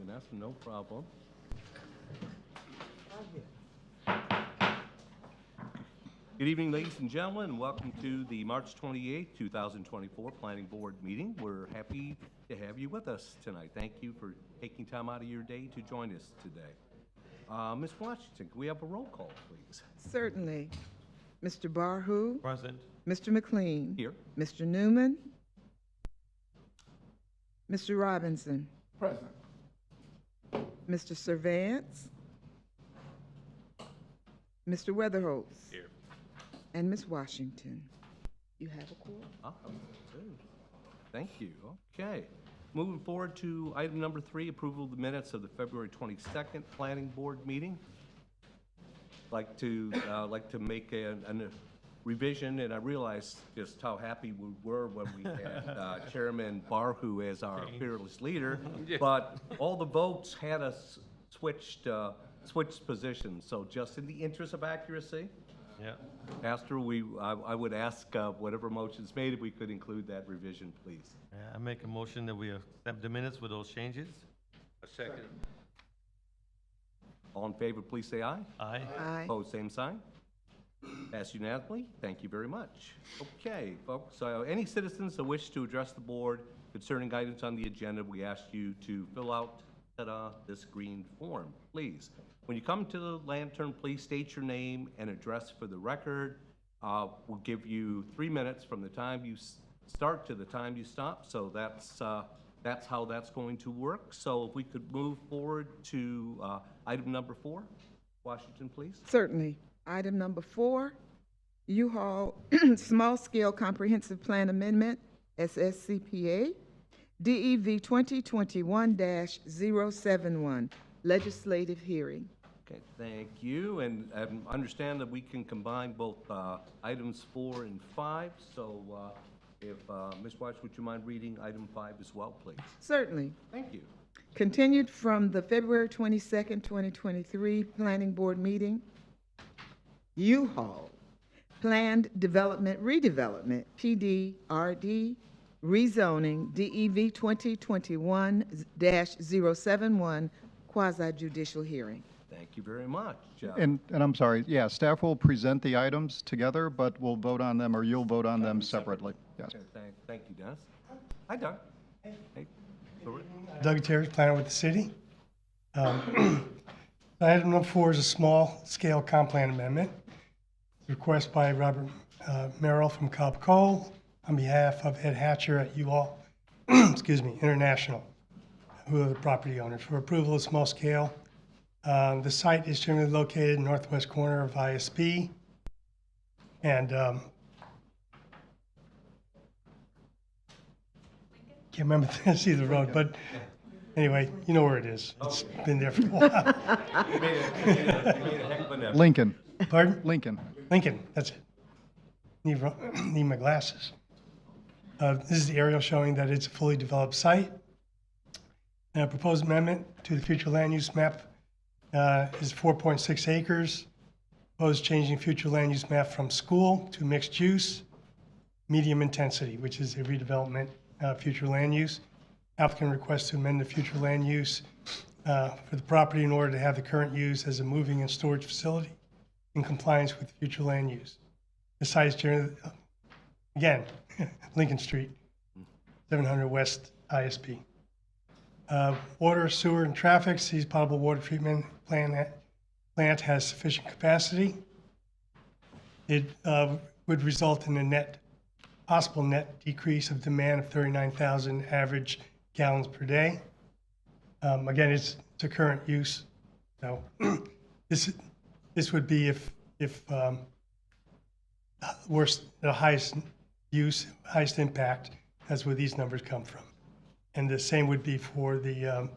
Enough, no problem. Good evening, ladies and gentlemen, and welcome to the March 28th, 2024 Planning Board meeting. We're happy to have you with us tonight. Thank you for taking time out of your day to join us today. Ms. Washington, can we have a roll call, please? Certainly. Mr. Barhu. Present. Mr. McLean. Here. Mr. Newman. Mr. Robinson. Present. Mr. Servance. Mr. Weatherholtz. Here. And Ms. Washington. You have a quorum? Good. Thank you. Okay. Moving forward to item number 3, approval of the minutes of the February 22nd Planning Board meeting. Like to make a revision, and I realized just how happy we were when we had Chairman Barhu as our fearless leader, but all the votes had us switched positions. So just in the interest of accuracy, Yeah. Pastor, I would ask whatever motion's made, if we could include that revision, please. I make a motion that we accept the minutes with those changes. A second. All in favor, please say aye. Aye. Aye. Opposed, same sign. Passed unanimously. Thank you very much. Okay, folks, any citizens that wish to address the board concerning items on the agenda, we ask you to fill out this green form, please. When you come to the lantern, please state your name and address for the record. We'll give you 3 minutes from the time you start to the time you stop, so that's how that's going to work. So if we could move forward to item number 4. Washington, please. Certainly. Item number 4, U-Haul Small Scale Comprehensive Plan Amendment, SSCPA, DEV 2021-071, legislative hearing. Okay, thank you, and understand that we can combine both items 4 and 5, so if Ms. Watts, would you mind reading item 5 as well, please? Certainly. Thank you. Continued from the February 22nd, 2023 Planning Board meeting, U-Haul Planned Development Redevelopment, PDRD, rezoning, DEV 2021-071, quasi-judicial hearing. Thank you very much. And I'm sorry, yeah, staff will present the items together, but we'll vote on them, or you'll vote on them separately. Yes. Okay, thank you, Dennis. Hi, Doug. Hey. Doug Terry, planner with the city. Item number 4 is a small-scale comp plan amendment. Request by Robert Merrill from Cobb Cole on behalf of Ed Hatcher at U-Haul, International, who are the property owners, for approval of small scale. The site is generally located in northwest corner of ISP. And can't remember see the road, but anyway, you know where it is. It's been there for a while. You made a heck of an effort. Lincoln, Pardon? Lincoln. Lincoln, that's it. Need my glasses. This is the aerial showing that it's a fully developed site. And a proposed amendment to the future land use map is 4.6 acres. Proposed changing future land use map from school to mixed use, medium intensity, which is a redevelopment future land use. Applicant requests to amend the future land use for the property in order to have the current use as a moving and storage facility in compliance with future land use. The site is generally, again, Lincoln Street, 700 West ISP. Water, sewer, and traffic, Seas potable water treatment plant has sufficient capacity. It would result in a possible net decrease of demand of 39,000 average gallons per day. Again, it's a current use. So this would be if the highest use, highest impact. That's where these numbers come from. And the same would be for the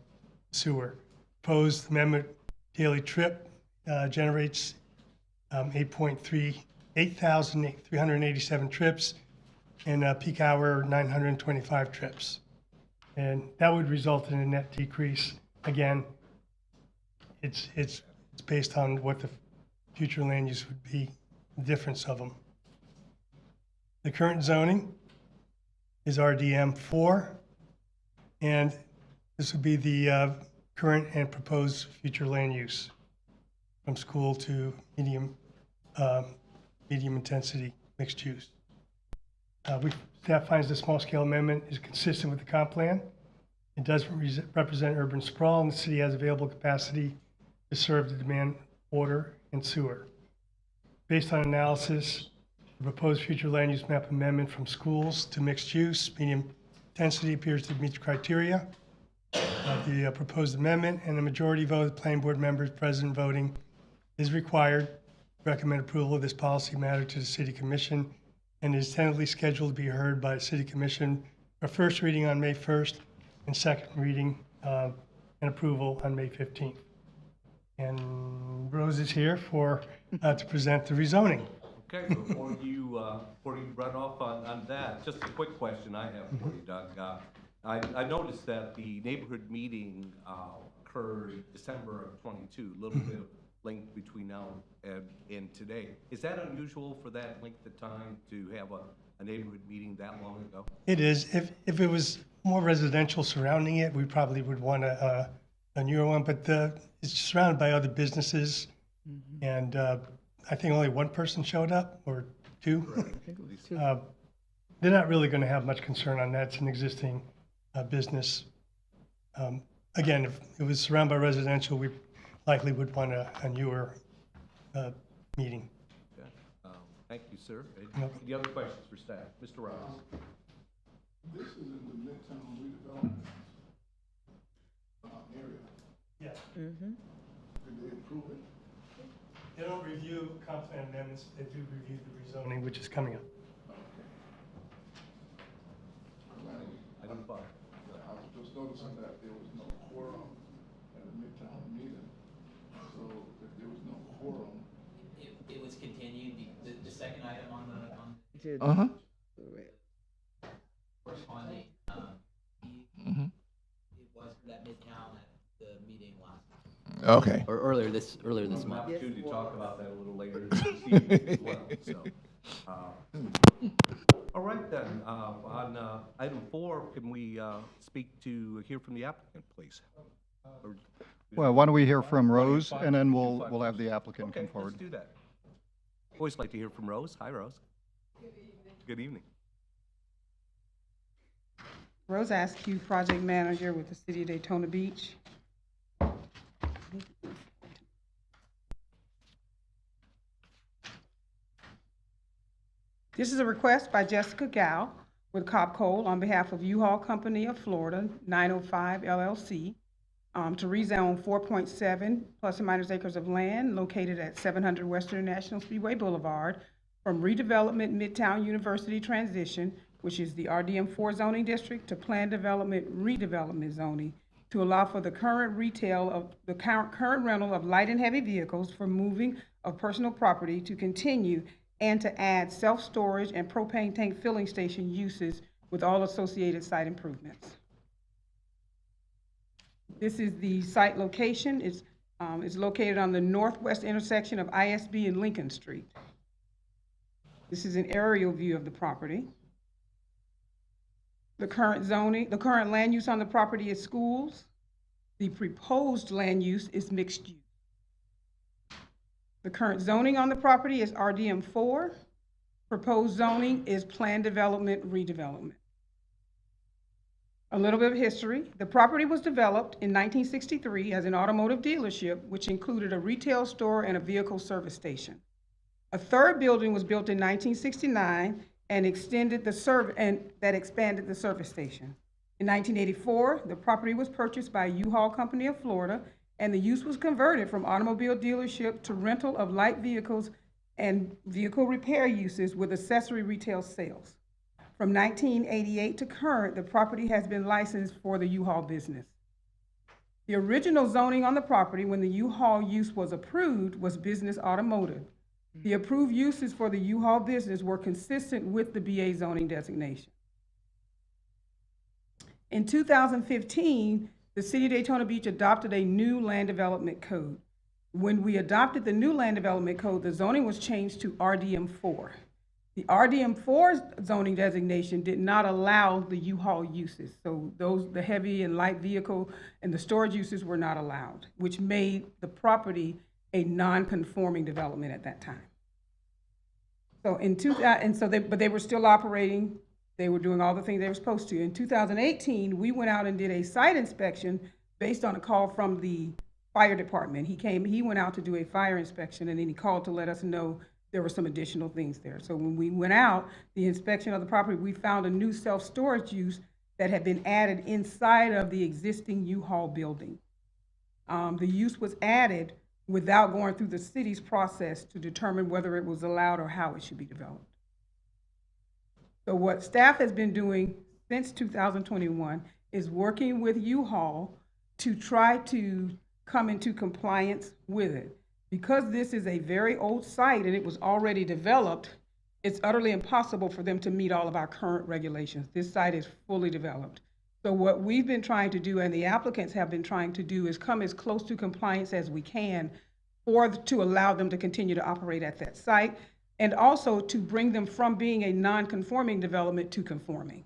sewer. Proposed amendment daily trip generates 8,387 trips, and peak hour 925 trips. And that would result in a net decrease. Again, it's based on what the future land use would be, the difference of them. The current zoning is RDM 4, and this would be the current and proposed future land use. from school to medium intensity mixed use. Staff finds the small scale amendment is consistent with the comp plan. It does represent urban sprawl, and the city has available capacity to serve the demand water and sewer. Based on analysis, the proposed future land use map amendment from schools to mixed use, medium intensity appears to meet the criteria of the proposed amendment, and a majority vote of the planning board members present voting is required. Recommend approval of this policy matter to the City Commission, and is tentatively scheduled to be heard by the City Commission for first reading on May 1st and second reading and approval on May 15th. And Rose is here to present the rezoning. Okay, before you run off on that, just a quick question I have for you, Doug. I noticed that the neighborhood meeting occurred December of '22, a little bit of length between now and today. Is that unusual for that length of time to have a neighborhood meeting that long ago? It is. If it was more residential surrounding it, we probably would want a newer one, but it's surrounded by other businesses, and I think only one person showed up, or two. They're not really going to have much concern on that. It's an existing business. Again, if it was surrounded by residential, we likely would want a newer meeting. Okay. Thank you, sir. Yep. Any other questions for staff? Mr. Rouse? This is in the Midtown redevelopment area. Yeah. Did they approve it? They don't review comp plan amendments. They do review the rezoning, which is coming up. Item 5. I was just noticing that there was no quorum at the Midtown meeting. So if there was no quorum, It was continued, the second item on the Uh-huh. corresponding, it was that Midtown at the meeting last, Okay. or earlier this We'll have an month. opportunity to talk about that a little later this evening as well, so. All right then, on item 4, can we hear from the applicant, please? Or- Well, why don't we hear from Rose, and then we'll have the applicant come Okay, forward. let's do that. Always like to hear from Rose. Hi, Rose. Good evening. Rose Askew, Project Manager with the City of Daytona Beach. This is a request by Jessica Gow with Cobb Cole on behalf of U-Haul Company of Florida, 905 LLC, to rezone 4.7 plus or minus acres of land located at 700 Western National Speedway Boulevard from redevelopment Midtown University transition, which is the RDM4 zoning district, to planned development redevelopment zoning to allow for the current current rental of light and heavy vehicles for moving of personal property to continue, and to add self-storage and propane tank filling station uses with all associated site improvements. This is the site location. It's located on the northwest intersection of ISB and Lincoln Street. This is an aerial view of the property. The current land use on the property is schools. The proposed land use is mixed use. The current zoning on the property is RDM4. Proposed zoning is planned development redevelopment. A little bit of history. The property was developed in 1963 as an automotive dealership, which included a retail store and a vehicle service station. A third building was built in 1969 and expanded the service station. In 1984, the property was purchased by U-Haul Company of Florida, and the use was converted from automobile dealership to rental of light vehicles and vehicle repair uses with accessory retail sales. From 1988 to current, the property has been licensed for the U-Haul business. The original zoning on the property when the U-Haul use was approved was business automotive. The approved uses for the U-Haul business were consistent with the BA zoning designation. In 2015, the City of Daytona Beach adopted a new land development code. When we adopted the new land development code, the zoning was changed to RDM4. The RDM4 zoning designation did not allow the U-Haul uses. So the heavy and light vehicle and the storage uses were not allowed, which made the property a non-conforming development at that time. So but they were still operating, they were doing all the things they were supposed to. In 2018, we went out and did a site inspection based on a call from the fire department. He went out to do a fire inspection, and then he called to let us know there were some additional things there. So when we went out, the inspection of the property, we found a new self-storage use that had been added inside of the existing U-Haul building. The use was added without going through the city's process to determine whether it was allowed or how it should be developed. So what staff has been doing since 2021 is working with U-Haul to try to come into compliance with it. Because this is a very old site and it was already developed, it's utterly impossible for them to meet all of our current regulations. This site is fully developed. So what we've been trying to do, and the applicants have been trying to do, is come as close to compliance as we can to allow them to continue to operate at that site, and also to bring them from being a non-conforming development to conforming.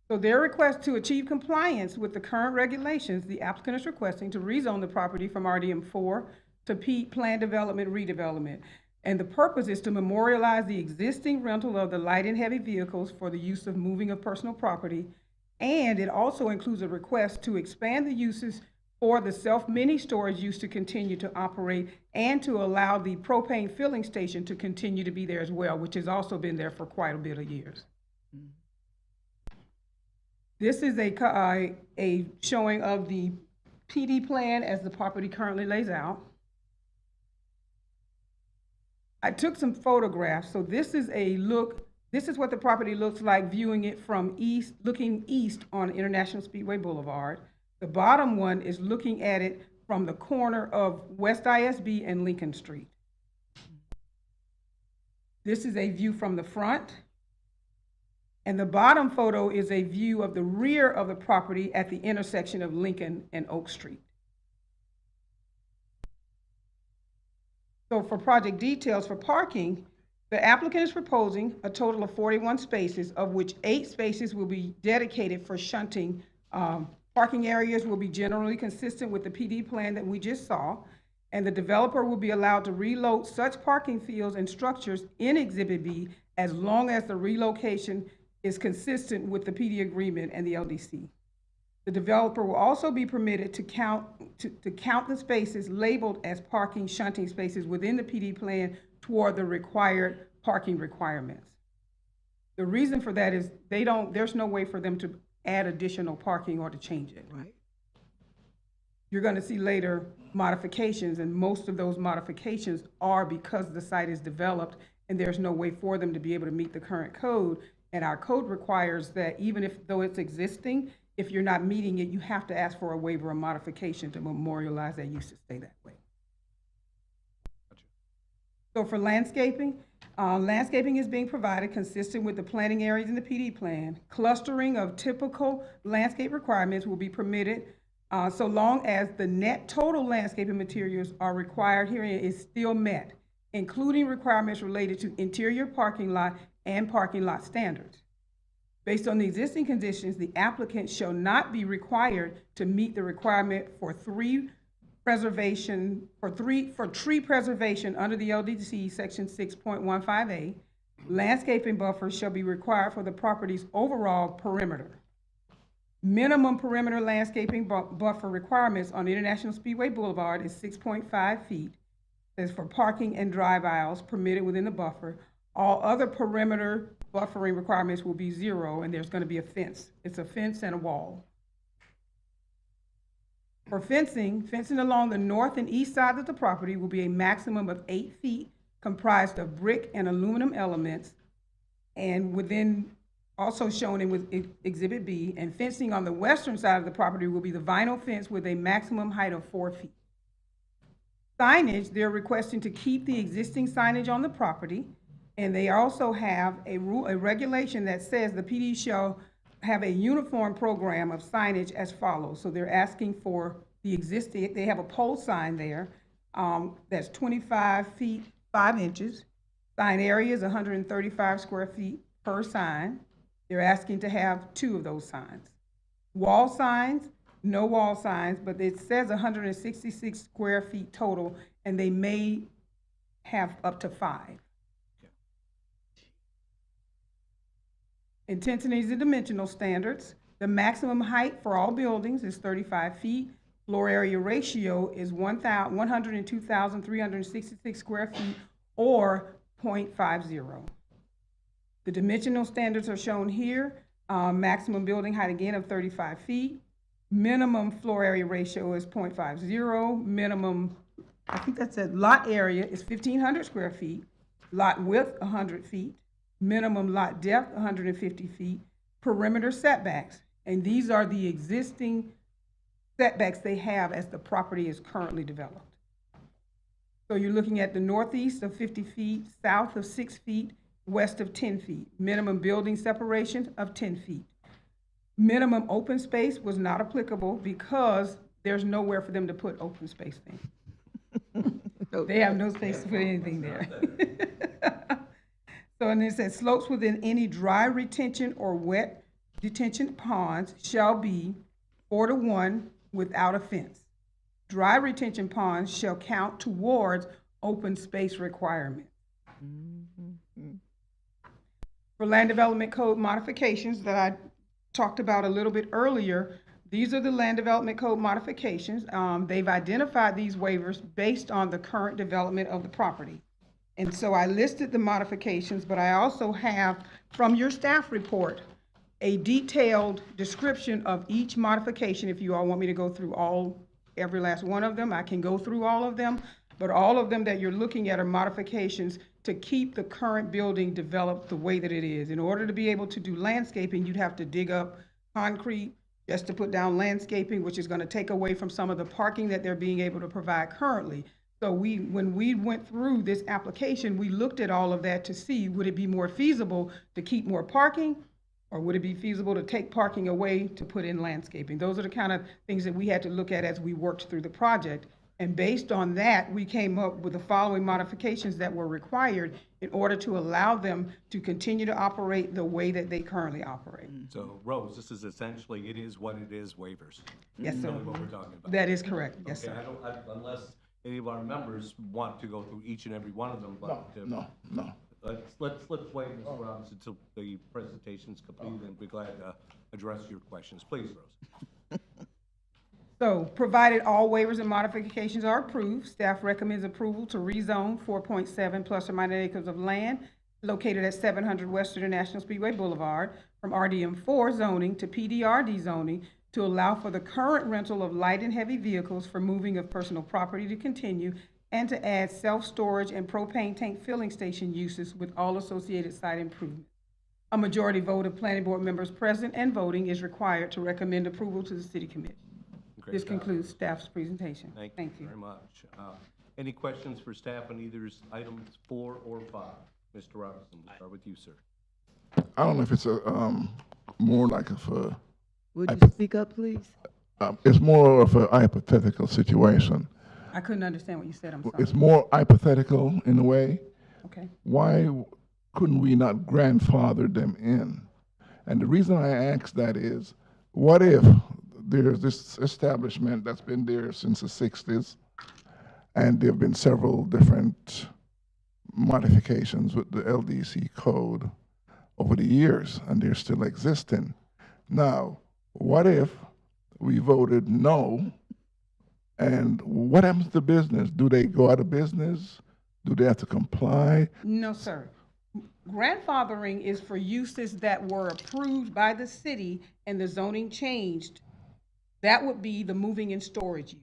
So their request to achieve compliance with the current regulations, the applicant is requesting to rezone the property from RDM4 to planned development redevelopment. And the purpose is to memorialize the existing rental of the light and heavy vehicles for the use of moving of personal property. And it also includes a request to expand the uses for the self-mini storage use to continue to operate, and to allow the propane filling station to continue to be there as well, which has also been there for quite a bit of years. This is a showing of the PD plan as the property currently lays out. I took some photographs, so this is what the property looks like viewing it from looking east on International Speedway Boulevard. The bottom one is looking at it from the corner of West ISB and Lincoln Street. This is a view from the front. And the bottom photo is a view of the rear of the property at the intersection of Lincoln and Oak Street. So for project details for parking, the applicant is proposing a total of 41 spaces, of which 8 spaces will be dedicated for shunting. Parking areas will be generally consistent with the PD plan that we just saw, and the developer will be allowed to reload such parking fields and structures in Exhibit B as long as the relocation is consistent with the PD agreement and the LDC. The developer will also be permitted to count the spaces labeled as parking shunting spaces within the PD plan toward the required parking requirements. The reason for that is there's no way for them to add additional parking or to change it. Right. You're going to see later modifications, and most of those modifications are because the site is developed and there's no way for them to be able to meet the current code. And our code requires that even though it's existing, if you're not meeting it, you have to ask for a waiver or modification to memorialize that use to stay that way. So for landscaping, landscaping is being provided consistent with the planting areas in the PD plan. Clustering of typical landscape requirements will be permitted so long as the net total landscaping materials are required herein is still met, including requirements related to interior parking lot and parking lot standards. Based on the existing conditions, the applicant shall not be required to meet the requirement for tree preservation under the LDC section 6.15A. Landscaping buffers shall be required for the property's overall perimeter. Minimum perimeter landscaping buffer requirements on International Speedway Boulevard is 6.5 feet. That's for parking and drive aisles permitted within the buffer. All other perimeter buffering requirements will be 0, and there's going to be a fence. It's a fence and a wall. For fencing along the north and east side of the property will be a maximum of 8 feet, comprised of brick and aluminum elements, and within, also shown in Exhibit B, and fencing on the western side of the property will be the vinyl fence with a maximum height of 4 feet. Signage, they're requesting to keep the existing signage on the property, and they also have a regulation that says the PD shall have a uniform program of signage as follows. So they're asking for the existing, they have a pole sign there that's 25 feet 5 inches. Sign area is 135 square feet per sign. They're asking to have 2 of those signs. Wall signs, no wall signs, but it says 166 square feet total, and they may have up to 5. Intensities and dimensional standards. The maximum height for all buildings is 35 feet. Floor area ratio is 102,366 square feet, or 0.50. The dimensional standards are shown here. Maximum building height again of 35 feet. Minimum floor area ratio is 0.50. Minimum, I think that's it, lot area is 1,500 square feet. Lot width, 100 feet. Minimum lot depth, 150 feet. Perimeter setbacks, and these are the existing setbacks they have as the property is currently developed. So you're looking at the northeast of 50 feet, south of 6 feet, west of 10 feet. Minimum building separation of 10 feet. Minimum open space was not applicable because there's nowhere for them to put open space there. They have no space to put anything there. So, and it says slopes within any dry retention or wet detention ponds shall be 4-to-1 without a fence. Dry retention ponds shall count towards open space requirement. For land development code modifications that I talked about a little bit earlier, these are the land development code modifications. They've identified these waivers based on the current development of the property. And so I listed the modifications, but I also have from your staff report a detailed description of each modification. If you all want me to go through every last one of them, I can go through all of them, but all of them that you're looking at are modifications to keep the current building developed the way that it is. In order to be able to do landscaping, you'd have to dig up concrete just to put down landscaping, which is going to take away from some of the parking that they're being able to provide currently. So when we went through this application, we looked at all of that to see, would it be more feasible to keep more parking, or would it be feasible to take parking away to put in landscaping? Those are the kind of things that we had to look at as we worked through the project. And based on that, we came up with the following modifications that were required in order to allow them to continue to operate the way that they currently operate. So, Rose, this is essentially, it is what it is waivers. Yes, sir. Really what we're talking about. That is correct. Yes, Okay, sir. unless any of our members want to go through each and every one of them, but. No. Let's wait, Mr. Robbins, until the presentation's complete, and be glad to address your questions. Please, Rose. So, provided all waivers and modifications are approved, staff recommends approval to rezone 4.7 plus or minus acres of land located at 700 West International Speedway Boulevard from RDM4 zoning to PDRD zoning to allow for the current rental of light and heavy vehicles for moving of personal property to continue, and to add self-storage and propane tank filling station uses with all associated site improvements. A majority vote of planning board members present and voting is required to recommend approval to the city commission. Great This job. concludes staff's presentation. Thank you very much. Any questions for staff on either items 4 or 5? Mr. Robinson, we'll start with you, sir. I don't know if it's more like Would you speak up, please? it's more of a hypothetical situation. I couldn't understand what you said, I'm sorry. It's more hypothetical in a way. Okay. Why couldn't we not grandfather them in? And the reason I ask that is, what if there's this establishment that's been there since the 60s, and there have been several different modifications with the LDC code over the years, and they're still existing. Now, what if we voted no, and what happens to business? Do they go out of business? Do they have to comply? No, sir. Grandfathering is for uses that were approved by the city and the zoning changed. That would be the moving and storage use.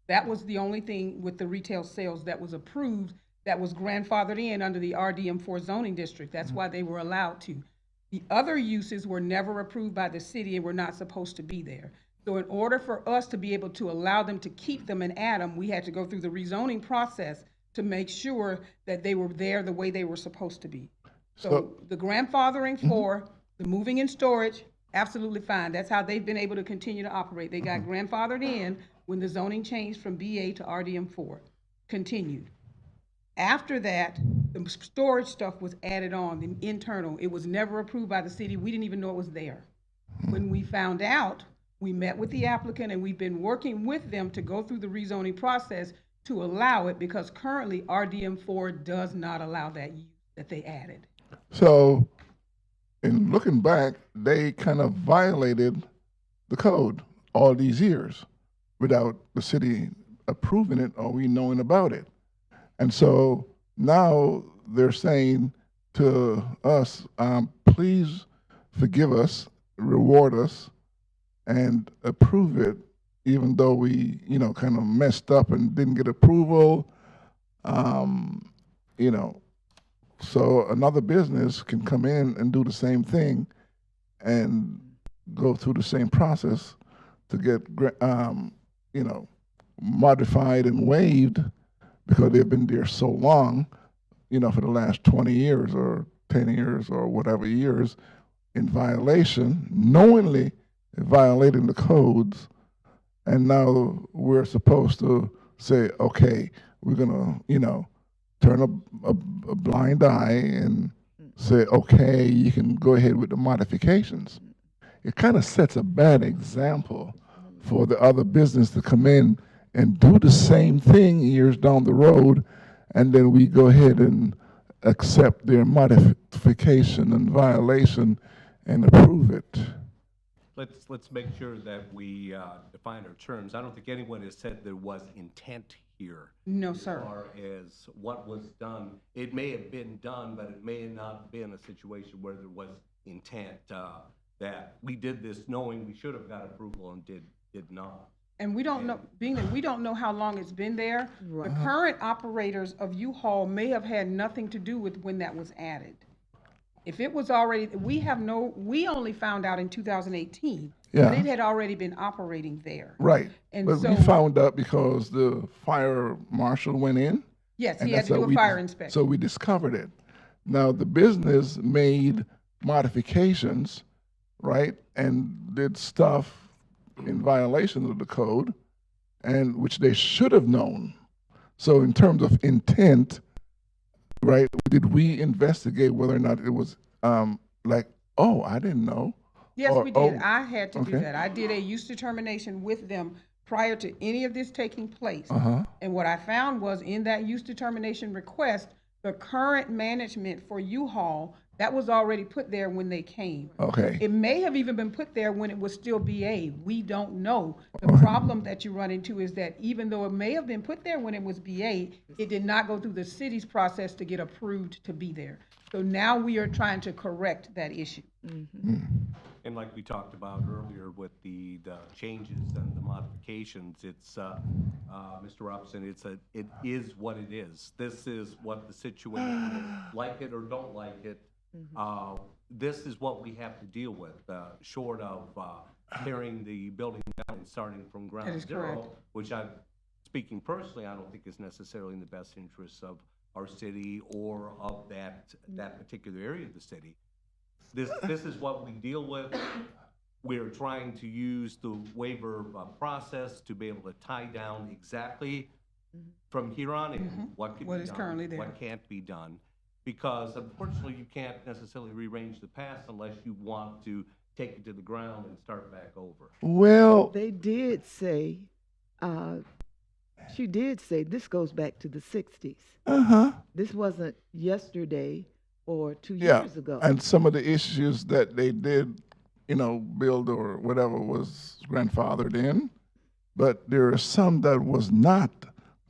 That was the only thing with the retail sales that was approved, that was grandfathered in under the RDM4 zoning district. That's why they were allowed to. The other uses were never approved by the city and were not supposed to be there. So in order for us to be able to allow them to keep them and add them, we had to go through the rezoning process to make sure that they were there the way they were supposed to be. So the grandfathering for the moving and storage, absolutely fine. That's how they've been able to continue to operate. They got grandfathered in when the zoning changed from BA to RDM4, continued. After that, the storage stuff was added on, the internal. It was never approved by the city. We didn't even know it was there. When we found out, We met with the applicant, and we've been working with them to go through the rezoning process to allow it, because currently RDM4 does not allow that use that they added. So, in looking back, they kind of violated the code all these years without the city approving it or we knowing about it. And so now they're saying to us, please forgive us, reward us, and approve it, even though we, kind of messed up and didn't get approval. So another business can come in and do the same thing and go through the same process to get, modified and waived because they've been there so long, for the last 20 years or 10 years or whatever years in violation, knowingly violating the codes. And now we're supposed to say, okay, we're going to, turn a blind eye and say, okay, you can go ahead with the modifications. It kind of sets a bad example for the other business to come in and do the same thing years down the road, and then we go ahead and accept their modification and violation and approve it. Let's make sure that we define our terms. I don't think anyone has said there was intent here. No, sir. As far as what was done, it may have been done, but it may not have been a situation where there was intent that we did this knowing we should have got approval and did not. And we don't know, being that we don't know how long it's been there, the current operators of U-Haul may have had nothing to do with when that was added. If it was already, we only found out in 2018 that it had already been operating there. Right. And But we found out because the fire marshal went in. Yes, and he had that's to do how a we fire dis- inspection. So we discovered it. Now, the business made modifications, right, and did stuff in violation of the code, and which they should have known. So in terms of intent, right, did we investigate whether or not it was oh, I didn't know? Yes, Or- we did. oh, I had to do okay. that. I did a use determination with them prior to any of this taking place. Uh-huh. And what I found was in that use determination request, the current management for U-Haul, that was already put there when they came. Okay. It may have even been put there when it was still BA. We don't know. The problem that you run into is that even though it may have been put there when it was BA, it did not go through the city's process to get approved to be there. So now we are trying to correct that issue. And like we talked about earlier with the changes and the modifications, it's, Mr. Robinson, it is what it is. This is what the situation is, like it or don't like it. This is what we have to deal with, short of tearing the building down and starting from That ground is zero, correct. which speaking personally, I don't think is necessarily in the best interests of our city or of that particular area of the city. This is what we deal with. We're trying to use the waiver process to be able to tie down exactly from here on in what can What be is done, currently there. what can't be done. Because unfortunately, you can't necessarily rearrange the past unless you want to take it to the ground and start back over. Well, They did say, she did say this goes back to the 60s. uh-huh. This wasn't yesterday or 2 Yeah, years ago. and some of the issues that they did, build or whatever was grandfathered in, but there are some that was not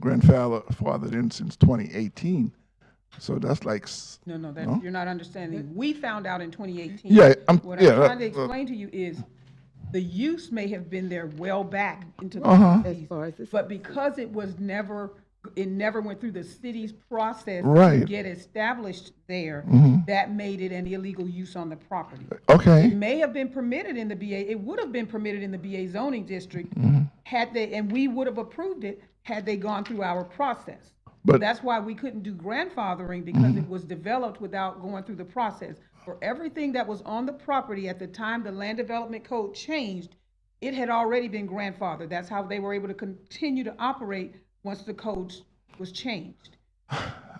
grandfathered in since 2018. So that's like, No, No? you're not understanding. We found out in 2018. Yeah, What I'm yeah, trying to uh, explain to you is the use may have been there well back into the Uh-huh. As 60s, far as this. but because it never went through the city's process to Right. get established there, that made it an illegal use on the property. It okay, may have been permitted in the BA, it would have been permitted in the BA zoning district had they, and we would have approved it had they gone through our process. But- That's why we couldn't do grandfathering, because it was developed without going through the process. For everything that was on the property at the time the land development code changed, it had already been grandfathered. That's how they were able to continue to operate once the code was changed.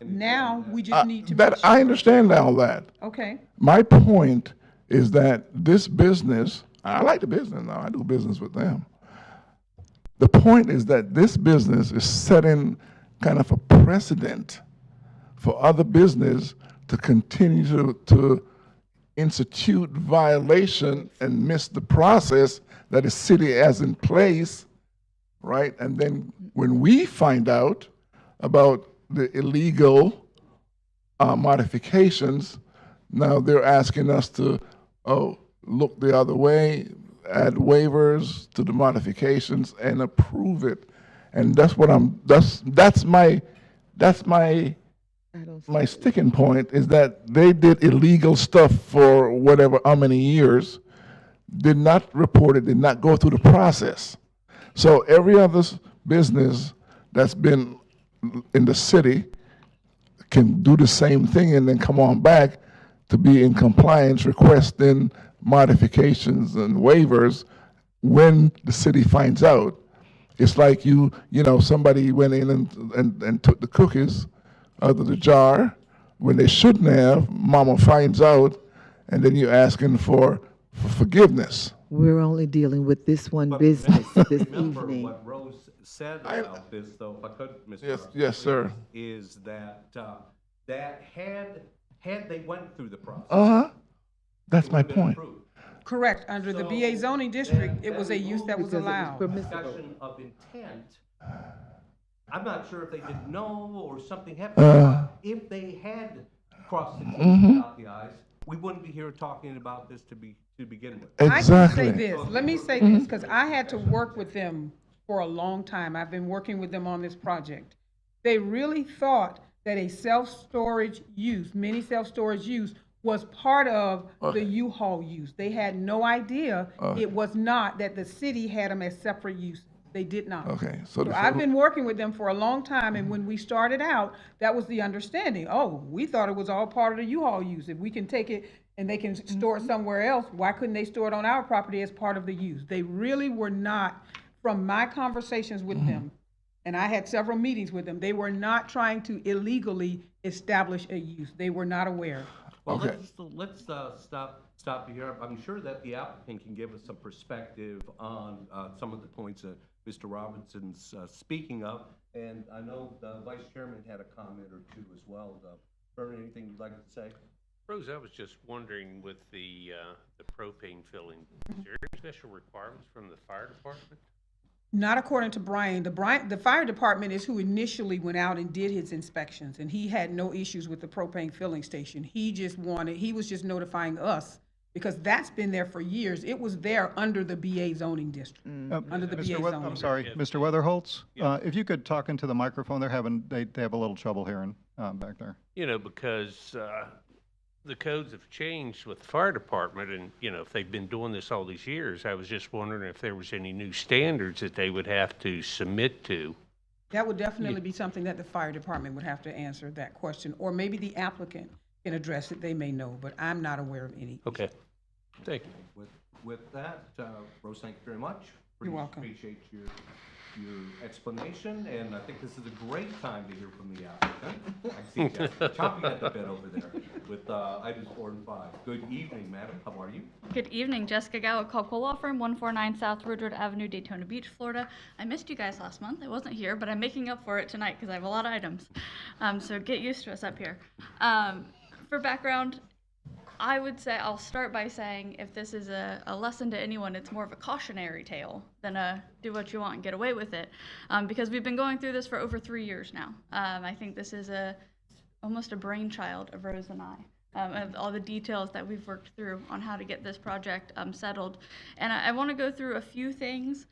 Now, we just need to. make that, I sure- understand all that. Okay, My point is that this business I like the business now. I do business with them. The point is that this business is setting kind of a precedent for other business to continue to institute violation and miss the process that the city has in place, right? And then when we find out about the illegal modifications, now they're asking us to, look the other way, add waivers to the modifications and approve it. And that's what that's my sticking point, is that they did illegal stuff for whatever, how many years, did not report it, did not go through the process. So every other business that's been in the city can do the same thing and then come on back to be in compliance, requesting modifications and waivers when the city finds out. It's like somebody went in and took the cookies out of the jar when they shouldn't have. Mama finds out, and then you're asking for forgiveness. We're only dealing with this one business this Remember evening. what Rose said about this, though, if I could, Mr. Yes, Russell, yes, sir. is that, that had they went through the process. That's it my would've been point. approved. Correct. Under the BA So, zoning district, then- it was a then use that was Because it was allowed. permissible. Discussion of intent, I'm not sure if they didn't know or something happened. If they had crossed the T's and dotted the I's, we wouldn't be here talking about this to begin with. Exactly. I can say this, let me say this, because I had to work with them for a long time. I've been working with them on this project. They really thought that a self-storage use, mini self-storage use, was part of the U-Haul use. They had no idea it was not, that the city had them as separate use. They did not. Okay, so the I've been working with them for a long time, and when we started out, that was the understanding. Oh, we thought it was all part of the U-Haul use. If we can take it and they can store it somewhere else, why couldn't they store it on our property as part of the use? They really were not, from my conversations with them, and I had several meetings with them, they were not trying to illegally establish a use. They were not aware. Well, Okay. let's stop here. I'm sure that the applicant can give us some perspective on some of the points that Mr. Robinson's speaking of. And I know the Vice Chairman had a comment or two as well. Bernie, anything you'd like to say? Rose, I was just wondering with the propane filling, is there any special requirements from the fire department? Not according to Brian. The fire department is who initially went out and did his inspections, and he had no issues with the propane filling station. He was just notifying us, because that's been there for years. It was there under the BA zoning district, under the BA zoning. I'm sorry, Mr. Weatherholtz, if you could talk into the microphone, they have a little trouble hearing back there. Because the codes have changed with the fire department, and, if they've been doing this all these years, I was just wondering if there was any new standards that they would have to submit to. That would definitely be something that the fire department would have to answer that question, or maybe the applicant can address it. They may know, but I'm not aware of any. Okay, thank you. With that, Rose, thank you very much. You're welcome. Appreciate your explanation, and I think this is a great time to hear from the applicant. I see Jeff chomping at the bit over there with items 4 and 5. Good evening, madam. How are you? Good evening, Jessica Gao at Caldwell Law Firm, 149 South Woodward Avenue, Daytona Beach, Florida. I missed you guys last month. I wasn't here, but I'm making up for it tonight because I have a lot of items. So get used to us up here. For background, I would say, I'll start by saying, if this is a lesson to anyone, it's more of a cautionary tale than a do what you want and get away with it. Because we've been going through this for over 3 years now. I think this is almost a brainchild of Rose and I. Of all the details that we've worked through on how to get this project settled. And I want to go through a few things.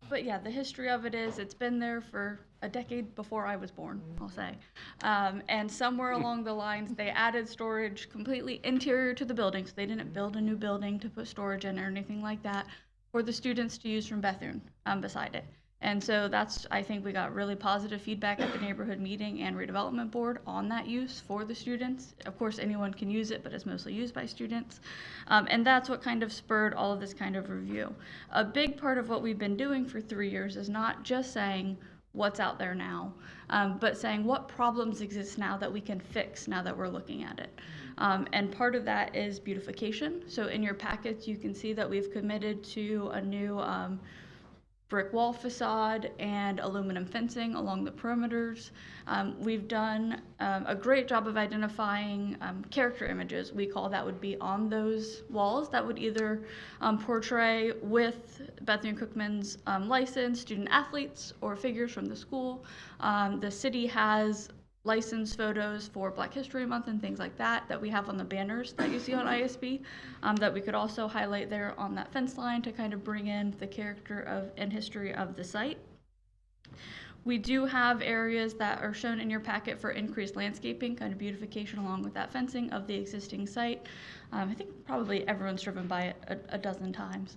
But yeah, the history of it is, it's been there for a decade before I was born, I'll say. And somewhere along the lines, they added storage completely interior to the building, so they didn't build a new building to put storage in or anything like that, for the students to use from Bethune beside it. And so I think we got really positive feedback at the neighborhood meeting and redevelopment board on that use for the students. Of course, anyone can use it, but it's mostly used by students. And that's what kind of spurred all of this kind of review. A big part of what we've been doing for 3 years is not just saying, what's out there now, but saying what problems exist now that we can fix now that we're looking at it. And part of that is beautification. So in your packets, you can see that we've committed to a new brick wall facade and aluminum fencing along the perimeters. We've done a great job of identifying character images. We call that would be on those walls that would either portray with Bethune-Cookman's licensed student athletes or figures from the school. The city has licensed photos for Black History Month and things like that that we have on the banners that you see on ISB, that we could also highlight there on that fence line to kind of bring in the character of and history of the site. We do have areas that are shown in your packet for increased landscaping, kind of beautification along with that fencing of the existing site. I think probably everyone's driven by it a dozen times.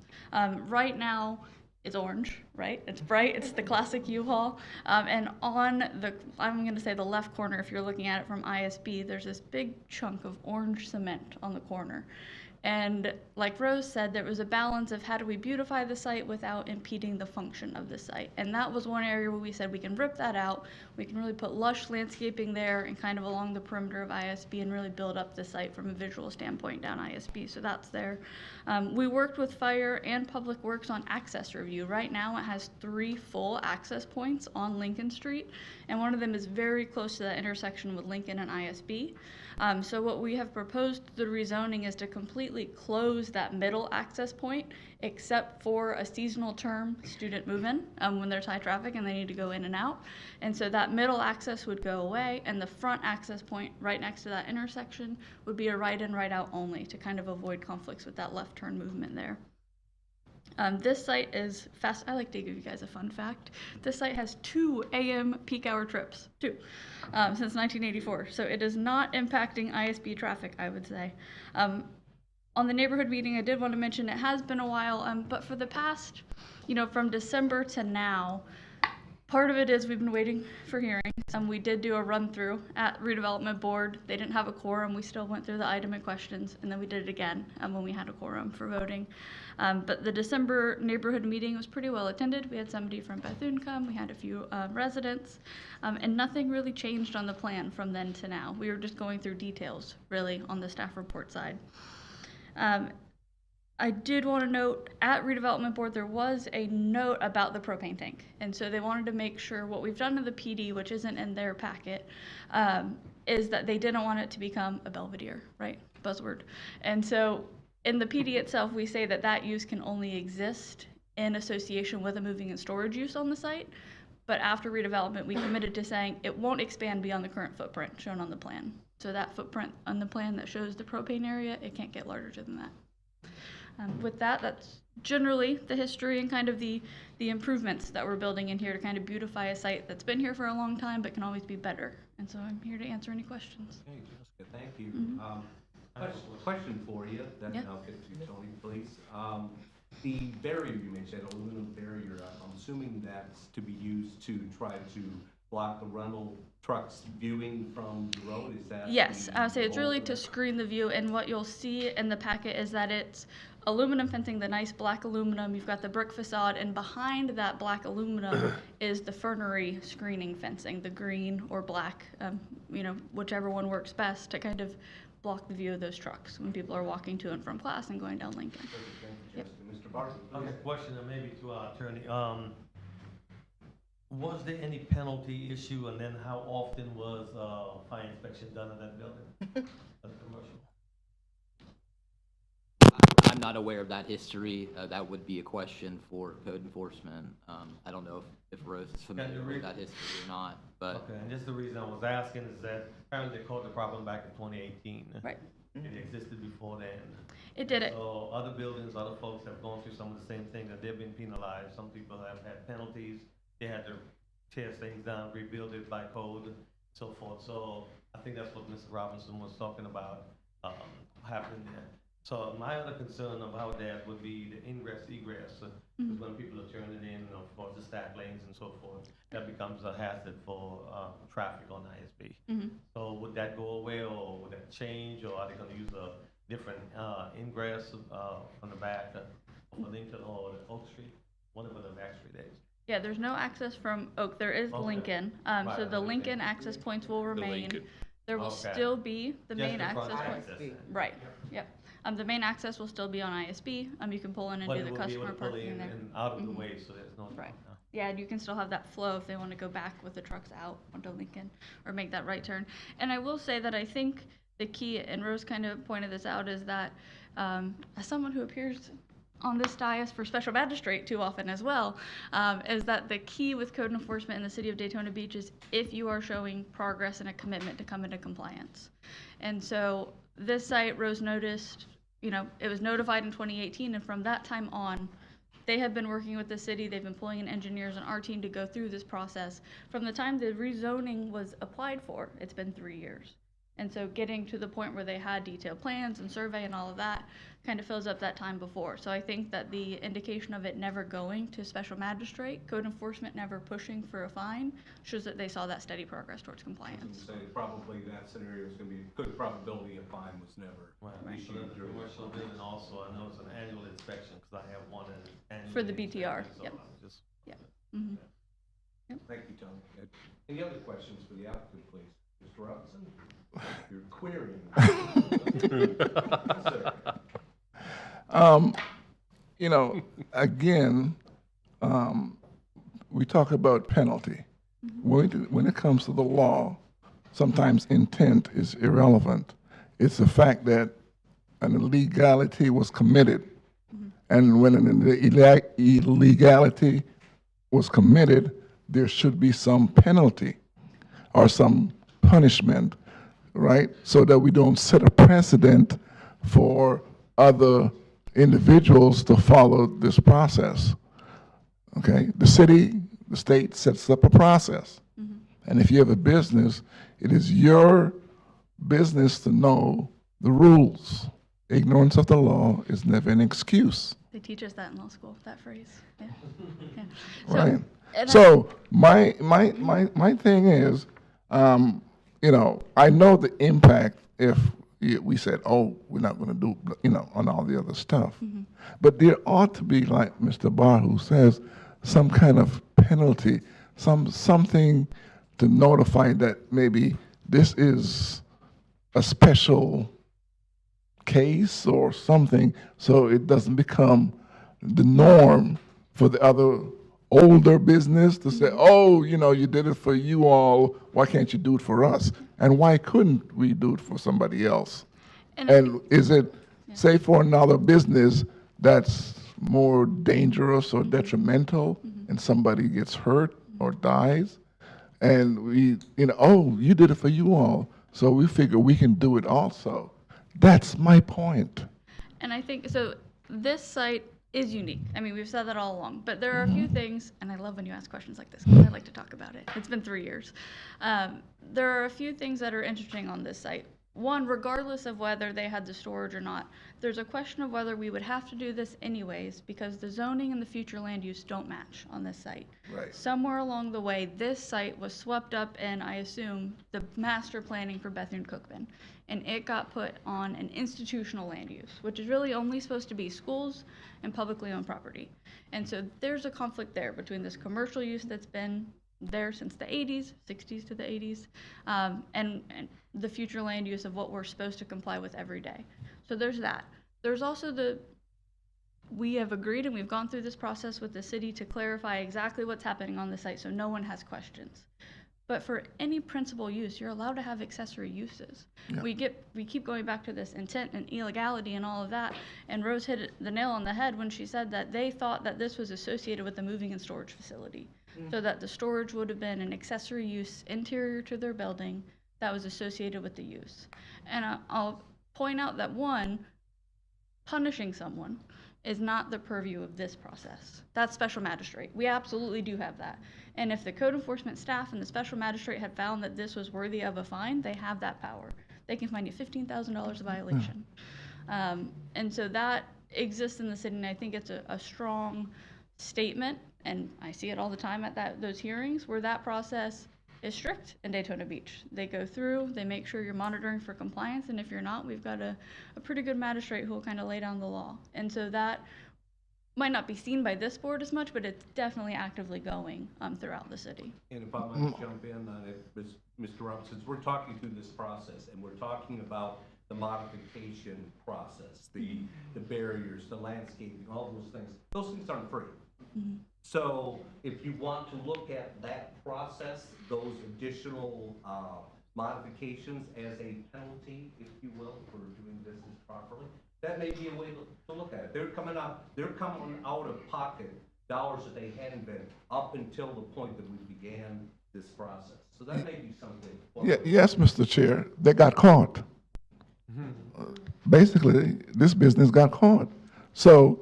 Right now, it's orange, right? It's bright, it's the classic U-Haul. And on the, I'm gonna say the left corner, if you're looking at it from ISB, there's this big chunk of orange cement on the corner. And like Rose said, there was a balance of how do we beautify the site without impeding the function of the site. And that was one area where we said we can rip that out. We can really put lush landscaping there and kind of along the perimeter of ISB and really build up the site from a visual standpoint down ISB. So that's there. We worked with Fire and Public Works on access review. Right now it has 3 full access points on Lincoln Street, and one of them is very close to that intersection with Lincoln and ISB. So what we have proposed the rezoning is to completely close that middle access point, except for a seasonal term student move-in when there's high traffic and they need to go in and out. And so that middle access would go away, and the front access point right next to that intersection would be a right-in, right-out only to kind of avoid conflicts with that left turn movement there. This site is fast. I like to give you guys a fun fact. This site has 2 AM peak hour trips, 2, since 1984. So it is not impacting ISB traffic, I would say. On the neighborhood meeting, I did want to mention it has been a while, but for the past, from December to now, part of it is we've been waiting for hearings. We did do a run through at redevelopment board. They didn't have a quorum. We still went through the item and questions, and then we did it again when we had a quorum for voting. But the December neighborhood meeting was pretty well attended. We had somebody from Bethune come. We had a few residents, and nothing really changed on the plan from then to now. We were just going through details, really, on the staff report side. I did want to note at redevelopment board there was a note about the propane tank, and so they wanted to make sure what we've done to the PD, which isn't in their packet, is that they didn't want it to become a Belvedere, right? Buzzword. And so in the PD itself, we say that that use can only exist in association with a moving and storage use on the site. But after redevelopment, we committed to saying it won't expand beyond the current footprint shown on the plan. So that footprint on the plan that shows the propane area, it can't get larger than that. With that, that's generally the history and kind of the improvements that we're building in here to kind of beautify a site that's been here for a long time but can always be better. And so I'm here to answer any questions. Okay, Jessica, thank you. Question for you, then I'll get to Tony, please. The barrier you mentioned, aluminum barrier, I'm assuming that's to be used to try to block the rental trucks viewing from the road, is that? Yes, I would say it's really to screen the view, and what you'll see in the packet is that it's aluminum fencing, the nice black aluminum, you've got the brick facade, and behind that black aluminum is the fernery screening fencing, the green or black, whichever one works best to kind of block the view of those trucks when people are walking to and from class and going down Lincoln. Thank you, Mr. Barton, please. Question maybe to our attorney. Was there any penalty issue, and then how often was fire inspection done in that building? As a commercial? I'm not aware of that history. That would be a question for code enforcement. I don't know if Rose is familiar with that history or not, but. Okay, and just the reason I was asking is that apparently they caught the problem back in 2018. Right. It existed before then. It did it. So other buildings, other folks have gone through some of the same things, and they've been penalized. Some people have had penalties. They had to tear things down, rebuild it by code, so forth. So I think that's what Mr. Robinson was talking about happening there. So my other concern about that would be the ingress egress, because when people are turning in, of course, the stack lanes and so forth, that becomes a hazard for traffic on ISB. So would that go away, or would that change, or are they going to use a different ingress from the back of Lincoln or Oak Street, whatever the back street is? Yeah, there's no access from Oak. There is Okay. Lincoln. So Right, the Lincoln. Lincoln access points will remain. Lincoln. There will Okay. still be the Just main the front access point. access. Right, yep. The main access will still be on ISB. You can pull in and But do it the will be able customer to pull parking in there. and out of the Mhm. way, so there's no. Right. Yeah, and you can still have that flow if they want to go back with the trucks out onto Lincoln or make that right turn. And I will say that I think the key, and Rose kind of pointed this out, is that as someone who appears on this dais for special magistrate too often as well, is that the key with code enforcement in the city of Daytona Beach is if you are showing progress and a commitment to come into compliance. And so this site, Rose noticed, it was notified in 2018, and from that time on, they have been working with the city. They've been pulling in engineers and our team to go through this process. From the time the rezoning was applied for, it's been 3 years. And so getting to the point where they had detailed plans and survey and all of that kind of fills up that time before. So I think that the indication of it never going to special magistrate, code enforcement never pushing for a fine, shows that they saw that steady progress towards compliance. Say probably that scenario is gonna be, good probability a fine was never Right, issued so then the during commercial building also, I know it's an annual inspection, because I have one annual. For the BTR, yep. Just, Mhm. Thank you, Tom. Any other questions for the applicant, please? Mr. Robinson? You're querying. Yes, sir. Again, we talk about penalty. When it comes to the law, sometimes intent is irrelevant. It's the fact that an illegality was committed. And when an illegality was committed, there should be some penalty or some punishment, right? So that we don't set a precedent for other individuals to follow this process. Okay? The city, the state sets up a process. And if you have a business, it is your business to know the rules. Ignorance of the law is never an excuse, They teach us that in law school, that phrase. Yeah. Yeah. right? and So my thing is, I know the impact if we said, oh, we're not going to do, on all the other stuff. But there ought to be, like Mr. Barr, who says, some kind of penalty, something to notify that maybe this is a special case or something, so it doesn't become the norm for the other older business to say, oh, you did it for you all, why can't you do it for us? And why couldn't we do it for somebody else? And is it, say, for another business that's more dangerous or detrimental, and somebody gets hurt or dies, and we, oh, you did it for you all, so we figure we can do it also. That's my point. And I think, so this site is unique. I mean, we've said that all along, but there are a few things, and I love when you ask questions like this, because I like to talk about it. It's been 3 years. There are a few things that are interesting on this site. One, regardless of whether they had the storage or not, there's a question of whether we would have to do this anyways, because the zoning and the future land use don't match on this site. Right. Somewhere along the way, this site was swept up in, I assume, the master planning for Bethune-Cookman, and it got put on an institutional land use, which is really only supposed to be schools and publicly owned property. And so there's a conflict there between this commercial use that's been there since the 80s, 60s to the 80s, and the future land use of what we're supposed to comply with every day. So there's that. There's also we have agreed and we've gone through this process with the city to clarify exactly what's happening on the site so no one has questions. But for any principal use, you're allowed to have accessory uses. Yeah. We keep going back to this intent and illegality and all of that, and Rose hit the nail on the head when she said that they thought that this was associated with the moving and storage facility. So that the storage would have been an accessory use interior to their building that was associated with the use. And I'll point out that one, punishing someone is not the purview of this process. That's special magistrate. We absolutely do have that. And if the code enforcement staff and the special magistrate had found that this was worthy of a fine, they have that power. They can fine you $15,000 a violation. And so that exists in the city, and I think it's a strong statement, and I see it all the time at those hearings where that process is strict in Daytona Beach. They go through, they make sure you're monitoring for compliance, and if you're not, we've got a pretty good magistrate who will kind of lay down the law. And so that might not be seen by this board as much, but it's definitely actively going throughout the city. And if I might jump in on it, Mr. Robinson, we're talking through this process, and we're talking about the modification process, the barriers, the landscaping, all those things aren't free. So if you want to look at that process, those additional modifications as a penalty, if you will, for doing business properly, that may be a way to look at it. They're coming out of pocket dollars that they hadn't been up until the point that we began this process. So that may be something. Yes, Mr. Chair, they got caught. Basically, this business got caught. So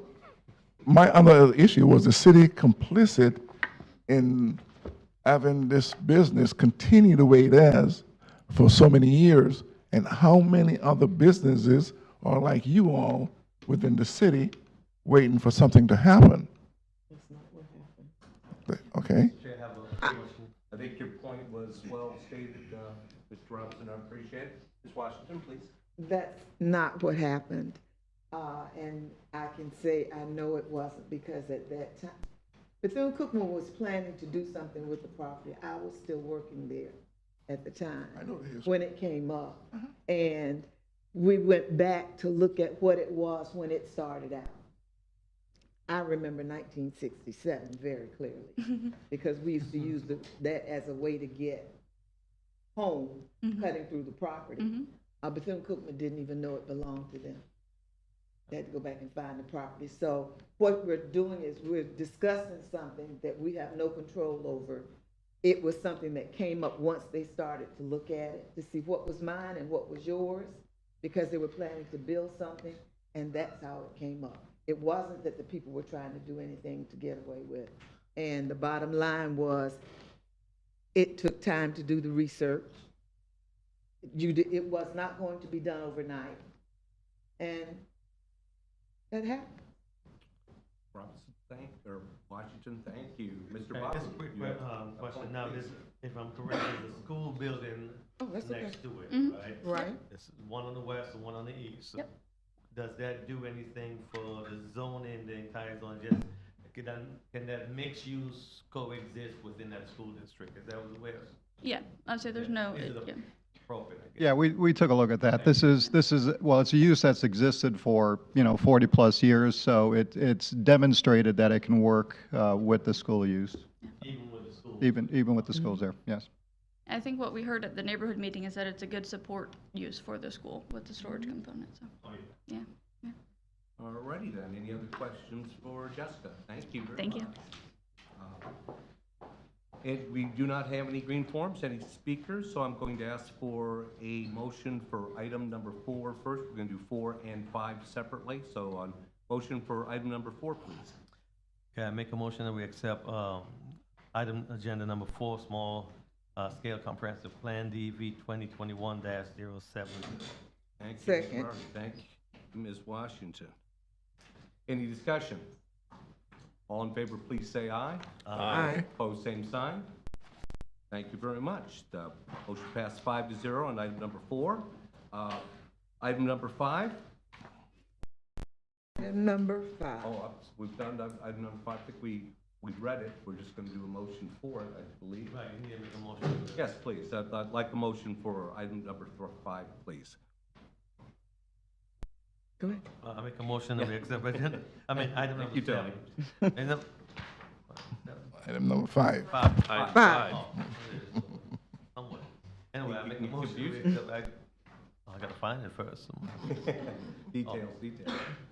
my other issue was the city complicit in having this business continue the way it is for so many years, and how many other businesses are like you all within the city waiting for something to happen? Okay? Chair, I have a question. I think your point was well stated, Mr. Robinson, I appreciate it. Ms. Washington, please. That's not what happened. And I can say I know it wasn't, because at that time, Bethune-Cookman was planning to do something with the property. I was still working there at the time. I know the history. When it came up. And we went back to look at what it was when it started out. I remember 1967 very clearly, because we used to use that as a way to get home, cutting through the property. Bethune-Cookman didn't even know it belonged to them. They had to go back and find the property. So what we're doing is we're discussing something that we have no control over. It was something that came up once they started to look at it, to see what was mine and what was yours, because they were planning to build something, and that's how it came up. It wasn't that the people were trying to do anything to get away with. And the bottom line was, it took time to do the research. It was not going to be done overnight. And that happened. Robinson, Washington, thank you. Mr. Okay, Boswell. just a quick you have question. point, Now, please. this, if I'm correct, there's a school building Oh, that's okay. next to it, right? Right. It's one on the west and one on the east. Yep. Does that do anything for the zoning, the entire zone? Just, can that mixed use coexist within that school district? Is that what it was? Yeah, I'd say there's no, Is it yeah. appropriate, I guess? Yeah, we took a look at that. This is, well, it's a use that's existed for, 40-plus years, so it's demonstrated that it can work with the school use, Even with the school? even with the schools there, yes. I think what we heard at the neighborhood meeting is that it's a good support use for the school with the storage component, so, Oh, yeah. yeah. All righty then. Any other questions for Jessica? Thank you very Thank much. you. And we do not have any green forms, any speakers, so I'm going to ask for a motion for item number 4 first. We're going to do 4 and 5 separately. So on motion for item number 4, please. Okay, I make a motion that we accept, item agenda number 4, small, scale comprehensive plan DV 2021-070. Thank you, Ms. Second. Murray. Thank you, Ms. Washington. Any discussion? All in favor, please say aye. Aye. Opposed, same sign. Thank you very much. The motion passed 5-0 on item number 4. Item number 5. And number 5. We've done item number 5. I think we read it. We're just going to do a motion for it, I believe. Right, you need to make a motion. Yes, please. I'd like a motion for item number 5, please. Go ahead. I make a motion that we accept agenda, item number You tell 7. And Item number 5. 5. Five. Oh, it is. Somewhat. Anyway, I make a You motion. We confused? accept I gotta find it first. Details.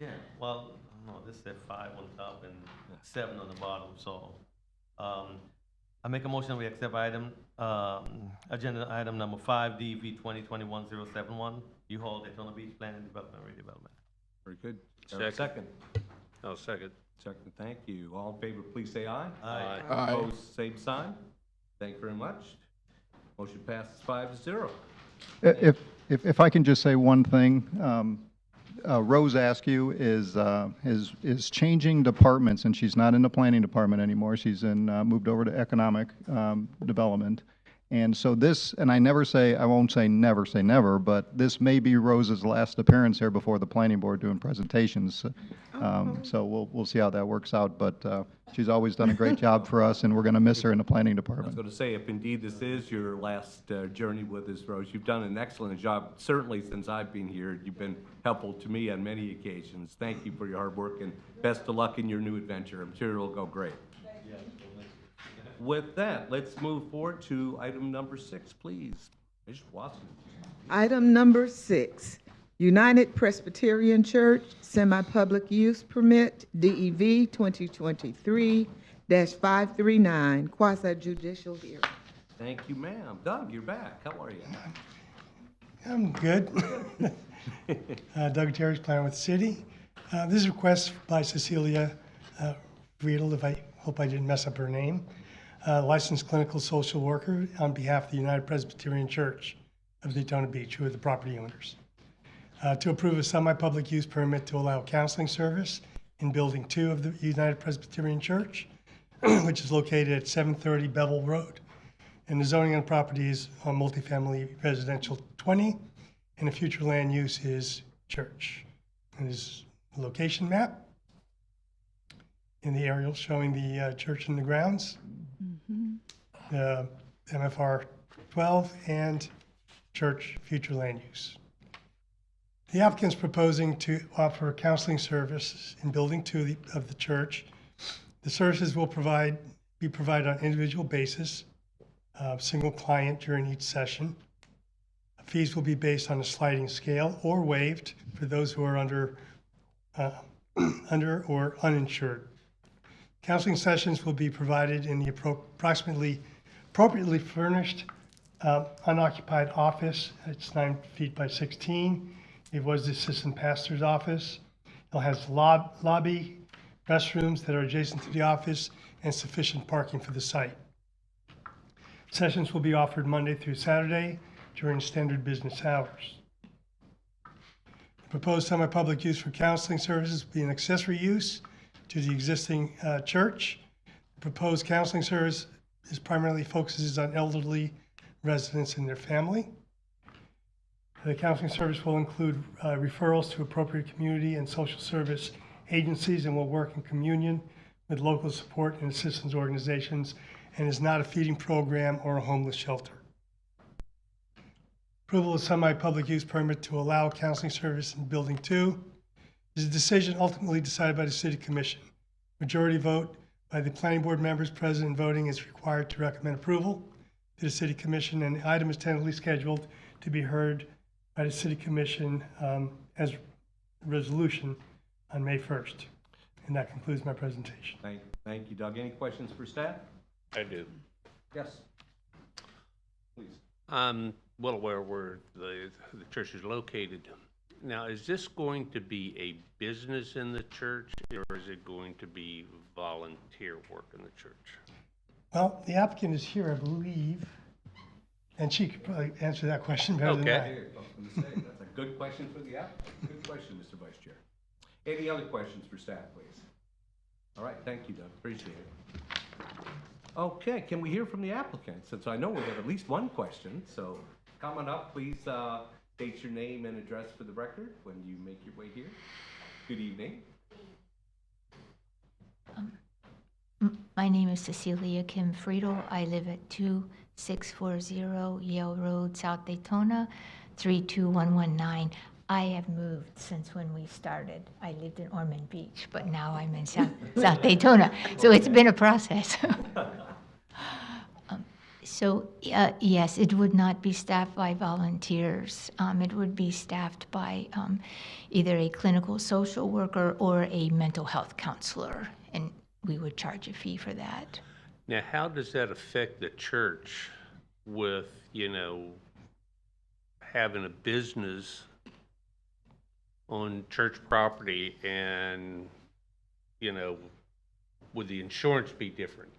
Yeah, well, no, this said 5 on top and 7 on the bottom, so, I make a motion that we accept agenda item number 5, DV 2021-071, U-Haul Daytona Beach Plan and Development Redevelopment. Very good. Second. Second. I'll second. Second, thank you. All in favor, please say aye. Aye. Aye. Opposed, same sign. Thank you very much. Motion passes 5-0. If I can just say one thing, Rose Askew is changing departments, and she's not in the planning department anymore. She's moved over to economic development. And so this, and I won't say never, but this may be Rose's last appearance here before the planning board doing presentations. So we'll see how that works out, but she's always done a great job for us, and we're going to miss her in the planning I was department. going to say, if indeed this is your last journey with us, Rose, you've done an excellent job. Certainly since I've been here, you've been helpful to me on many occasions. Thank you for your hard work, and best of luck in your new adventure. I'm sure it'll go great. With that, let's move forward to item number 6, please. Ms. Watson. Item number 6, United Presbyterian Church Semi-Public Use Permit, DEV 2023-539, quasi-judicial hearing. Thank you, ma'am. Doug, you're back. How are you? I'm good. Doug Terry's planning with the city. This is a request by Cecilia Friedel, hope I didn't mess up her name, licensed clinical social worker on behalf of the United Presbyterian Church of Daytona Beach, who are the property owners, to approve a semi-public use permit to allow counseling service in Building 2 of the United Presbyterian Church, which is located at 730 Bevel Road. And the zoning on the property is multifamily residential 20, and the future land use is church. And this is the location map in the aerial showing the church and the grounds, the MFR 12, and church future land use. The applicant's proposing to offer counseling services in Building 2 of the church. The services will be provided on an individual basis, single client during each session. Fees will be based on a sliding scale or waived for those who are under or uninsured. Counseling sessions will be provided in the appropriately furnished unoccupied office. It's 9 feet by 16. It was the assistant pastor's office. It has lobby, restrooms that are adjacent to the office, and sufficient parking for the site. Sessions will be offered Monday through Saturday during standard business hours. The proposed semi-public use for counseling services will be an accessory use to the existing church. The proposed counseling service primarily focuses on elderly residents and their family. The counseling service will include referrals to appropriate community and social service agencies and will work in communion with local support and assistance organizations, and is not a feeding program or a homeless shelter. Approval of semi-public use permit to allow counseling service in Building 2 is a decision ultimately decided by the City Commission. Majority vote by the planning board members present and voting is required to recommend approval to the City Commission, and the item is tentatively scheduled to be heard by the City Commission as resolution on May 1st. And that concludes my presentation. Thank you, Doug. Any questions for staff? I do. Yes. Please. Well aware where the church is located. Now, is this going to be a business in the church, or is it going to be volunteer work in the church? Well, the applicant is here, I believe, and she could probably answer that question better than I. Okay. I was going to say, that's a good question for the applicant. Good question, Mr. Vice Chair. Any other questions for staff, please? All right, thank you, Doug. Appreciate it. Okay, can we hear from the applicant? Since I know we have at least one question, so coming up, please state your name and address for the record when you make your way here. Good evening. My name is Cecilia Kim Friedel. I live at 2640 Yale Road, South Daytona, 32119. I have moved since when we started. I lived in Ormond Beach, but now I'm in South Daytona. So it's been a process. Yes, it would not be staffed by volunteers. It would be staffed by either a clinical social worker or a mental health counselor, and we would charge a fee for that. Now, how does that affect the church with, having a business on church property and, would the insurance be different?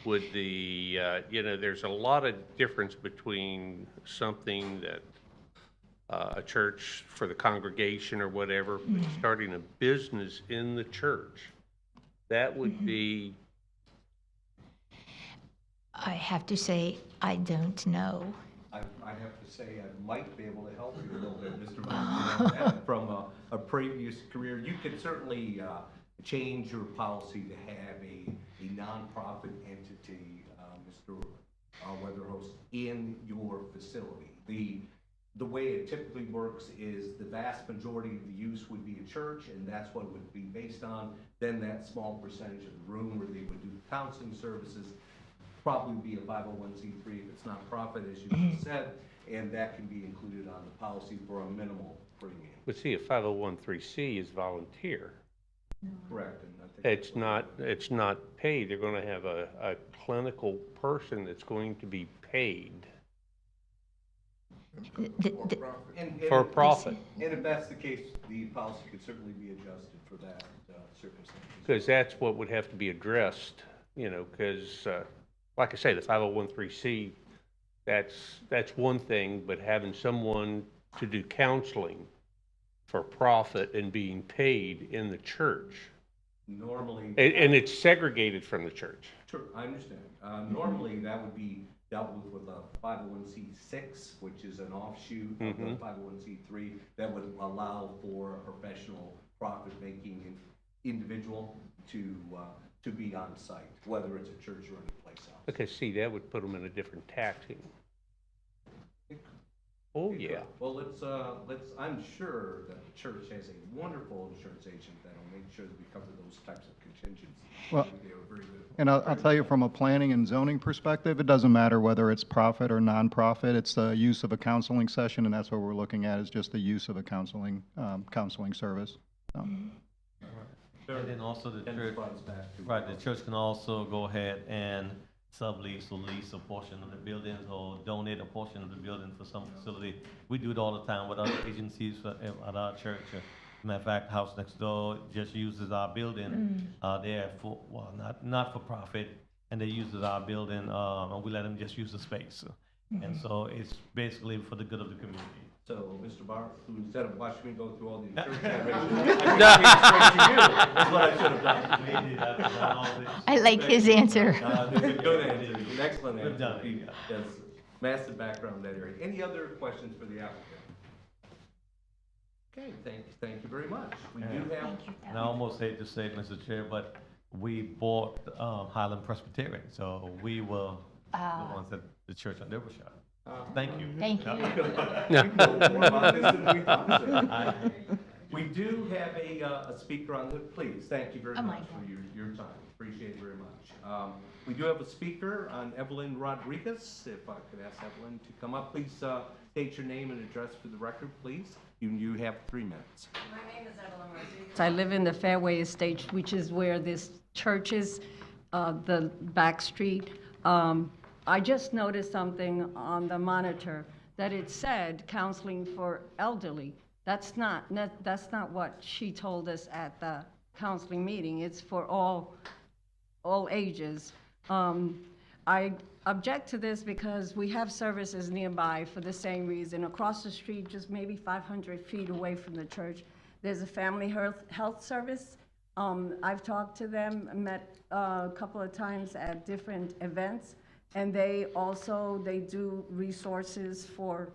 Would the, there's a lot of difference between something that a church for the congregation or whatever, but starting a business in the church, that would be I have to say, I don't know. I have to say, I might be able to help you a little bit, Mr. Vice Mayor. From a previous career, you could certainly change your policy to have a nonprofit entity, Mr. Weatherhost, in your facility. The way it typically works is the vast majority of the use would be a church, and that's what it would be based on. Then that small percentage of the room where they would do counseling services probably be a 501c3 if it's not profit, as you just said, and that can be included on the policy for a minimal premium. But see, a 501(c) is volunteer. Correct. And I think It's not paid. They're gonna have a clinical person that's going to be paid And for profit. And if that's the case, the policy could certainly be adjusted for that circumstance. Because that's what would have to be addressed, you know, because, like I say, the 501(c), that's one thing, but having someone to do counseling for profit and being paid in the church, Normally. and it's segregated from the church. Sure, I understand. Normally, that would be dealt with a 501c6, which is an offshoot of the 501c3 that would allow for a professional profit-making individual to be on site, whether it's a church or any place else. Okay, see, that would put them in a different taxing. Oh, yeah. Well, I'm sure that the church has a wonderful insurance agent that'll make sure that we cover those types of contingencies. Well, They were very good. And I'll tell you from a planning and zoning perspective, it doesn't matter whether it's profit or nonprofit, it's the use of a counseling session, and that's what we're looking at, is just the use of a counseling service. So, And then also the And church, funds back to- right, the church can also go ahead and sublease or lease a portion of the buildings or donate a portion of the building for some facility. We do it all the time with other agencies at our church. Matter of fact, House Next Door just uses our building. They're for, well, not for profit, and they uses our building, and we let them just use the space. And so it's basically for the good of the community. So, Mr. Barr, who instead of watching me go through all the insurance generations, I came straight to you. That's what I should have done. Maybe that's all this. I like his answer. It's a good answer, an excellent We've done answer. it, He yeah. has massive background in that area. Any other questions for the applicant? Okay, thank you very much. We do have, And I almost hate to say it, Mr. Chair, but we bought Highland Presbyterian, so we were the ones that the church on Derbyshire. Thank you. Thank you. we know more about this than we thought, sir. We do have a speaker on the, please, thank you very Oh, my much for your time. Appreciate it very much. We do have a speaker on Evelyn Rodriguez. If I could ask Evelyn to come up, please state your name and address for the record, please. You have 3 minutes. My name is Evelyn Rodriguez. I live in the Fairway Estate, which is where this church is, the back street. I just noticed something on the monitor that it said counseling for elderly. That's not what she told us at the counseling meeting. It's for all ages. I object to this because we have services nearby for the same reason. Across the street, just maybe 500 feet away from the church, there's a family health service. I've talked to them, met a couple of times at different events, and they do resources for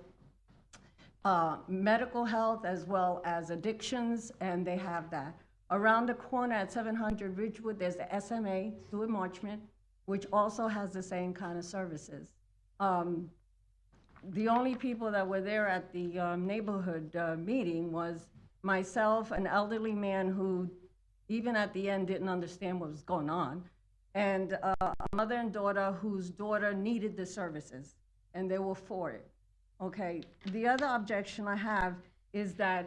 medical health as well as addictions, and they have that. Around the corner at 700 Ridgewood, there's the SMA, Stuart Marchment, which also has the same kind of services. The only people that were there at the neighborhood meeting was myself, an elderly man who, even at the end, didn't understand what was going on, and a mother and daughter whose daughter needed the services, and they were for it. Okay, the other objection I have is that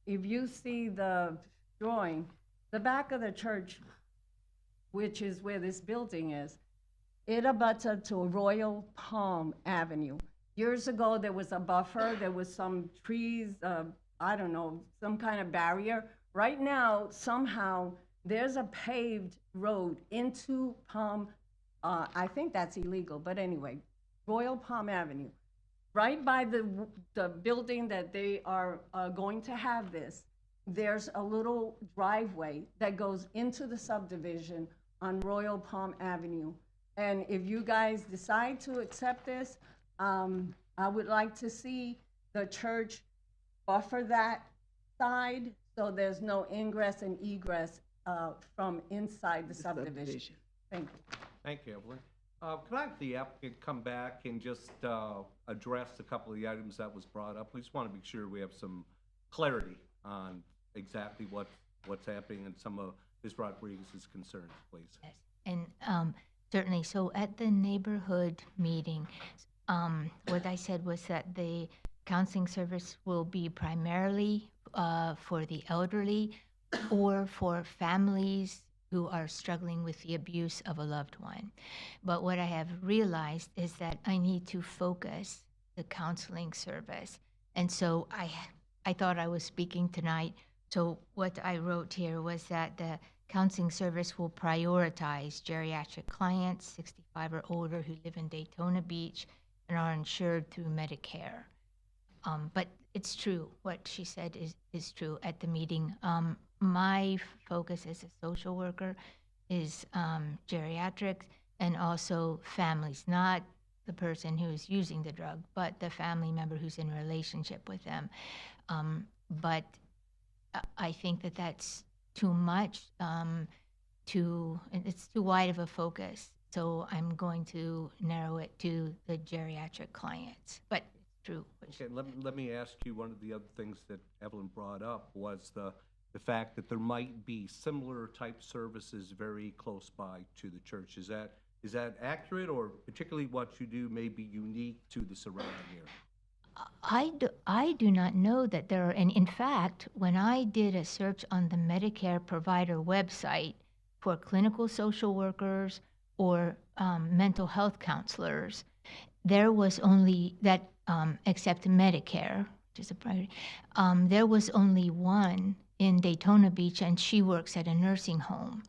if you see the drawing, the back of the church, which is where this building is, it abuts up to Royal Palm Avenue. Years ago, there was a buffer, there was some trees, I don't know, some kind of barrier. Right now, somehow, there's a paved road into Palm, I think that's illegal, but anyway, Royal Palm Avenue. Right by the building that they are going to have this, there's a little driveway that goes into the subdivision on Royal Palm Avenue. And if you guys decide to accept this, I would like to see the church buffer that side so there's no ingress and egress from inside the subdivision. Thank you. Thank you, Evelyn. Can I have the applicant come back and just address a couple of the items that was brought up? We just want to make sure we have some clarity on exactly what's happening and some of Ms. Rodriguez's concerns, please. Yes. And certainly, so at the neighborhood meeting, what I said was that the counseling service will be primarily for the elderly or for families who are struggling with the abuse of a loved one. But what I have realized is that I need to focus the counseling service. And so I thought I was speaking tonight. So what I wrote here was that the counseling service will prioritize geriatric clients 65 or older who live in Daytona Beach and are insured through Medicare. But it's true, what she said is true at the meeting. My focus as a social worker is geriatrics and also families, not the person who's using the drug, but the family member who's in relationship with them. But I think that that's too much, it's too wide of a focus. So I'm going to narrow it to the geriatric clients, but it's true. Okay, let me ask you, one of the other things that Evelyn brought up was the fact that there might be similar type services very close by to the church. Is that accurate, or particularly what you do may be unique to the surrounding area? I do not know that there are, and in fact, when I did a search on the Medicare provider website for clinical social workers or mental health counselors, there was only that, except Medicare, which is a priority, there was only one in Daytona Beach, and she works at a nursing home.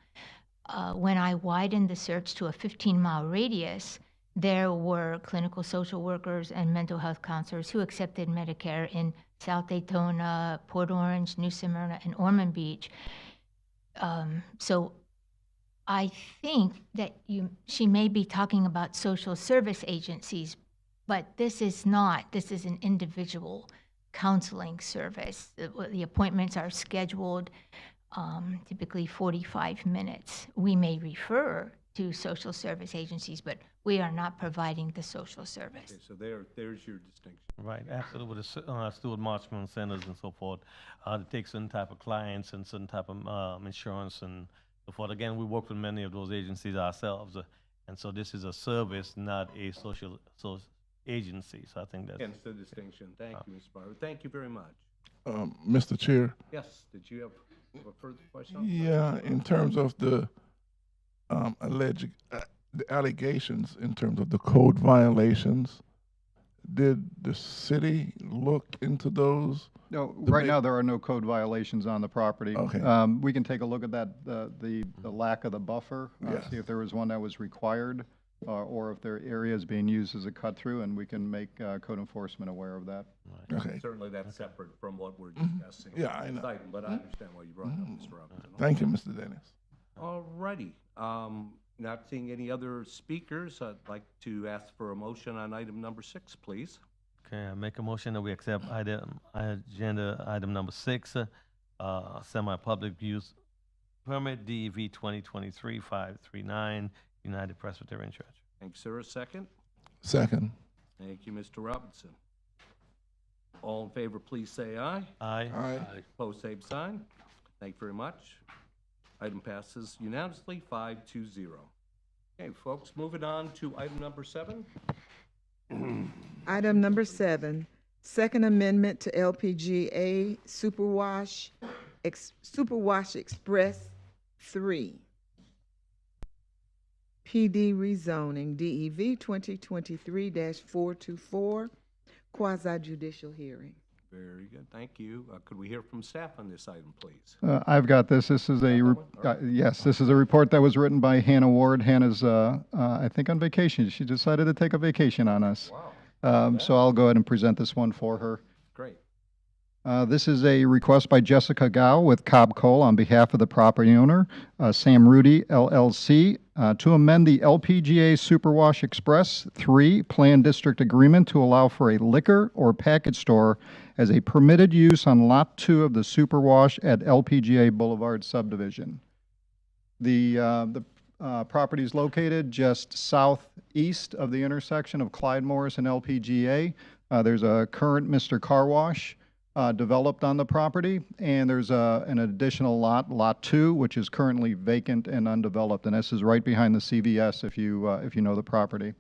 When I widened the search to a 15-mile radius, there were clinical social workers and mental health counselors who accepted Medicare in South Daytona, Port Orange, New Smyrna, and Ormond Beach. So I think that she may be talking about social service agencies, but this is not. This is an individual counseling service. The appointments are scheduled, typically 45 minutes. We may refer to social service agencies, but we are not providing the social service. Okay, so there's your distinction. Right, absolutely. With the Stewart Marchman centers and so forth, to take certain type of clients and certain type of insurance and so forth. Again, we work with many of those agencies ourselves, and so this is a service, not a social agency. So I think that's Hence the distinction. Thank you, Ms. Barber. Thank you very much. Mr. Chair, Yes, did you have a further question? yeah, in terms of the alleged, the allegations in terms of the code violations, did the city look into those? No, The right big- now, there are no code violations on the property. Okay. We can take a look at that, the lack of the buffer, Yes. see if there was one that was required, or if there are areas being used as a cut-through, and we can make code enforcement aware of that. Okay, Certainly that's separate from what we're discussing. Yeah, I know. But I understand why you brought it up, Mr. Robinson. thank you, Mr. Dennis. All righty. Not seeing any other speakers, I'd like to ask for a motion on item number 6, please. okay. I make a motion that we accept agenda item number 6, semi-public use permit DEV 2023-539, United Presbyterian Church. Thanks, sir. A second? Second. Thank you, Mr. Robinson. All in favor, please say aye. Aye. Aye. Opposed, same sign. Thank you very much. Item passes unanimously, 5-0. Okay, folks, moving on to item number 7. Item number 7, Second Amendment to LPGA Superwash Express 3. PD rezoning, DEV 2023-424, quasi judicial hearing. Very good, thank you. Could we hear from staff on this item, please? I've got this. This is yes, this is a report that was written by Hannah Ward. Hannah's, I think, on vacation. She decided to take a vacation on us. Wow, So I'll go ahead and present this one for her. great. This is a request by Jessica Gao with Cobb Coal on behalf of the property owner, Sam Rudy LLC, to amend the LPGA Superwash Express 3 Plan District Agreement to allow for a liquor or package store as a permitted use on Lot 2 of the Superwash at LPGA Boulevard subdivision. The property is located just southeast of the intersection of Clyde Morris and LPGA. There's a current Mr. Car Wash developed on the property, and there's an additional lot, Lot 2, which is currently vacant and undeveloped, and this is right behind the CVS if you know the property.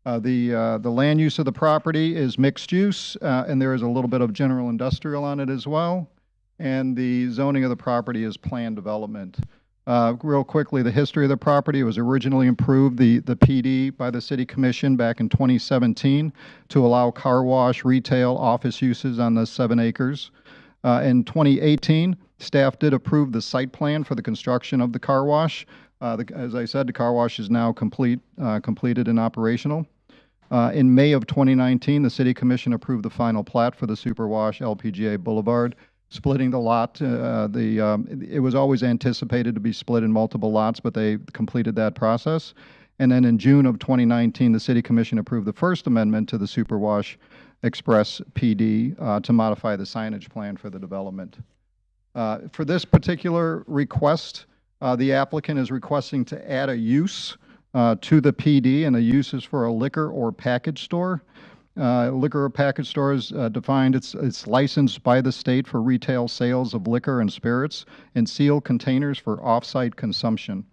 The land use of the property is mixed use, and there is a little bit of general industrial on it as well, and the zoning of the property is planned development. Real quickly, the history of the property, it was originally improved, the PD by the City Commission back in 2017 to allow car wash, retail, office uses on the 7 acres. In 2018, staff did approve the site plan for the construction of the car wash. As I said, the car wash is now completed and operational. In May of 2019, the City Commission approved the final plat for the Superwash LPGA Boulevard, splitting the lot. It was always anticipated to be split in multiple lots, but they completed that process. And then in June of 2019, the City Commission approved the first amendment to the Superwash Express PD to modify the signage plan for the development. For this particular request, the applicant is requesting to add a use to the PD, and the use is for a liquor or package store. Liquor or package store is defined, it's licensed by the state for retail sales of liquor and spirits in sealed containers for off-site consumption.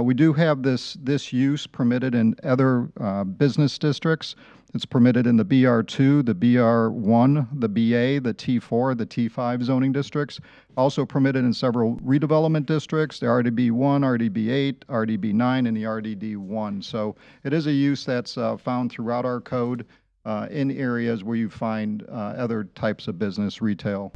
We do have this use permitted in other business districts. It's permitted in the BR2, the BR1, the BA, the T4, the T5 zoning districts. Also permitted in several redevelopment districts, the RDB1, RDB8, RDB9, and the RDD1. So it is a use that's found throughout our code in areas where you find other types of business retail.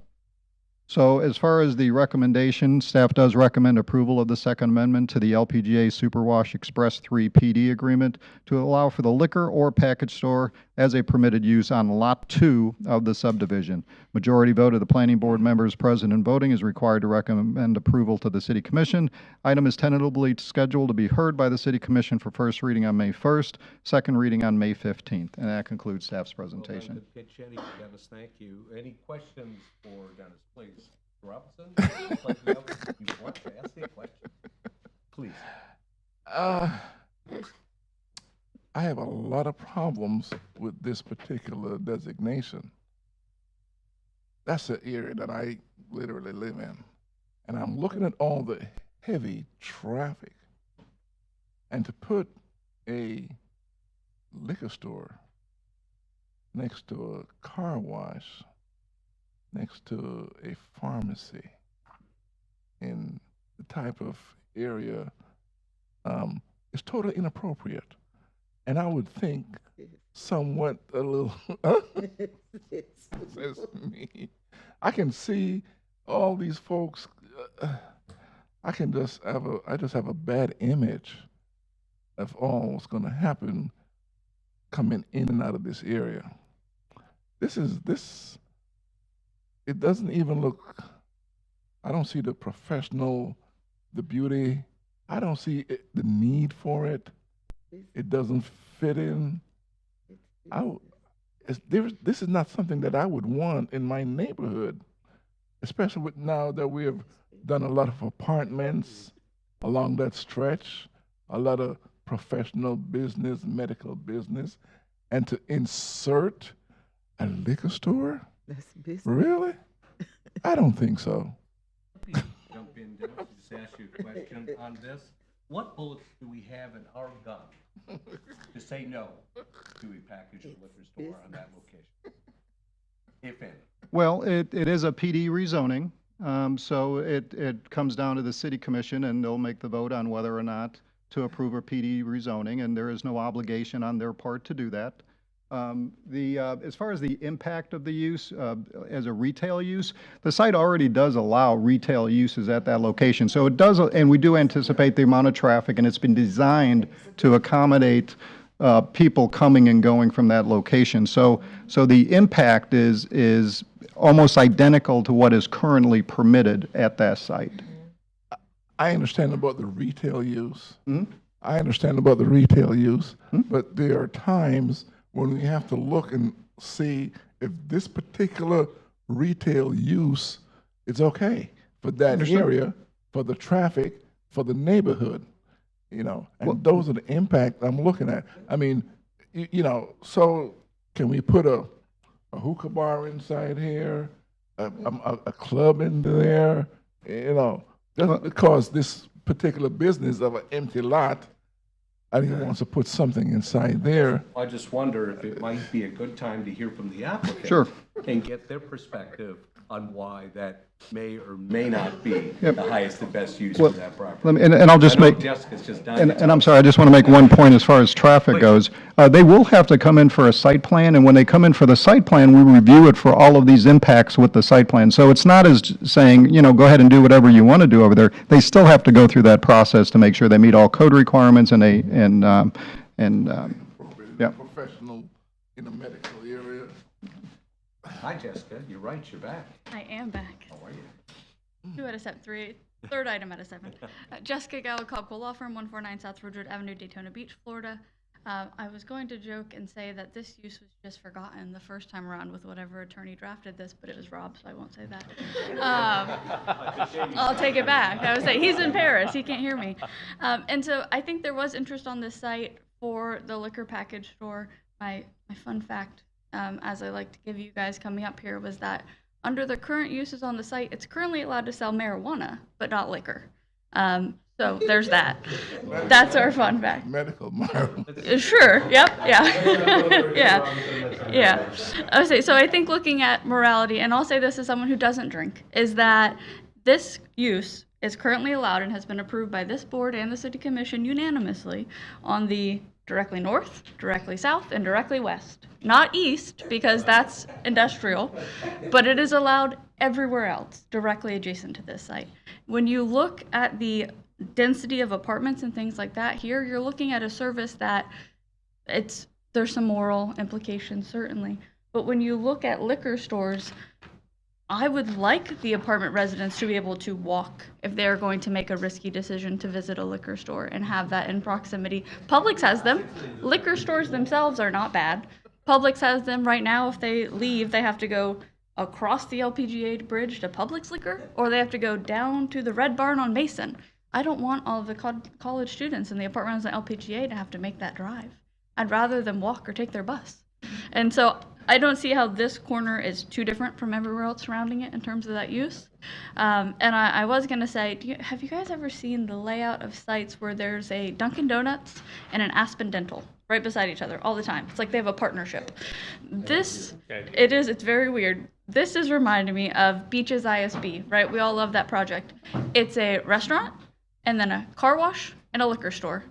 So as far as the recommendation, staff does recommend approval of the Second Amendment to the LPGA Superwash Express 3 PD agreement to allow for the liquor or package store as a permitted use on Lot 2 of the subdivision. Majority vote of the Planning Board members present and voting is required to recommend approval to the City Commission. Item is tentatively scheduled to be heard by the City Commission for first reading on May 1st, second reading on May 15th. And that concludes staff's presentation. Well, good pitch, Eddie. Dennis, thank you. Any questions for Dennis, please? Robinson, you want to ask a question? Please. I have a lot of problems with this particular designation. That's the area that I literally live in. And I'm looking at all the heavy traffic. And to put a liquor store next to a car wash, next to a pharmacy in the type of area is totally inappropriate. And I would think somewhat a little, says me. I can see all these folks, I just have a bad image of all what's gonna happen coming in and out of this area. It doesn't even look, I don't see the professional, the beauty. I don't see the need for it. It doesn't fit in. This is not something that I would want in my neighborhood, especially with now that we have done a lot of apartments along that stretch, a lot of professional business, medical business, and to insert a liquor store? That's business. Really? I don't think so. Jump in, Dennis, just ask you a question on this. What bullets do we have in our gun to say no to a package or liquor store on that location? If any. Well, it is a PD rezoning, so it comes down to the City Commission, and they'll make the vote on whether or not to approve a PD rezoning, and there is no obligation on their part to do that. As far as the impact of the use as a retail use, the site already does allow retail uses at that location. So it does, and we do anticipate the amount of traffic, and it's been designed to accommodate people coming and going from that location. So the impact is almost identical to what is currently permitted at that site. I understand about the retail use. I understand about the retail use, but there are times when we have to look and see if this particular retail use is okay for that area, for the traffic, for the neighborhood, and those are the impact I'm looking at. I mean, so can we put a hookah bar inside here, a club in there, just because this particular business of an empty lot, I think wants to put something inside there. I just wonder if it might be a good time to hear from the applicant. Sure. And get their perspective on why that may or may not be the highest and best use of that property. And I'll just I know make, Jessica's just dying. and I'm sorry, I just want to make one point as far as traffic goes. They will have to come in for a site plan, and when they come in for the site plan, we review it for all of these impacts with the site plan. So it's not as saying, go ahead and do whatever you want to do over there. They still have to go through that process to make sure they meet all code requirements and yeah. Professional in the medical area. Hi, Jessica, you're right, you're back. I am back. How are you? 2 out of 7, 3, third item out of 7. Jessica Gallo, Caldwell Law Firm, 149 South Woodward Avenue, Daytona Beach, Florida. I was going to joke and say that this use was just forgotten the first time around with whatever attorney drafted this, but it was Rob, so I won't say that. I'll take it back. I would say he's in Paris. He can't hear me. And so I think there was interest on this site for the liquor package store. My fun fact, as I like to give you guys coming up here, was that under the current uses on the site, it's currently allowed to sell marijuana, but not liquor. So there's that. That's our fun fact. Medical marijuana. Sure, yep, yeah. Yeah. I would say, so I think looking at morality, and I'll say this as someone who doesn't drink, is that this use is currently allowed and has been approved by this board and the city commission unanimously on the directly north, directly south, and directly west. Not east, because that's industrial, but it is allowed everywhere else directly adjacent to this site. When you look at the density of apartments and things like that here, you're looking at a service that there's some moral implications, certainly. But when you look at liquor stores, I would like the apartment residents to be able to walk if they're going to make a risky decision to visit a liquor store and have that in proximity. Publix has them. Liquor stores themselves are not bad. Publix has them right now. If they leave, they have to go across the LPGA bridge to Publix Liquor, or they have to go down to the Red Barn on Mason. I don't want all of the college students in the apartments at LPGA to have to make that drive. I'd rather them walk or take their bus. And so I don't see how this corner is too different from everywhere else surrounding it in terms of that use. And I was going to say, have you guys ever seen the layout of sites where there's a Dunkin' Donuts and an Aspen Dental right beside each other all the time? It's like they have a partnership. It's very weird. This is reminding me of Beaches ISB, right? We all love that project. It's a restaurant and then a car wash and a liquor store.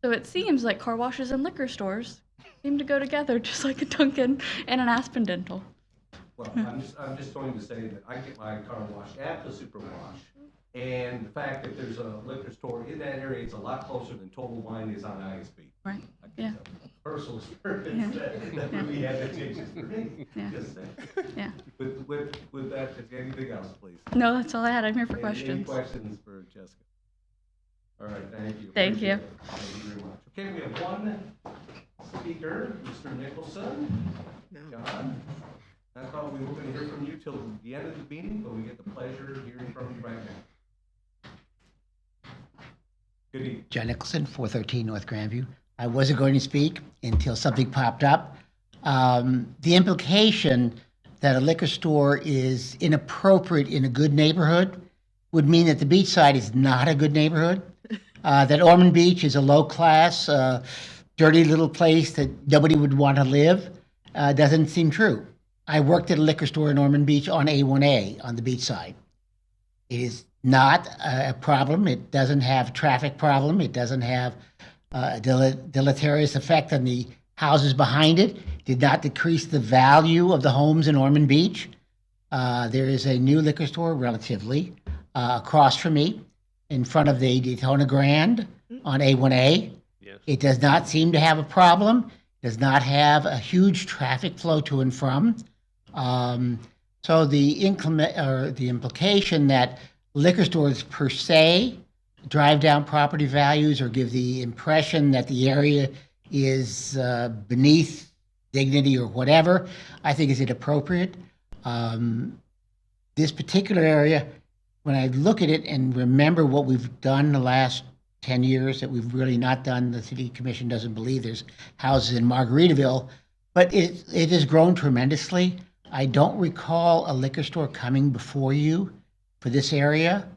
So it seems like car washes and liquor stores seem to go together, just like a Dunkin' and an Aspen Dental. Well, I'm just going to say that I get my car washed at the super wash, and the fact that there's a liquor store in that area, it's a lot closer than Total Wine is on ISB. Right, yeah. Personal experience that we had that changes for me. Yeah. Just saying. Yeah. With that, anything else, please? No, that's all I had. I'm here for Any questions. questions for Jessica? All right, thank you. Thank you. Thank you very much. Okay, we have one speaker, Mr. Nicholson. John, I thought we were going to hear from you till the end of the meeting, but we get the pleasure of hearing from you right now. Good evening. John Nicholson, 413 North Grandview. I wasn't going to speak until something popped up. The implication that a liquor store is inappropriate in a good neighborhood would mean that the beachside is not a good neighborhood, that Ormond Beach is a low-class, dirty little place that nobody would want to live. Doesn't seem true. I worked at a liquor store in Ormond Beach on A1A on the beachside. It is not a problem. It doesn't have a traffic problem. It doesn't have a deleterious effect on the houses behind it. Did not decrease the value of the homes in Ormond Beach. There is a new liquor store, relatively, across from me, in front of the Daytona Grand on A1A. Yeah. Yes. It does not seem to have a problem, does not have a huge traffic flow to and from. So the implication that liquor stores per se drive down property values or give the impression that the area is beneath dignity or whatever, I think is inappropriate. This particular area, when I look at it and remember what we've done the last 10 years that we've really not done, the city commission doesn't believe there's houses in Margaritaville, but it has grown tremendously. I don't recall a liquor store coming before you for this area.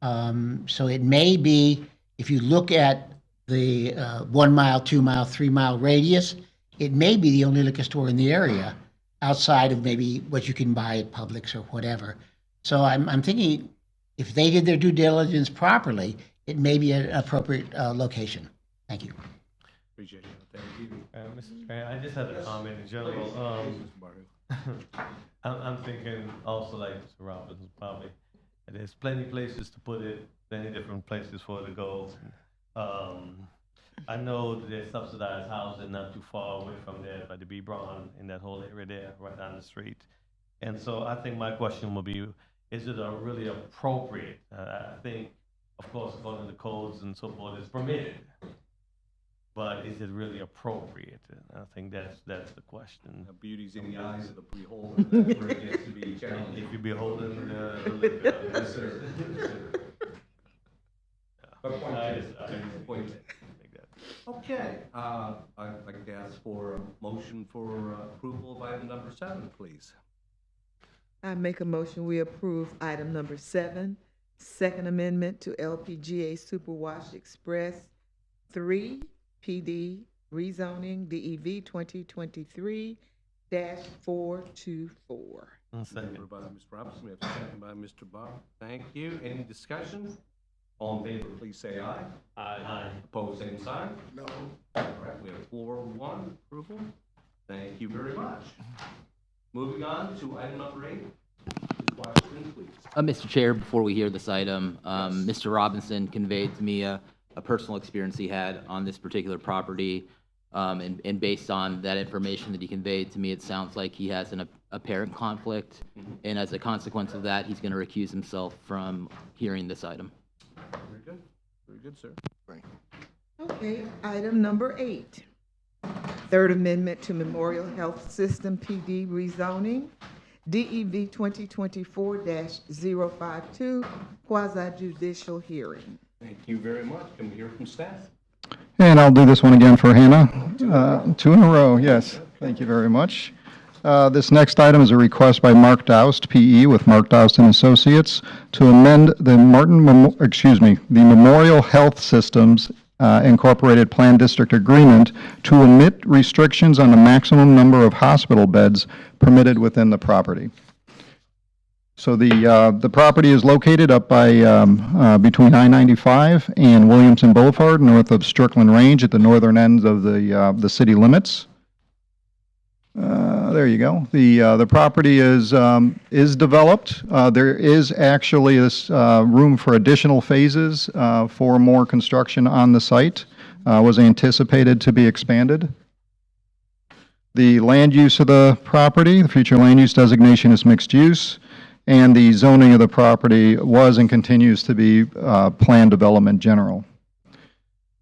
So it may be, if you look at the 1 mile, 2 mile, 3 mile radius, it may be the only liquor store in the area outside of maybe what you can buy at Publix or whatever. So I'm thinking if they did their due diligence properly, it may be an appropriate location. Thank you. Appreciate it. Thank you. Mr. Chair, I just had a comment in general. I'm thinking also like Mr. Robbins, probably. There's plenty places to put it, plenty different places for it to go. I know that there's subsidized housing not too far away from there by the B. Braun in that whole area there, right down the street. And so I think my question will be, is it really appropriate? I think, of course, according to the codes and so forth, it's permitted. But is it really appropriate? And I think that's the question. Beauty's in the eyes of the beholder. That's where it gets to be challenging. If you're beholding the liquor. Yes, sir. But point taken. Okay, I'd like to ask for a motion for approval of item number 7, please. I make a motion, we approve item number 7, second amendment to LPGA Superwash Express 3 PD rezoning DEV 2023-424. Second. By Ms. Robinson, we have a second by Mr. Bob. Thank you. Any discussion? All in favor, please say aye. Aye. Opposed, same sign. No. All right, we have 4-1 approval. Thank you very much. Moving on to item number 8. Ms. Washington, please. Mr. Chair, before we hear this item, Mr. Robinson conveyed to me a personal experience he had on this particular property. And based on that information that he conveyed to me, it sounds like he has an apparent conflict. And as a consequence of that, he's going to recuse himself from hearing this item. Very good. Very good, sir. Okay, item number 8. Third amendment to Memorial Health System PD rezoning, DEV 2024-052, quasi-judicial hearing. Thank you very much. Can we hear from staff? And I'll do this one again for Hannah. 2 in a row, yes. Thank you very much. This next item is a request by Mark Doust, PE, with Mark Doust and Associates, to amend the Memorial Health Systems Incorporated Plan District Agreement to omit restrictions on the maximum number of hospital beds permitted within the property. So the property is located up by between I-95 and Williamson Boulevard, north of Strickland Range, at the northern end of the city limits. There you go. The property is developed. There is actually this room for additional phases for more construction on the site. Was anticipated to be expanded. The land use of the property, the future land use designation is mixed use, and the zoning of the property was and continues to be planned development general.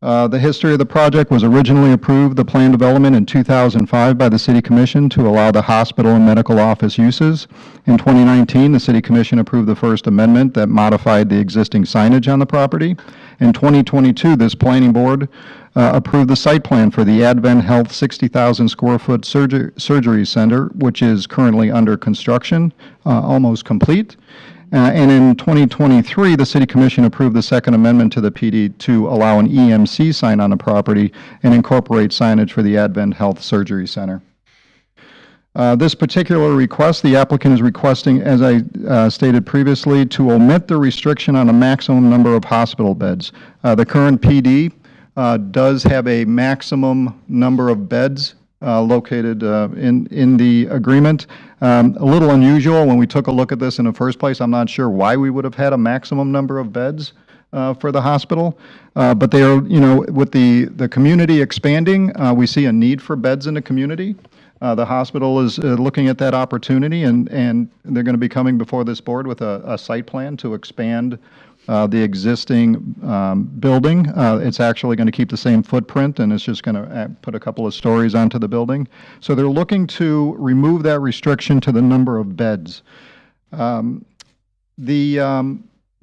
The history of the project was originally approved, the plan development, in 2005 by the City Commission to allow the hospital and medical office uses. In 2019, the City Commission approved the first amendment that modified the existing signage on the property. In 2022, this planning board approved the site plan for the Advent Health 60,000 square foot surgery center, which is currently under construction, almost complete. And in 2023, the City Commission approved the second amendment to the PD to allow an EMC sign on the property and incorporate signage for the Advent Health Surgery Center. This particular request, the applicant is requesting, as I stated previously, to omit the restriction on a maximum number of hospital beds. The current PD does have a maximum number of beds located in the agreement. A little unusual when we took a look at this in the first place. I'm not sure why we would have had a maximum number of beds, for the hospital. But they are, with the community expanding, we see a need for beds in the community. The hospital is looking at that opportunity, and they're going to be coming before this board with a site plan to expand the existing building. It's actually going to keep the same footprint, and it's just going to put a couple of stories onto the building. So they're looking to remove that restriction to the number of beds.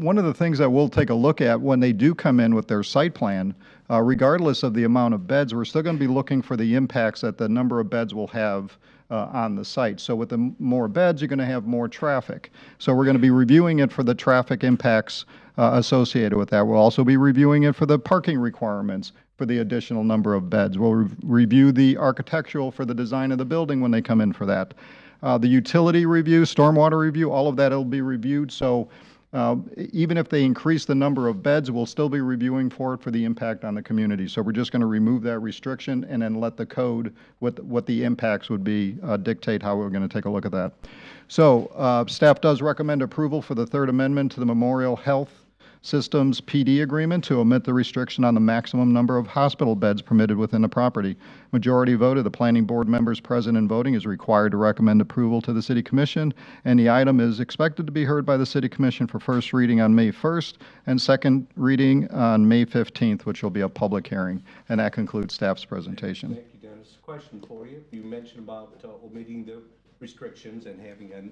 One of the things that we'll take a look at when they do come in with their site plan, regardless of the amount of beds, we're still going to be looking for the impacts that the number of beds will have on the site. So with the more beds, you're going to have more traffic. So we're going to be reviewing it for the traffic impacts associated with that. We'll also be reviewing it for the parking requirements for the additional number of beds. We'll review the architectural for the design of the building when they come in for that. The utility review, stormwater review, all of that will be reviewed. So even if they increase the number of beds, we'll still be reviewing for it for the impact on the community. So we're just going to remove that restriction and then let the code, what the impacts would be, dictate how we're going to take a look at that. So staff does recommend approval for the Third Amendment to the Memorial Health Systems PD agreement to omit the restriction on the maximum number of hospital beds permitted within the property. Majority vote of the planning board members present and voting is required to recommend approval to the City Commission, and the item is expected to be heard by the City Commission for first reading on May 1st and second reading on May 15th, which will be a public hearing. And that concludes staff's presentation. Thank you, Dennis. Question for you. You mentioned about omitting the restrictions and having an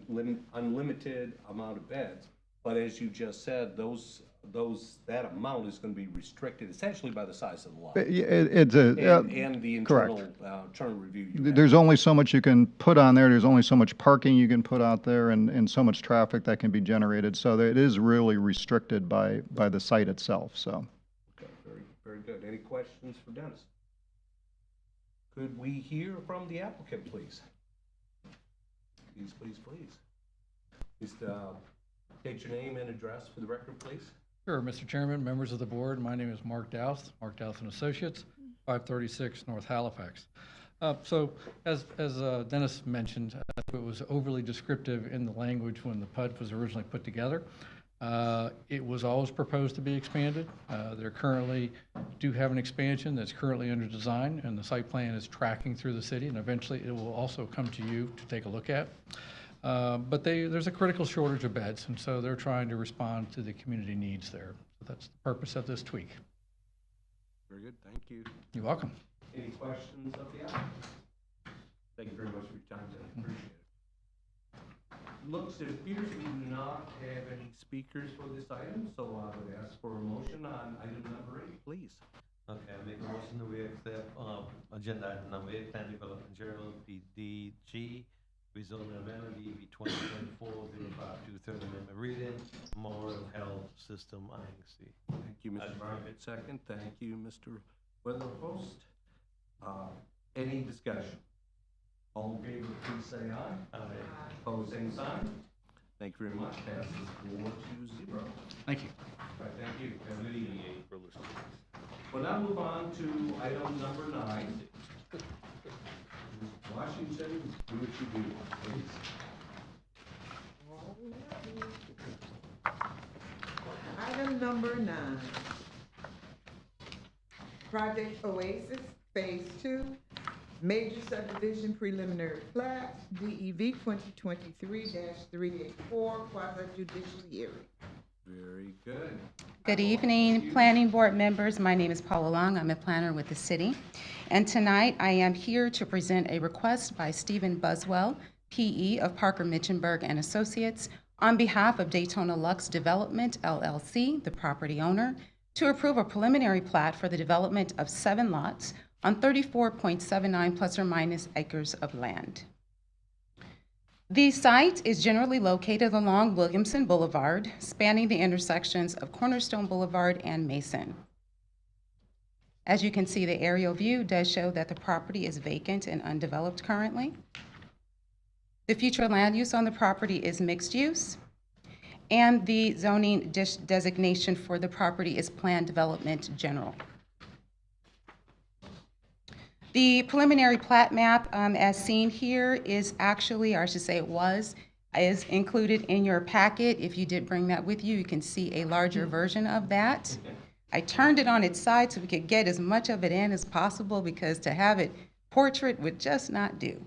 unlimited amount of beds. But as you just said, that amount is going to be restricted essentially by the size of the lot. And the internal review. There's only so much you can put on there. There's only so much parking you can put out there, and so much traffic that can be generated. So it is really restricted by the site itself. So. Okay, very, very good. Any questions for Dennis? Could we hear from the applicant, please? Please. Please state your name and address for the record, please. Sure, Mr. Chairman, members of the board, my name is Mark Douth, Mark Douth and Associates, 536 North Halifax. So as Dennis mentioned, it was overly descriptive in the language when the PUD was originally put together. It was always proposed to be expanded. They currently do have an expansion that's currently under design, and the site plan is tracking through the city, and eventually it will also come to you to take a look at. But there's a critical shortage of beds, and so they're trying to respond to the community needs there. So that's the purpose of this tweak. Very good, thank you. You're welcome. Any questions of the applicant? Thank you very much for your time today. Appreciate it. It appears we do not have any speakers for this item, so I would ask for a motion on item number 8, please. Okay, I make a motion that we accept agenda item number 8, Plan Development Journal, PDG. Rezoning amendment DB 2024-052, Third Amendment reading, Memorial Health System, INC. Thank you, Mr. Barnett. Second. Thank you, Mr. Weatherpost. Any discussion? All in favor, please say aye. Aye. Opposed, same sign. Thank you very much. Passes 4-0. Thank you. All right, thank you. Have a good evening. We'll now move on to item number 9. Washington, do what you do, please. Item number 9. Project Oasis, Phase 2, Major Subdivision Preliminary Plat, DEV 2023-384, quasi-judicial hearing. Very good. Good evening, planning board members. My name is Paula Long. I'm a planner with the city. And tonight I am here to present a request by Stephen Buswell, PE of Parker Mitchenberg and Associates, on behalf of Daytona Lux Development, LLC, the property owner, to approve a preliminary plat for the development of 7 lots on 34.79 plus or minus acres of land. The site is generally located along Williamson Boulevard, spanning the intersections of Cornerstone Boulevard and Mason. As you can see, the aerial view does show that the property is vacant and undeveloped currently. The future land use on the property is mixed use, and the zoning designation for the property is planned development general. The preliminary plat map, as seen here, is actually, or I should say it was, is included in your packet. If you did bring that with you, you can see a larger version of that. I turned it on its side so we could get as much of it in as possible, because to have it portrait would just not do.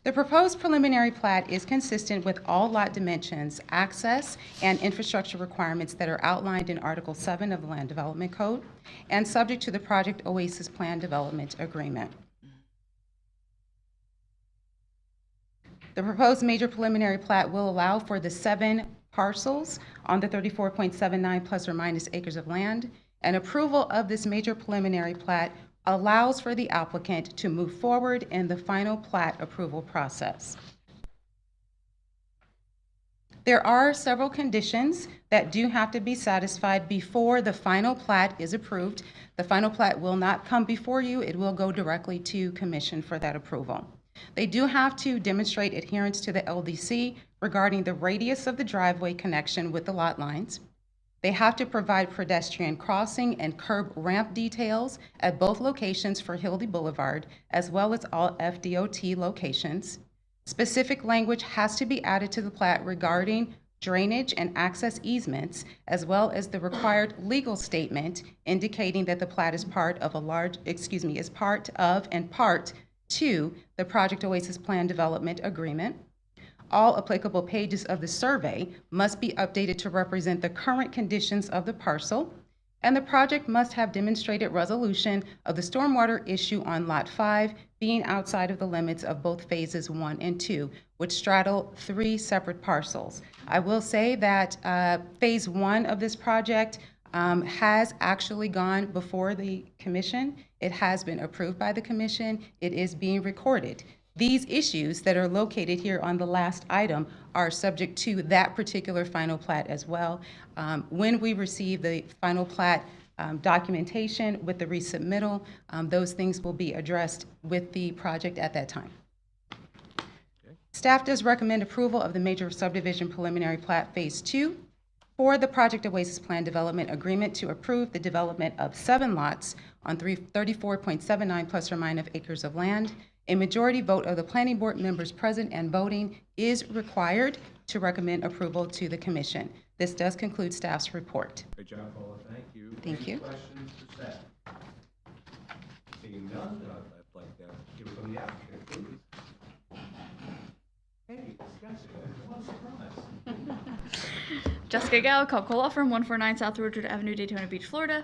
The proposed preliminary plat is consistent with all lot dimensions, access, and infrastructure requirements that are outlined in Article 7 of the Land Development Code, and subject to the Project Oasis Plan Development Agreement. The proposed major preliminary plat will allow for the 7 parcels on the 34.79 plus or minus acres of land, and approval of this major preliminary plat allows for the applicant to move forward in the final plat approval process. There are several conditions that do have to be satisfied before the final plat is approved. The final plat will not come before you. It will go directly to commission for that approval. They do have to demonstrate adherence to the LDC regarding the radius of the driveway connection with the lot lines. They have to provide pedestrian crossing and curb ramp details at both locations for Hildy Boulevard, as well as all FDOT locations. Specific language has to be added to the plat regarding drainage and access easements, as well as the required legal statement indicating that the plat is part of and part to the Project Oasis Plan Development Agreement. All applicable pages of the survey must be updated to represent the current conditions of the parcel, and the project must have demonstrated resolution of the stormwater issue on Lot 5 being outside of the limits of both phases 1 and 2, which straddle 3 separate parcels. I will say that phase 1 of this project has actually gone before the commission. It has been approved by the commission. It is being recorded. These issues that are located here on the last item are subject to that particular final plat as well. When we receive the final plat documentation with the resubmittal, those things will be addressed with the project at that time. Staff does recommend approval of the major subdivision preliminary plat phase 2 for the Project Oasis Plan Development Agreement to approve the development of 7 lots on 34.79 plus or minus acres of land. A majority vote of the planning board members present and voting is required to recommend approval to the commission. This does conclude staff's report. Great job, Paula. Thank you. Thank Any you. questions for staff? Seeing none, I'd like to hear from the applicant, please. Hey, Jessica, what a surprise. Jessica Gallo, Coco Law Firm, 149 South Woodard Avenue, Daytona Beach, Florida.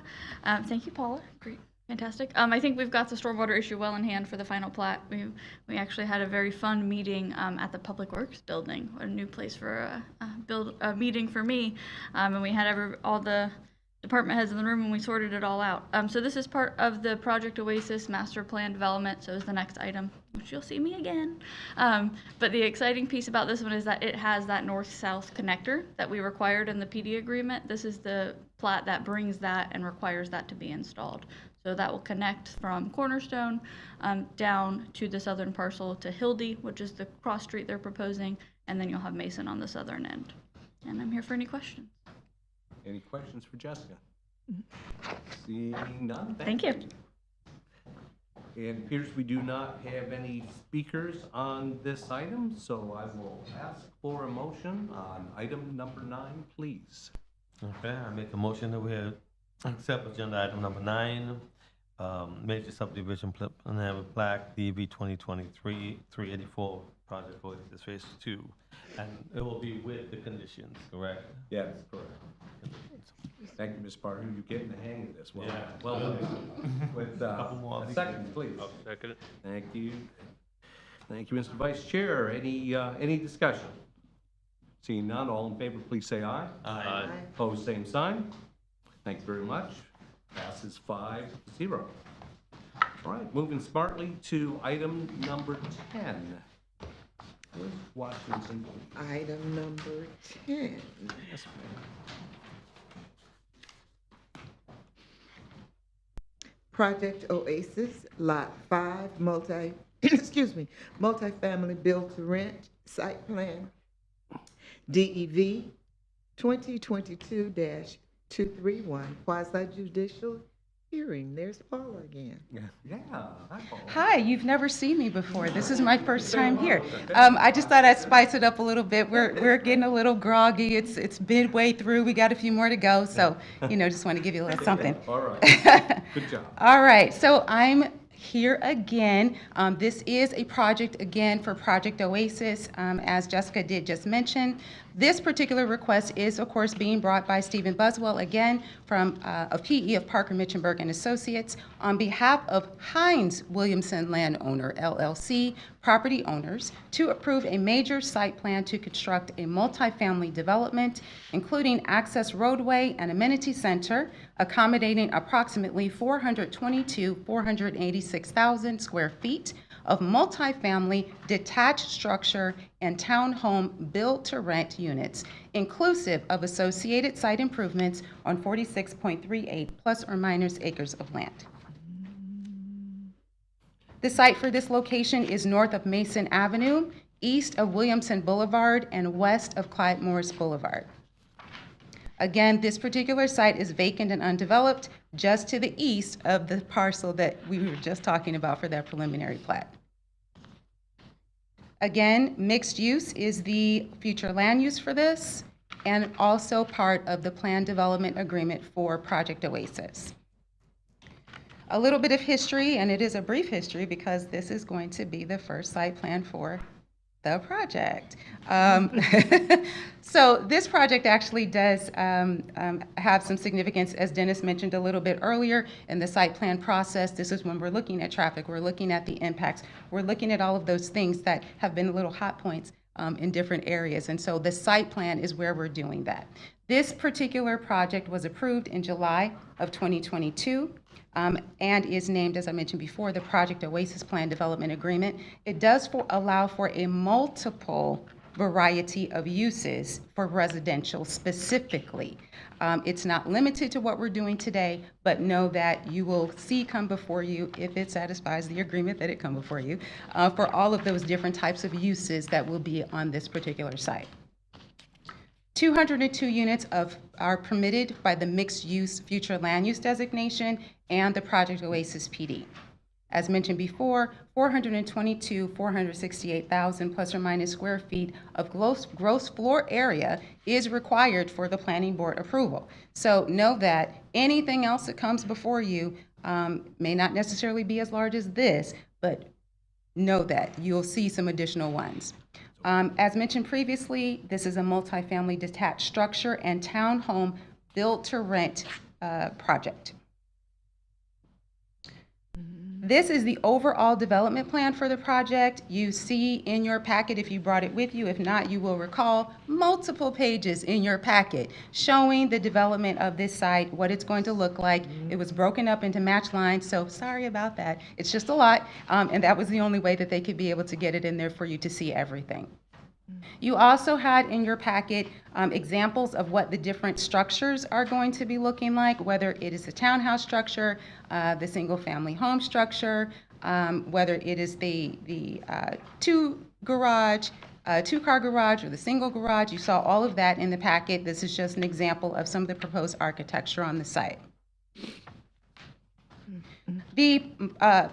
Thank you, Paula. Great. Fantastic. I think we've got the stormwater issue well in hand for the final plat. We actually had a very fun meeting at the Public Works building, a new place for a meeting for me, and we had all the department heads in the room and we sorted it all out. So this is part of the Project Oasis Master Plan Development, so is the next item, which you'll see me again. But the exciting piece about this one is that it has that north-south connector that we required in the PD agreement. This is the plat that brings that and requires that to be installed. So that will connect from Cornerstone down to the southern parcel to Hildy, which is the cross street they're proposing, and then you'll have Mason on the southern end. And I'm here for any questions. Any questions for Jessica? Seeing none, Thank you. It appears we do not have any speakers on this item, so I will ask for a motion on item number 9, please. Okay, I make a motion that we accept agenda item number 9, major subdivision preliminary plat DV 2023-384, Project Oasis Phase 2. And it will be with the conditions, correct? Yes, correct. Thank you, Ms. Parker. You're getting the hang of this. Well, Yeah. well done. With Couple more. a second, please. I'll second it. Thank you. Thank you, Mr. Vice Chair. Any discussion? Seeing none, all in favor, please say aye. Aye. Opposed, same sign. Thank you very much. Passes 5-0. All right, moving smartly to item number 10. Where's Washington? Item number 10. Yes, ma'am. Project Oasis, Lot 5, multifamily build to rent, site plan, DEV 2022-231, quasi judicial hearing. There's Paula again. Yeah. Hi, Paul. Hi, you've never seen me before. This is my first time here. I just thought I'd spice it up a little bit. We're getting a little groggy. It's midway through. We got a few more to go. So, just want to give you a little something. All right. Good job. All right, so I'm here again. This is a project, again, for Project Oasis, as Jessica did just mention. This particular request is, of course, being brought by Stephen Buswell, again, from a PE of Parker Mitchenberg and Associates, on behalf of Hines Williamson Landowner, LLC, property owners, to approve a major site plan to construct a multifamily development, including access roadway and amenity center, accommodating approximately 486,000 square feet of multifamily detached structure and townhome build-to-rent units, inclusive of associated site improvements on 46.38 plus or minus acres of land. The site for this location is north of Mason Avenue, east of Williamson Boulevard, and west of Clyde Morris Boulevard. Again, this particular site is vacant and undeveloped, just to the east of the parcel that we were just talking about for that preliminary plat. Again, mixed use is the future land use for this, and also part of the plan development agreement for Project Oasis. A little bit of history, and it is a brief history because this is going to be the first site plan for the project. So this project actually does have some significance, as Dennis mentioned a little bit earlier, in the site plan process. This is when we're looking at traffic, we're looking at the impacts, we're looking at all of those things that have been little hot points in different areas. And so the site plan is where we're doing that. This particular project was approved in July of 2022. And is named, as I mentioned before, the Project Oasis Plan Development Agreement. It does allow for a multiple variety of uses for residential specifically. It's not limited to what we're doing today, but know that you will see come before you, if it satisfies the agreement that it come before you, for all of those different types of uses that will be on this particular site. 202 units are permitted by the mixed-use future land use designation and the Project Oasis PD. As mentioned before, 468,000 plus or minus square feet of gross floor area is required for the planning board approval. So know that anything else that comes before you may not necessarily be as large as this, but know that you'll see some additional ones. As mentioned previously, this is a multifamily detached structure and townhome built-to-rent project. This is the overall development plan for the project. You see in your packet, if you brought it with you, if not, you will recall multiple pages in your packet showing the development of this site, what it's going to look like. It was broken up into match lines, so sorry about that. It's just a lot, and that was the only way that they could be able to get it in there for you to see everything. You also had in your packet examples of what the different structures are going to be looking like, whether it is the townhouse structure, the single-family home structure, whether it is the two-car garage or the single garage. You saw all of that in the packet. This is just an example of some of the proposed architecture on the site. The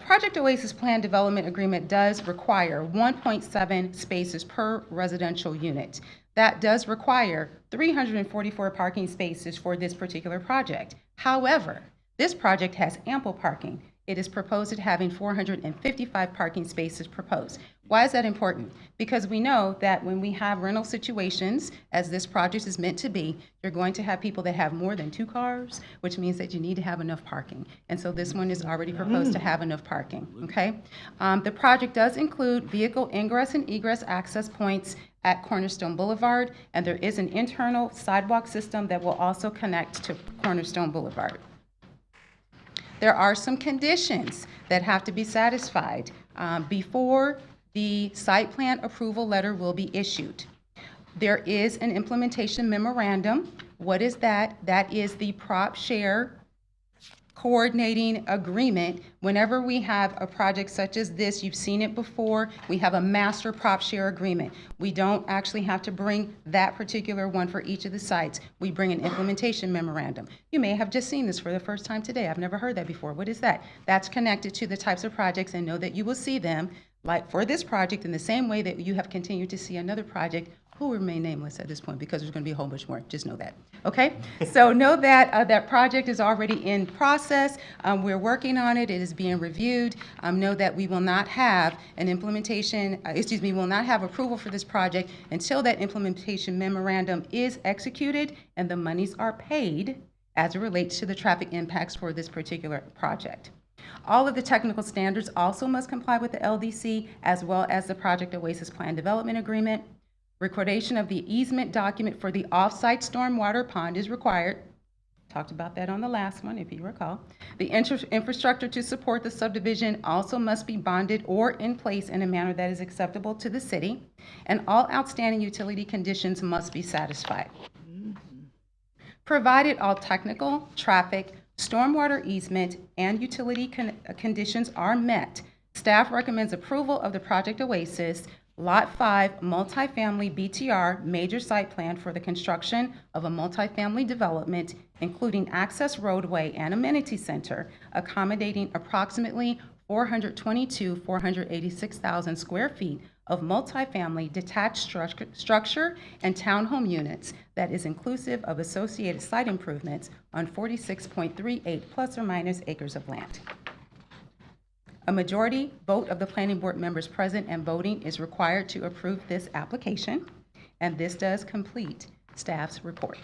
Project Oasis Plan Development Agreement does require 1.7 spaces per residential unit. That does require 344 parking spaces for this particular project. However, this project has ample parking. It is proposed at having 455 parking spaces proposed. Why is that important? Because we know that when we have rental situations, as this project is meant to be, you're going to have people that have more than 2 cars, which means that you need to have enough parking. And so this one is already proposed to have enough parking, okay? The project does include vehicle ingress and egress access points at Cornerstone Boulevard, and there is an internal sidewalk system that will also connect to Cornerstone Boulevard. There are some conditions that have to be satisfied before the site plan approval letter will be issued. There is an implementation memorandum. What is that? That is the prop share coordinating agreement. Whenever we have a project such as this, you've seen it before, we have a master prop share agreement. We don't actually have to bring that particular one for each of the sites. We bring an implementation memorandum. You may have just seen this for the first time today. I've never heard that before. What is that? That's connected to the types of projects, and know that you will see them, like for this project, in the same way that you have continued to see another project who will remain nameless at this point, because there's going to be a whole bunch more. Just know that. Okay? So know that that project is already in process. We're working on it. It is being reviewed. Know that we will not have an implementation, we will not have approval for this project until that implementation memorandum is executed and the monies are paid as it relates to the traffic impacts for this particular project. All of the technical standards also must comply with the LDC, as well as the Project Oasis Plan Development Agreement. Recordation of the easement document for the off-site stormwater pond is required. Talked about that on the last one, if you recall. The infrastructure to support the subdivision also must be bonded or in place in a manner that is acceptable to the city, and all outstanding utility conditions must be satisfied. Provided all technical, traffic, stormwater easement, and utility conditions are met, staff recommends approval of the Project Oasis Lot 5 multifamily BTR major site plan for the construction of a multifamily development, including access roadway and amenity center, accommodating approximately 486,000 square feet of multifamily detached structure and townhome units that is inclusive of associated site improvements on 46.38 plus or minus acres of land. A majority vote of the planning board members present and voting is required to approve this application, and this does complete staff's report.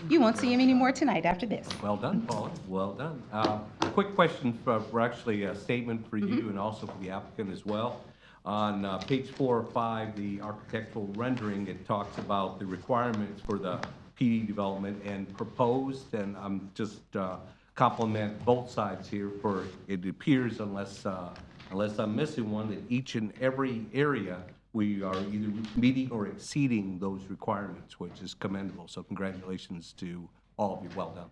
You won't see him anymore tonight after this. Well done, Paula, well done. Quick question for actually a statement for you and also for the applicant as well. On page 4 or 5, the architectural rendering, it talks about the requirements for the PD development and proposed, and I'm just compliment both sides here, for it appears, unless I'm missing one, that each and every area we are either meeting or exceeding those requirements, which is commendable. So congratulations to all of you. Well done.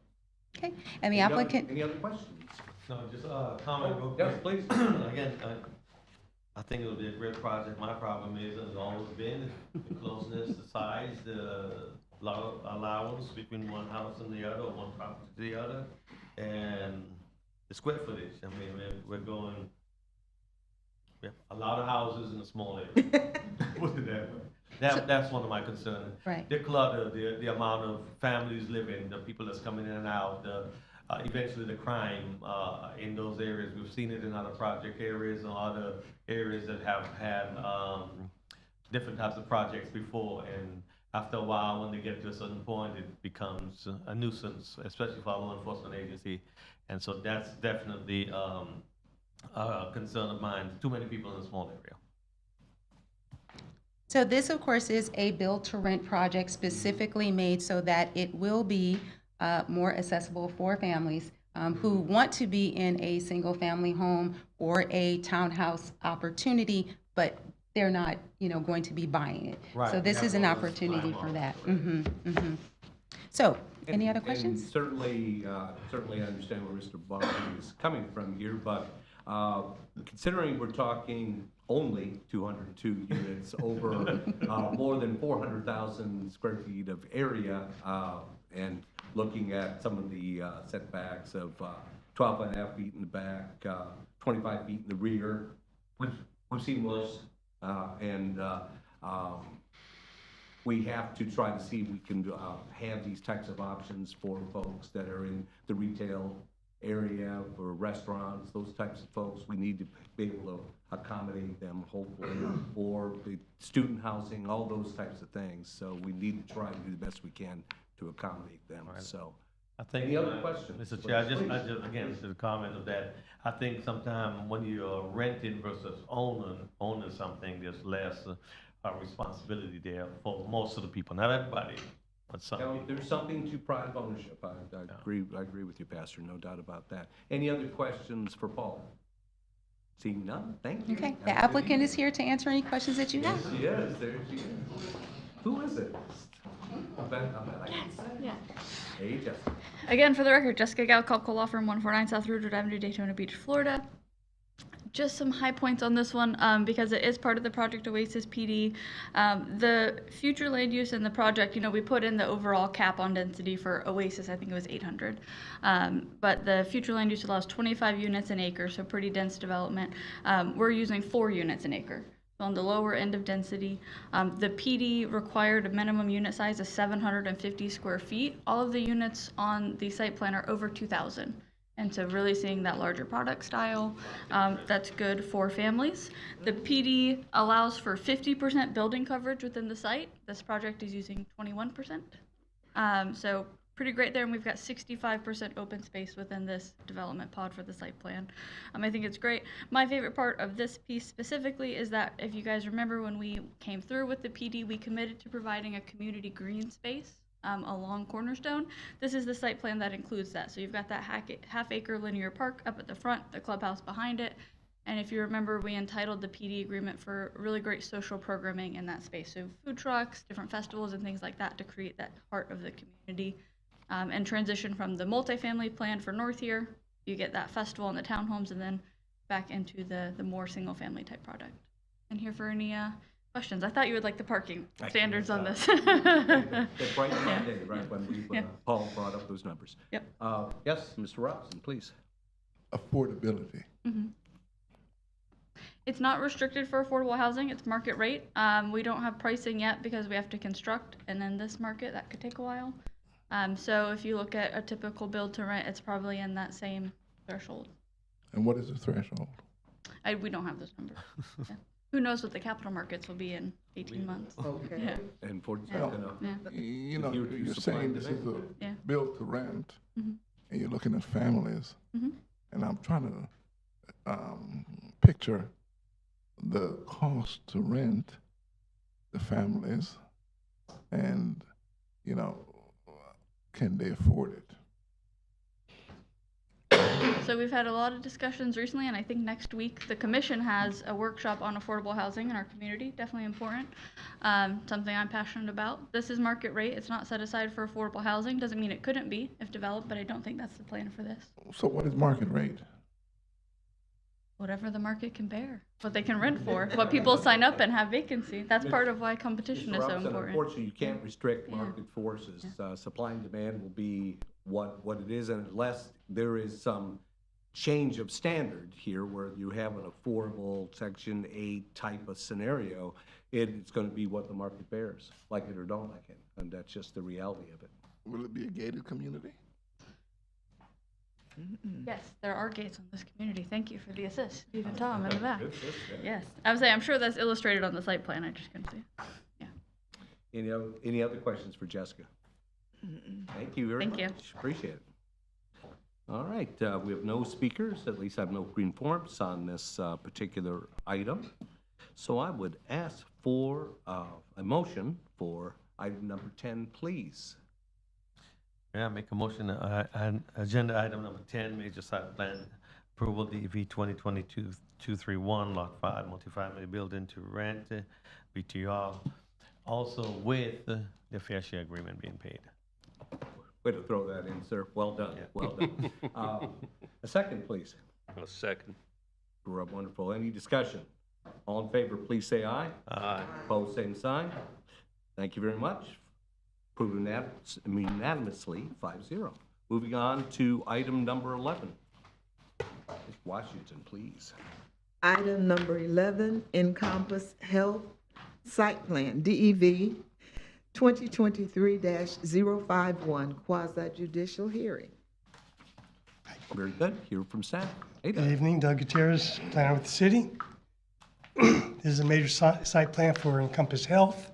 Okay, and the applicant. Any other questions? No, just a comment real Yes, quick. please. Again, I think it'll be a great project. My problem is, has always been the closeness, the size, the allowance between one house and the other, or one property to the other, and the square footage. I mean, we're going, we have a lot of houses in a small area. Put it that way. That's one of my concerns. Right. The clutter, the amount of families living, the people that's coming in and out, eventually the crime in those areas. We've seen it in other project areas and other areas that have had different types of projects before, and after a while, when they get to a certain point, it becomes a nuisance, especially for our law enforcement agency. And so that's definitely a concern of mine. Too many people in a small area. So this, of course, is a build-to-rent project specifically made so that it will be more accessible for families who want to be in a single-family home or a townhouse opportunity, but they're not, going to be buying it. Right. So this is an opportunity for that. So, any other questions? And certainly, certainly I understand where Mr. Barkley is coming from here, but considering we're talking only 202 units over more than 400,000 square feet of area, and looking at some of the setbacks of 12 and a half feet in the back, 25 feet in the rear, we've seen worse. We have to try to see if we can have these types of options for folks that are in the retail area, for restaurants, those types of folks. We need to be able to accommodate them, hopefully, or the student housing, all those types of things. So we need to try to do the best we can to accommodate them. Right. So, I think, any other questions? Mr. Chair, I just again, to the comment of that, I think sometimes when you're renting versus owning something, there's less responsibility there for most of the people, not everybody, but some people. There's something to pride of ownership. I agree with you, Pastor, no doubt about that. Any other questions for Paul? Seeing none, thank you. Okay, the applicant is here to answer any questions that you have. Yes, she is, there she is. Who is it? Yeah. Hey, Jessica. Again, for the record, Jessica Galcop, Law Firm, 149 South Woodruard Avenue, Daytona Beach, Florida. Just some high points on this one, because it is part of the Project Oasis PD. The future land use in the project, we put in the overall cap on density for Oasis, I think it was 800. But the future land use allows 25 units an acre, so pretty dense development. We're using 4 units an acre. On the lower end of density. The PD required a minimum unit size of 750 square feet. All of the units on the site plan are over 2,000. And so really seeing that larger product style, that's good for families. The PD allows for 50% building coverage within the site. This project is using 21%. So pretty great there, and we've got 65% open space within this development pod for the site plan. I think it's great. My favorite part of this piece specifically is that if you guys remember when we came through with the PD, we committed to providing a community green space along Cornerstone. This is the site plan that includes that. So you've got that half-acre linear park up at the front, the clubhouse behind it. And if you remember, we entitled the PD agreement for really great social programming in that space. So food trucks, different festivals and things like that to create that heart of the community. And transition from the multifamily plan for North here, you get that festival and the townhomes, and then back into the more single-family type product. And here for any questions. I thought you would like the parking standards on this. They brightened that day, right, when Paul brought up those numbers. Yep. Yes, Mr. Robinson, please. Affordability. Mm-hmm. It's not restricted for affordable housing. It's market rate. We don't have pricing yet because we have to construct, and in this market, that could take a while. So if you look at a typical build to rent, it's probably in that same threshold. And what is the threshold? We don't have those numbers. Yeah. Who knows what the capital markets will be in 18 months? Okay. Yeah. And for You know, you're saying this is a build to rent, Mm-hmm. and you're looking at families, Mm-hmm. and I'm trying to picture the cost to rent the families, and, can they afford it? So we've had a lot of discussions recently, and I think next week the commission has a workshop on affordable housing in our community. Definitely important. Something I'm passionate about. This is market rate. It's not set aside for affordable housing. Doesn't mean it couldn't be if developed, but I don't think that's the plan for this. So what is market rate? Whatever the market can bear, what they can rent for, what people sign up and have vacancy. That's part of why competition is so important. Unfortunately, you can't restrict market forces. Supply and demand will be what it is, and unless there is some change of standard here where you have an affordable Section 8 type of scenario, it's going to be what the market bears, like it or don't like it, and that's just the reality of it. Will it be a gated community? Yes, there are gates on this community. Thank you for the assist, Steve and Tom in the back. Yes, I would say, I'm sure that's illustrated on the site plan. I just couldn't see it. Yeah. Any other questions for Jessica? Thank you very much. Thank you. Appreciate it. All right, we have no speakers, at least I have no green forms on this particular item. So I would ask for a motion for item number 10, please. Yeah, make a motion, agenda item number 10, major site plan approval, DV 2022-231, lot 5, multifamily building to rent, BTR, also with the fair share agreement being paid. Way to throw that in, sir. Well done, well done. A second, please. A second. Wonderful. Any discussion? All in favor, please say aye. Aye. Opposed, same sign. Thank you very much. Approved unanimously, 5-0. Moving on to item number 11. Ms. Washington, please. Item number 11, Encompass Health Site Plan, DEV 2023-051, quasi judicial hearing. Very good. Hear from staff. Hey, Good Doug. evening, Doug Gutierrez, planner with the city. This is a major site plan for Encompass Health.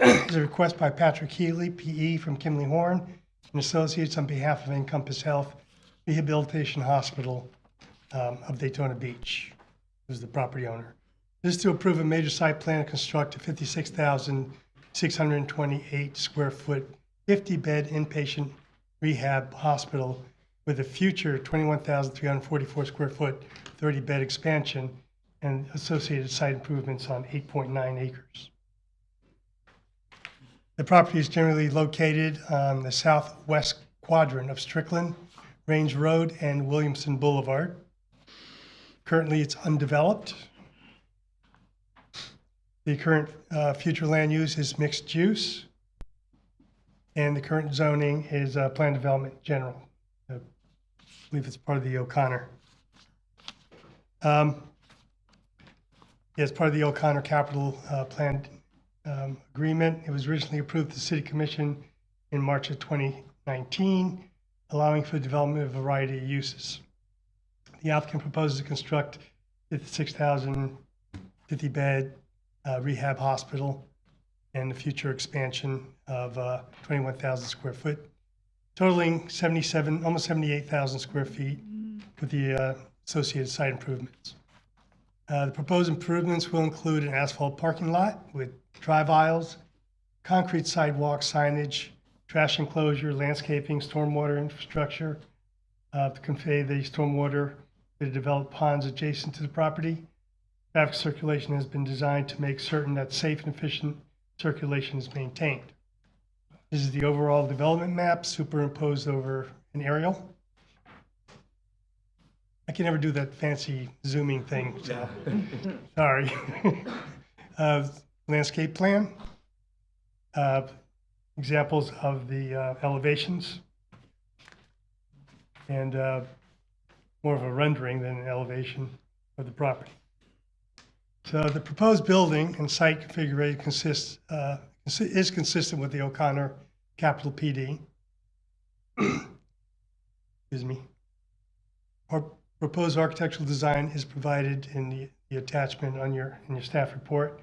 It's a request by Patrick Healy, PE, from Kimley Horn and Associates on behalf of Encompass Health Rehabilitation Hospital of Daytona Beach, who's the property owner. This is to approve a major site plan to construct a 56,628 square foot, 50-bed inpatient rehab hospital with a future 21,344 square foot, 30-bed expansion and associated site improvements on 8.9 acres. The property is generally located on the southwest quadrant of Strickland, Range Road, and Williamson Boulevard. Currently, it's undeveloped. The current future land use is mixed use, and the current zoning is planned development general. I believe it's part of the O'Connor. As part of the O'Connor Capital Plan Agreement, it was originally approved at the City Commission in March of 2019, allowing for the development of a variety of uses. The applicant proposes to construct a 6,050-bed rehab hospital and the future expansion of 21,000 square foot, totaling almost 78,000 square feet with the associated site improvements. The proposed improvements will include an asphalt parking lot with drive aisles, concrete sidewalk signage, trash enclosure, landscaping, stormwater infrastructure to convey the stormwater to the developed ponds adjacent to the property. Traffic circulation has been designed to make certain that safe and efficient circulation is maintained. This is the overall development map superimposed over an aerial. I can never do that fancy zooming thing, so sorry. Landscape plan. Examples of the elevations. And more of a rendering than an elevation of the property. So the proposed building and site configuration is consistent with the O'Connor Capital PD. Excuse me. Our proposed architectural design is provided in the attachment in your staff report.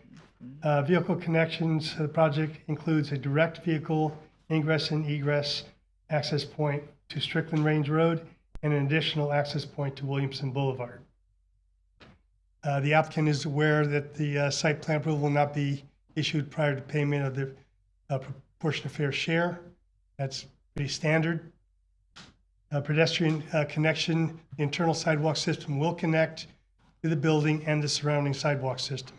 Vehicle connections. The project includes a direct vehicle ingress and egress access point to Strickland Range Road and an additional access point to Williamson Boulevard. The applicant is aware that the site plan approval will not be issued prior to payment of the proportionate fair share. That's pretty standard. Pedestrian connection, the internal sidewalk system will connect to the building and the surrounding sidewalk system.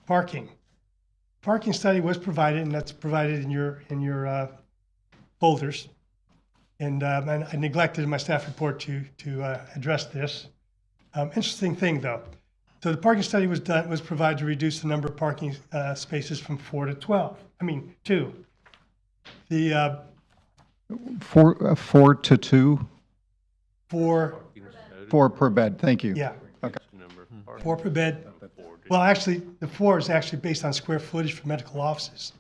Parking. Parking study was provided, and that's provided in your folders. And I neglected in my staff report to address this. Interesting thing, though. So the parking study was provided to reduce the number of parking spaces from 4 to 2. The 4 to 2, 4, 4 per bed, thank you. yeah, Okay. 4 per bed. Well, actually, the 4 is actually based on square footage for medical offices.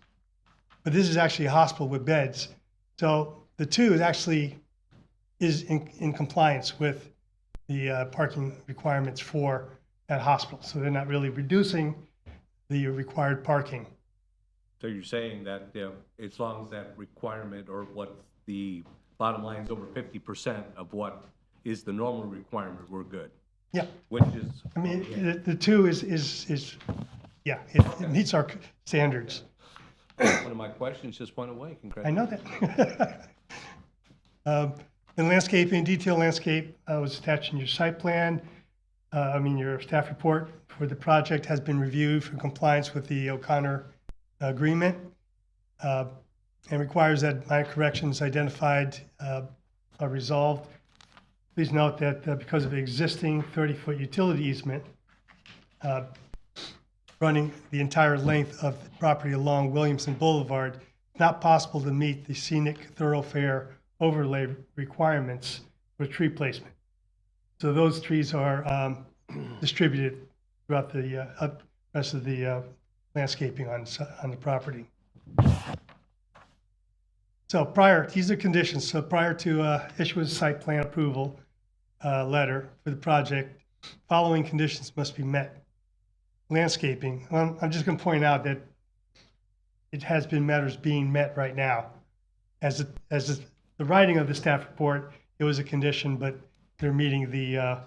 But this is actually a hospital with beds. So the 2 is in compliance with the parking requirements for that hospital. So they're not really reducing the required parking. So you're saying that, as long as that requirement or what the bottom line is over 50% of what is the normal requirement, we're good? Yeah. Which is? I mean, the 2 is it meets our standards. One of my questions just went away. I know that. And landscaping, detailed landscape was attached in your site plan. Your staff report for the project has been reviewed for compliance with the O'Connor agreement and requires that minor corrections identified are resolved. Please note that because of the existing 30-foot utility easement running the entire length of the property along Williamson Boulevard, it's not possible to meet the scenic thoroughfare overlay requirements for tree placement. So those trees are distributed throughout the rest of the landscaping on the property. So these are conditions. So prior to issuance site plan approval letter for the project, following conditions must be met. Landscaping. Well, I'm just going to point out that it has been matters being met right now. As the writing of the staff report, it was a condition, but they're meeting the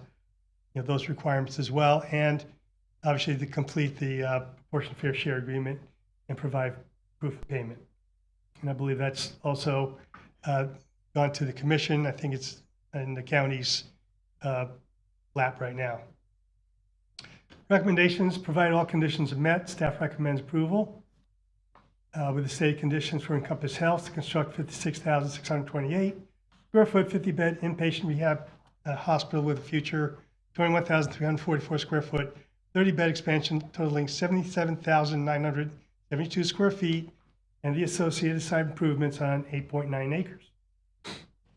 those requirements as well, and obviously to complete the proportionate fair share agreement and provide proof of payment. And I believe that's also gone to the commission. I think it's in the county's lap right now. Recommendations: provide all conditions are met. Staff recommends approval. with the stated conditions for Encompass Health to construct 56,628 square foot, 50-bed inpatient rehab hospital with a future 21,344 square foot, 30-bed expansion totaling 77,972 square feet, and the associated site improvements on 8.9 acres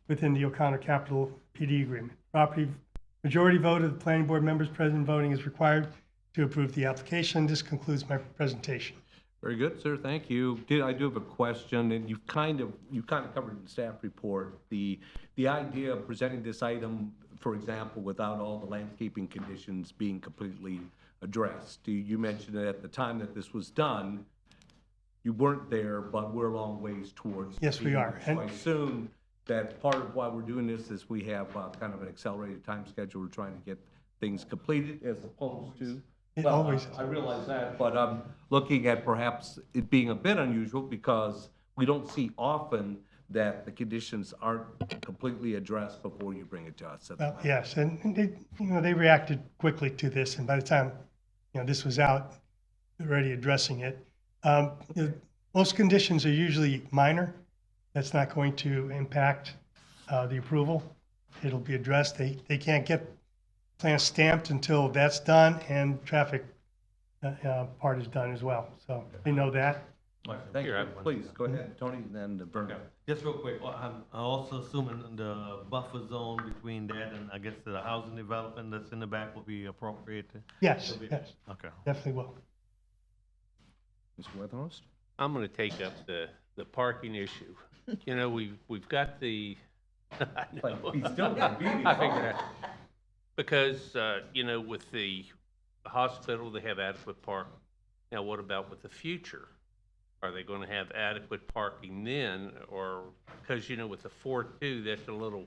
within the O'Connor Capital PD agreement. Property majority vote of the planning board members present voting is required to approve the application. This concludes my presentation. Very good, sir, thank you. I do have a question, and you've kind of covered in the staff report, the idea of presenting this item, for example, without all the landscaping conditions being completely addressed. You mentioned that at the time that this was done, you weren't there, but we're a long ways towards. Yes, we being are. there. So I assume that part of why we're doing this is we have kind of an accelerated time schedule. We're trying to get things completed as opposed to. It Well, always is. I realize that, but I'm looking at perhaps it being a bit unusual because we don't see often that the conditions aren't completely addressed before you bring it to us. Well, yes, and they, they reacted quickly to this, and by the time, this was out, already addressing it. Most conditions are usually minor. That's not going to impact the approval. It'll be addressed. They can't get plans stamped until that's done and traffic part is done as well. So they know that. Thank you. Please, go ahead, Tony, and then Vernon. Just real quick, I'm also assuming the buffer zone between that and I guess the housing development that's in the back will be appropriate? Yes, yes, Okay. definitely will. Mr. Weatherhost? I'm gonna take up the parking issue. You know, we've got the, I know. But he's still gonna be the I figured that. Because, with the hospital, they have adequate parking. Now, what about with the future? Are they gonna have adequate parking then, or, because, with the 4.2, that's a little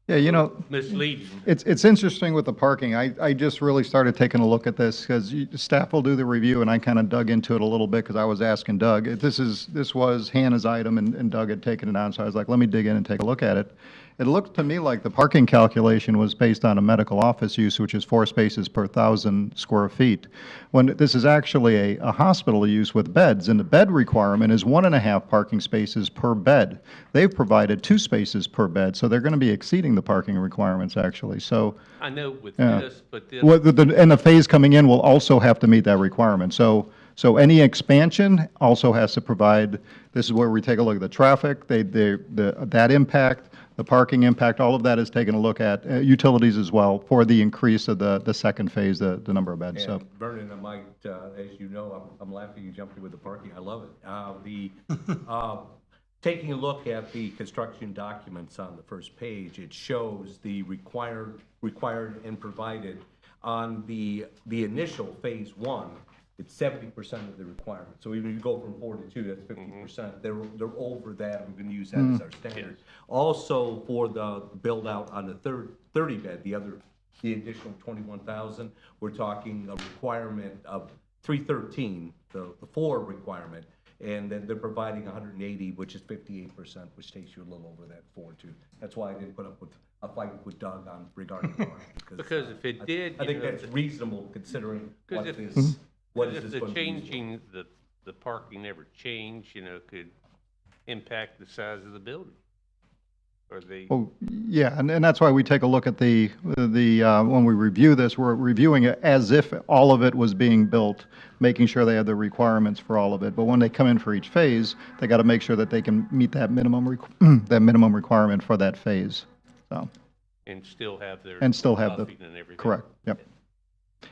Yeah, misleading. it's interesting with the parking. I just really started taking a look at this because staff will do the review, and I kind of dug into it a little bit because I was asking Doug. This was Hannah's item, and Doug had taken it on, so I was like, let me dig in and take a look at it. It looked to me like the parking calculation was based on a medical office use, which is 4 spaces per 1,000 square feet, when this is actually a hospital use with beds, and the bed requirement is 1.5 parking spaces per bed. They've provided 2 spaces per bed, so they're going to be exceeding the parking requirements, actually. So, I know with yeah. this, but this. And the phase coming in will also have to meet that requirement. So any expansion also has to provide, this is where we take a look at the traffic, that impact, the parking impact, all of that is taken a look at, utilities as well, for the increase of the second phase, the number of beds, so. And Vernon, I might, as you know, I'm laughing you jumping with the parking. I love it. Taking a look at the construction documents on the first page, it shows the required and provided on the initial phase 1. It's 70% of the requirement. So even if you go from 4 to 2, that's 50%. They're over that. We're going to use that as our standard. Also, for the build out on the 30 bed, the additional 21,000, we're talking a requirement of 313, the 4 requirement, and then they're providing 180, which is 58%, which takes you a little over that 4 too. That's why I didn't put up with a fight with Doug on regarding parking. Because if it did, I think that's reasonable considering what if- it is. What is If this the going to be used for? changing, the parking never changed, could impact the size of the building. Or the, Oh, yeah, and that's why we take a look at when we review this, we're reviewing it as if all of it was being built, making sure they have the requirements for all of it. But when they come in for each phase, they got to make sure that they can meet that minimum requirement for that phase, so. and still have their. And still have the, buffing and everything. correct, yep.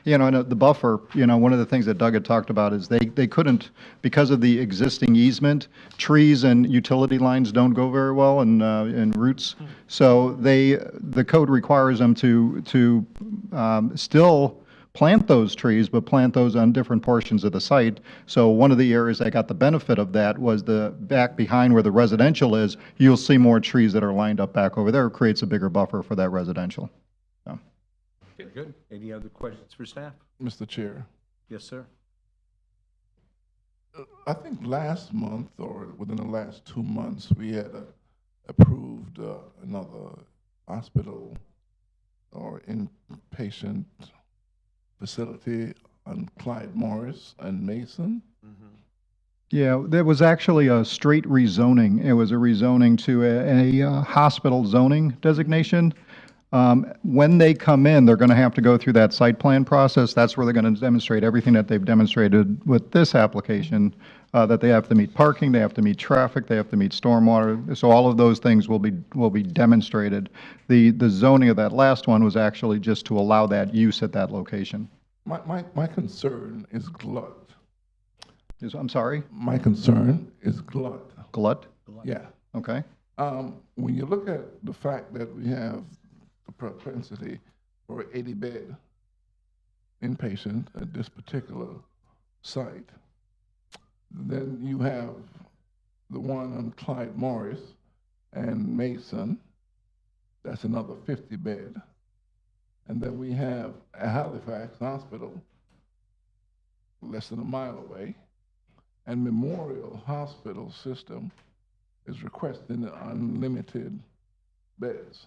And the buffer, one of the things that Doug had talked about is they couldn't, because of the existing easement, trees and utility lines don't go very well and roots. So the code requires them to still plant those trees, but plant those on different portions of the site. So one of the areas that got the benefit of that was the back behind where the residential is, you'll see more trees that are lined up back over there. It creates a bigger buffer for that residential. So. Very good. Any other questions for staff? Mr. Chair, Yes, sir. I think last month or within the last 2 months, we had approved another hospital or inpatient facility on Clyde Morris and Mason. Yeah, there was actually a straight rezoning. It was a rezoning to a hospital zoning designation. When they come in, they're going to have to go through that site plan process. That's where they're going to demonstrate everything that they've demonstrated with this application, that they have to meet parking, they have to meet traffic, they have to meet stormwater. So all of those things will be demonstrated. The zoning of that last one was actually just to allow that use at that location. My concern is glut. I'm sorry? My concern is glut. Glut? Yeah. Okay. When you look at the fact that we have the propensity for 80-bed inpatient at this particular site, then you have the one on Clyde Morris and Mason, that's another 50-bed. And then we have a Halifax Hospital, less than a mile away, and Memorial Hospital System is requesting unlimited beds.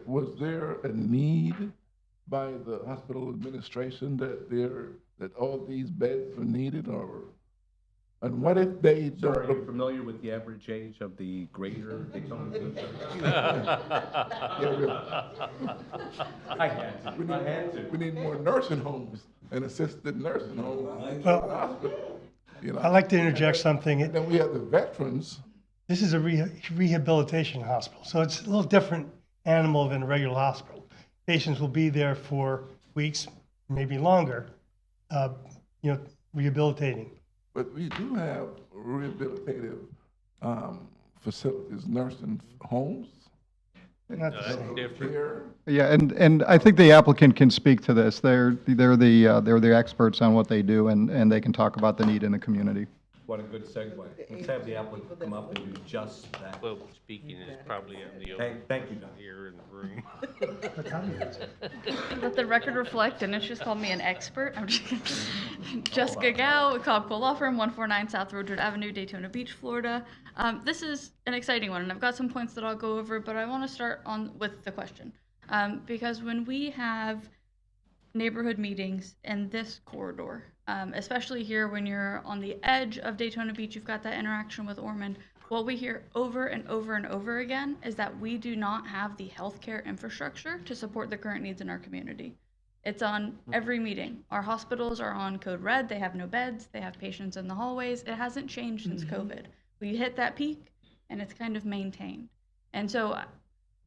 Was there a need by the hospital administration that all these beds were needed, or, and what if they So don't? are you familiar with the average age of the greater Daytona Beach? I had to. We need more nursing homes and assisted nursing homes. Well, Hospital, you know. I'd like to interject something. And then we have the veterans. This is a rehabilitation hospital, so it's a little different animal than a regular hospital. Patients will be there for weeks, maybe longer, rehabilitating. But we do have rehabilitative facilities, nursing homes. Not the same. Here. Yeah, and I think the applicant can speak to this. They're the experts on what they do, and they can talk about the need in the community. What a good segue. Let's have the applicant come up and do just that. Well, speaking is probably on the open Thank you, Don. here in the room. Let the record reflect, and it's just called me an expert. I'm just kidding. Jessica Gao with Cobb Cole Law Firm, 149 South Rodrid Avenue, Daytona Beach, Florida. This is an exciting one, and I've got some points that I'll go over, but I want to start with the question. Because when we have neighborhood meetings in this corridor, especially here when you're on the edge of Daytona Beach, you've got that interaction with Ormond. What we hear over and over and over again is that we do not have the healthcare infrastructure to support the current needs in our community. It's on every meeting. Our hospitals are on code red. They have no beds. They have patients in the hallways. It hasn't changed since COVID. We hit that peak and it's kind of maintained. And so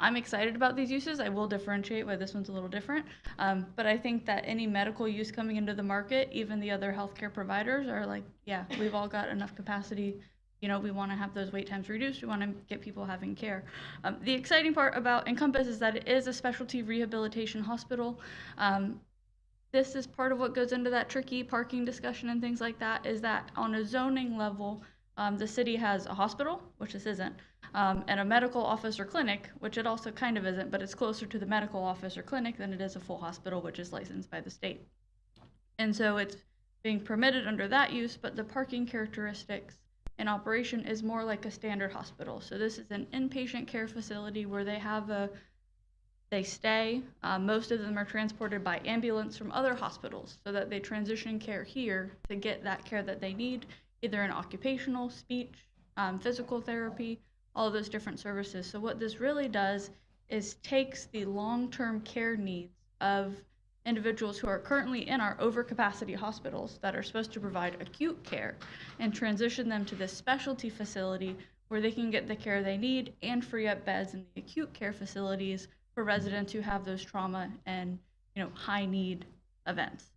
I'm excited about these uses. I will differentiate why this one's a little different. But I think that any medical use coming into the market, even the other healthcare providers are like, yeah, we've all got enough capacity. You know, we want to have those wait times reduced. We want to get people having care. The exciting part about Encompass is that it is a specialty rehabilitation hospital. This is part of what goes into that tricky parking discussion and things like that, is that on a zoning level, the city has a hospital, which this isn't, and a medical office or clinic, which it also kind of isn't, but it's closer to the medical office or clinic than it is a full hospital, which is licensed by the state. And so it's being permitted under that use, but the parking characteristics in operation is more like a standard hospital. So this is an inpatient care facility where they stay. Most of them are transported by ambulance from other hospitals so that they transition care here to get that care that they need, either in occupational, speech, physical therapy, all of those different services. So what this really does is takes the long-term care needs of individuals who are currently in our overcapacity hospitals that are supposed to provide acute care and transition them to this specialty facility where they can get the care they need and free up beds in the acute care facilities for residents who have those trauma and high need events.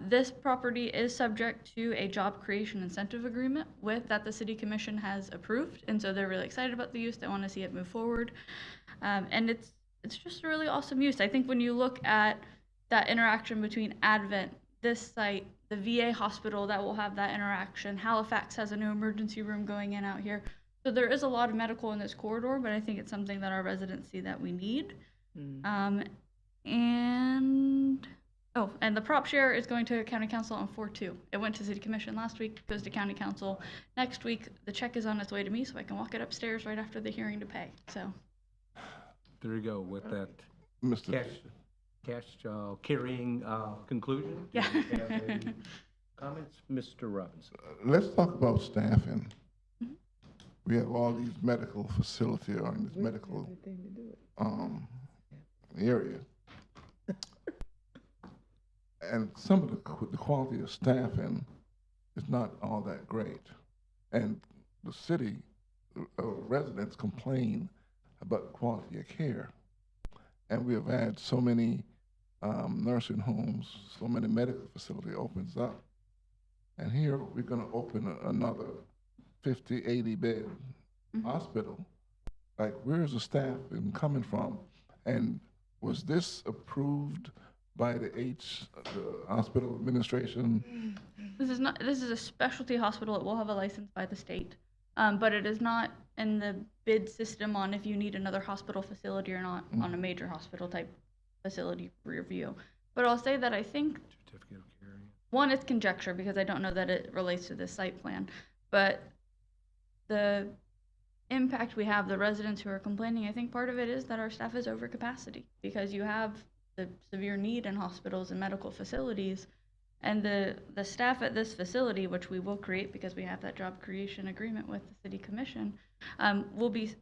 This property is subject to a job creation incentive agreement that the City Commission has approved, and so they're really excited about the use. They want to see it move forward, and it's just a really awesome use. I think when you look at that interaction between Advent, this site, the VA hospital that will have that interaction, Halifax has a new emergency room going in out here. So there is a lot of medical in this corridor, but I think it's something that our residents see that we need. And the prop share is going to County Council on 4/2. It went to City Commission last week, goes to County Council next week. The check is on its way to me, so I can walk it upstairs right after the hearing to pay. So There you go with that Mr. cash carrying conclusion. Do Yeah. you have any comments? Mr. Robinson. Let's talk about staffing. We have all these medical facility or in this medical area. And some of the quality of staffing is not all that great. And the city residents complain about quality of care. And we have had so many nursing homes, so many medical facility opens up. And here we're gonna open another 50, 80 bed hospital. Like, where's the staff been coming from? And was this approved by the hospital administration? This is a specialty hospital. It will have a license by the state. But it is not in the bid system on if you need another hospital facility or not on a major hospital type facility review. But I'll say that I think, one, it's conjecture because I don't know that it relates to this site plan, but the impact we have, the residents who are complaining, I think part of it is that our staff is over capacity because you have the severe need in hospitals and medical facilities. And the staff at this facility, which we will create because we have that job creation agreement with the city commission, will be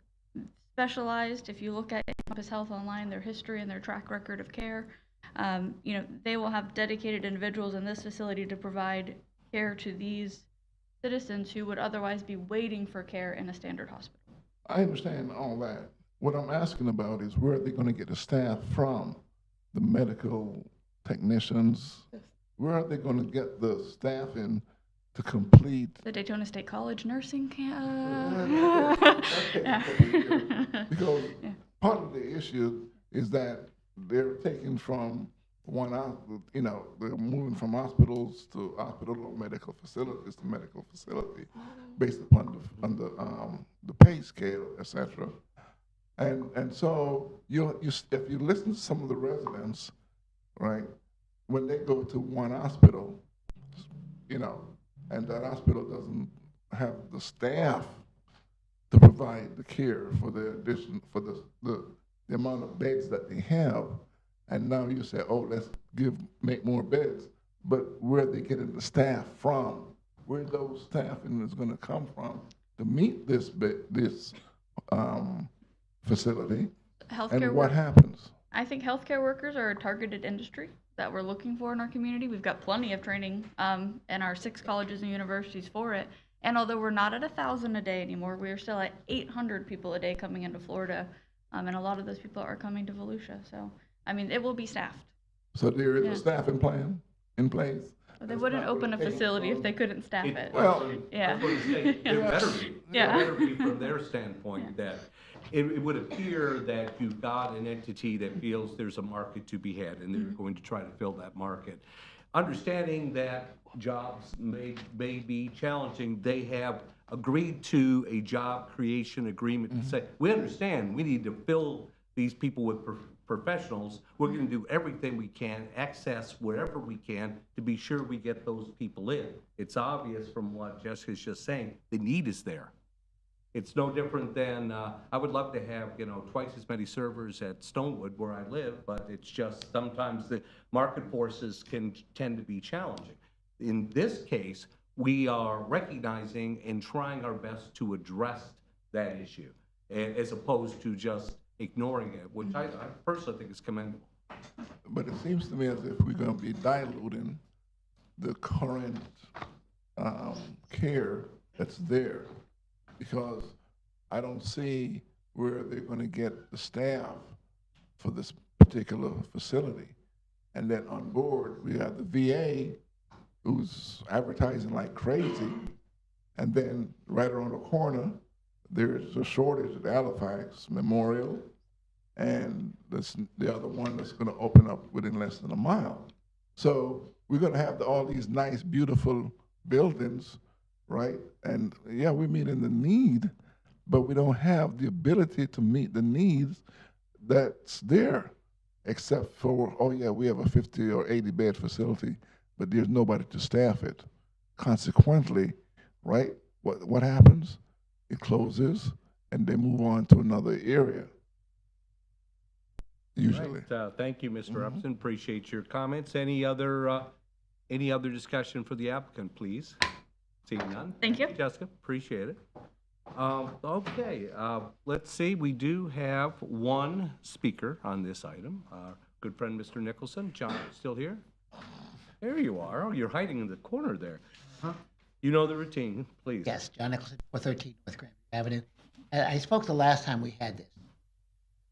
specialized. If you look at Campus Health Online, their history and their track record of care, they will have dedicated individuals in this facility to provide care to these citizens who would otherwise be waiting for care in a standard hospital. I understand all that. What I'm asking about is where are they gonna get the staff from? The medical technicians? Where are they gonna get the staff in to complete? The Daytona State College nursing camp. Because part of the issue is that they're taking from one out, they're moving from hospitals to hospital or medical facilities to medical facility based upon the pay scale, etc. And so if you listen to some of the residents, right, when they go to one hospital, and that hospital doesn't have the staff to provide the care for the addition, for the amount of beds that they have, and now you say, oh, let's make more beds, but where are they getting the staff from? Where those staffing is gonna come from to meet this facility? And what happens? I think healthcare workers are a targeted industry that we're looking for in our community. We've got plenty of training in our 6 colleges and universities for it. And although we're not at 1,000 a day anymore, we are still at 800 people a day coming into Florida. And a lot of those people are coming to Volusia. So, I mean, it will be staffed. So there is a staffing plan in place? But they wouldn't open a facility if they couldn't staff it. Well, yeah. There better be. Yeah. There better be from their standpoint that it would appear that you've got an entity that feels there's a market to be had and they're going to try to fill that market. Understanding that jobs may be challenging, they have agreed to a job creation agreement to say, we understand we need to fill these people with professionals. We're going to do everything we can, access wherever we can to be sure we get those people in. It's obvious from what Jessica's just saying, the need is there. It's no different than, I would love to have, twice as many servers at Stonewood where I live, but it's just sometimes the market forces can tend to be challenging. In this case, we are recognizing and trying our best to address that issue as opposed to just ignoring it, which I personally think is commendable. But it seems to me as if we're going to be diluting the current care that's there, because I don't see where they're going to get the staff for this particular facility. And then on board, we have the VA, who's advertising like crazy, and then right around the corner, there's a shortage at Halifax Memorial, and the other one that's going to open up within less than a mile. So we're going to have all these nice, beautiful buildings, right? And yeah, we're meeting the need, but we don't have the ability to meet the needs that's there, except for, oh yeah, we have a 50 or 80 bed facility, but there's nobody to staff it. Consequently, right, what happens? It closes and they move on to another area, usually. Right. Thank you, Mr. Upson. Appreciate your comments. Any other Any other discussion for the applicant, please? Seeing none? Thank you. Jessica, appreciate it. Okay, let's see, we do have one speaker on this item. Our good friend, Mr. Nicholson. John, still here? There you are. Oh, you're hiding in the corner there. You know the routine, please. Yes, John Nicholson, 413 North Grand Avenue. I spoke the last time we had this.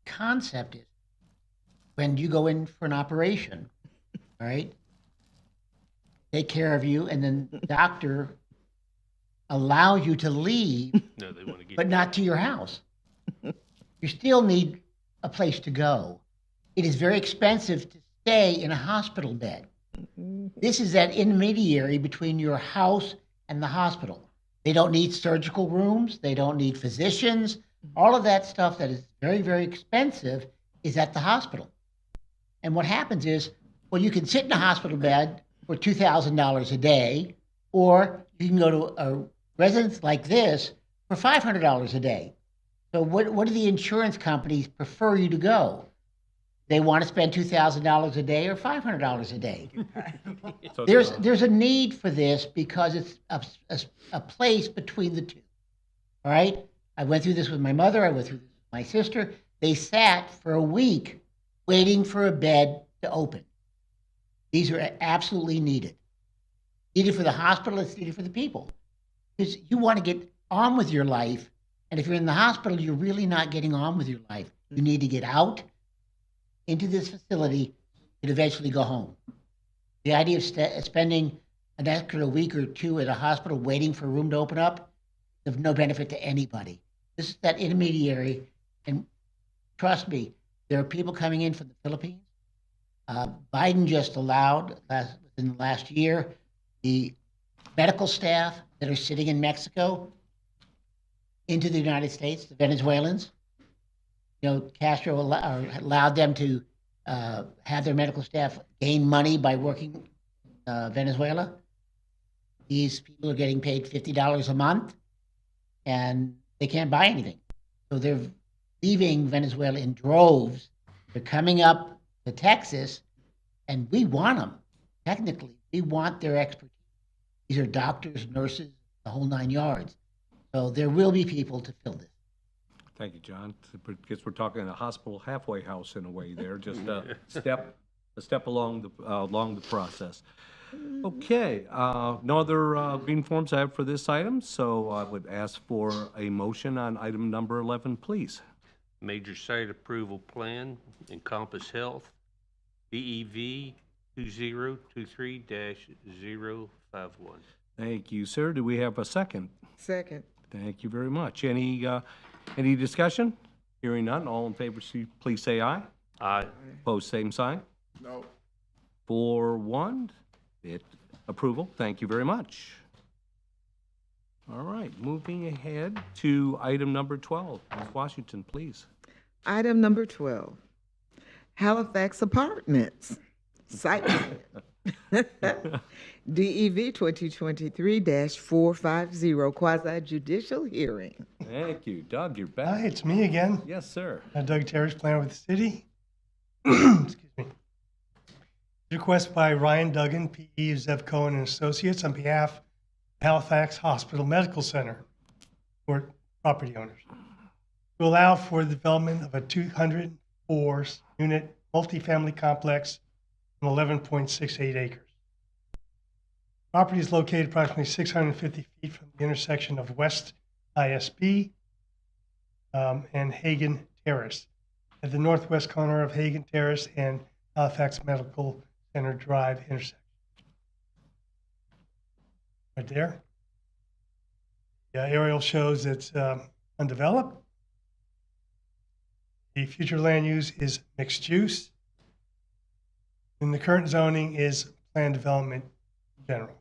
Concept is when you go in for an operation, all right, take care of you, and then the doctor allows you to leave, No, they want to get. but not to your house. You still need a place to go. It is very expensive to stay in a hospital bed. This is that intermediary between your house and the hospital. They don't need surgical rooms. They don't need physicians. All of that stuff that is very, very expensive is at the hospital. And what happens is, well, you can sit in a hospital bed for $2,000 a day, or you can go to a residence like this for $500 a day. So what do the insurance companies prefer you to go? They want to spend $2,000 a day or $500 a day. So There's a need for this because it's a place between the two. All right? I went through this with my mother. I went through this with my sister. They sat for a week waiting for a bed to open. These are absolutely needed. Needed for the hospital, it's needed for the people. Because you want to get on with your life, and if you're in the hospital, you're really not getting on with your life. You need to get out into this facility and eventually go home. The idea of spending an extra week or two at a hospital waiting for a room to open up is of no benefit to anybody. This is that intermediary, and trust me, there are people coming in from the Philippines. Biden just allowed, in the last year, the medical staff that are sitting in Mexico into the United States, the Venezuelans. You know, Castro allowed them to have their medical staff gain money by working Venezuela. These people are getting paid $50 a month, and they can't buy anything. So they're leaving Venezuela in droves. They're coming up to Texas, and we want them. Technically, we want their expertise. These are doctors, nurses, the whole 9 yards. So there will be people to fill this. Thank you, John. Because we're talking a hospital halfway house in a way there, just a step along the process. Okay, no other green forms I have for this item, so I would ask for a motion on item number 11, please. Major site approval plan, Encompass Health, BEV 2023-051. Thank you, sir. Do we have a second? Second. Thank you very much. Any discussion? Hearing none, all in favor, please say aye. Aye. Opposed, same sign. No. 4-1, approval. Thank you very much. All right, moving ahead to item number 12. Ms. Washington, please. Item number 12, Halifax Apartments, site plan. DEV 2023-450, quasi judicial hearing. Thank you. Doug, you're Hi, back. it's me again. Yes, sir. Doug Terrace, planner with the city. Excuse me. Request by Ryan Duggan, PE, Zev Cohen and Associates, on behalf of Halifax Hospital Medical Center, or property owners, to allow for the development of a 204-unit multifamily complex on 11.68 acres. Property is located approximately 650 feet from the intersection of West ISB and Hagen Terrace, at the northwest corner of Hagen Terrace and Halifax Medical Center Drive intersection. Right there. The aerial shows it's undeveloped. The future land use is mixed use. And the current zoning is planned development in general.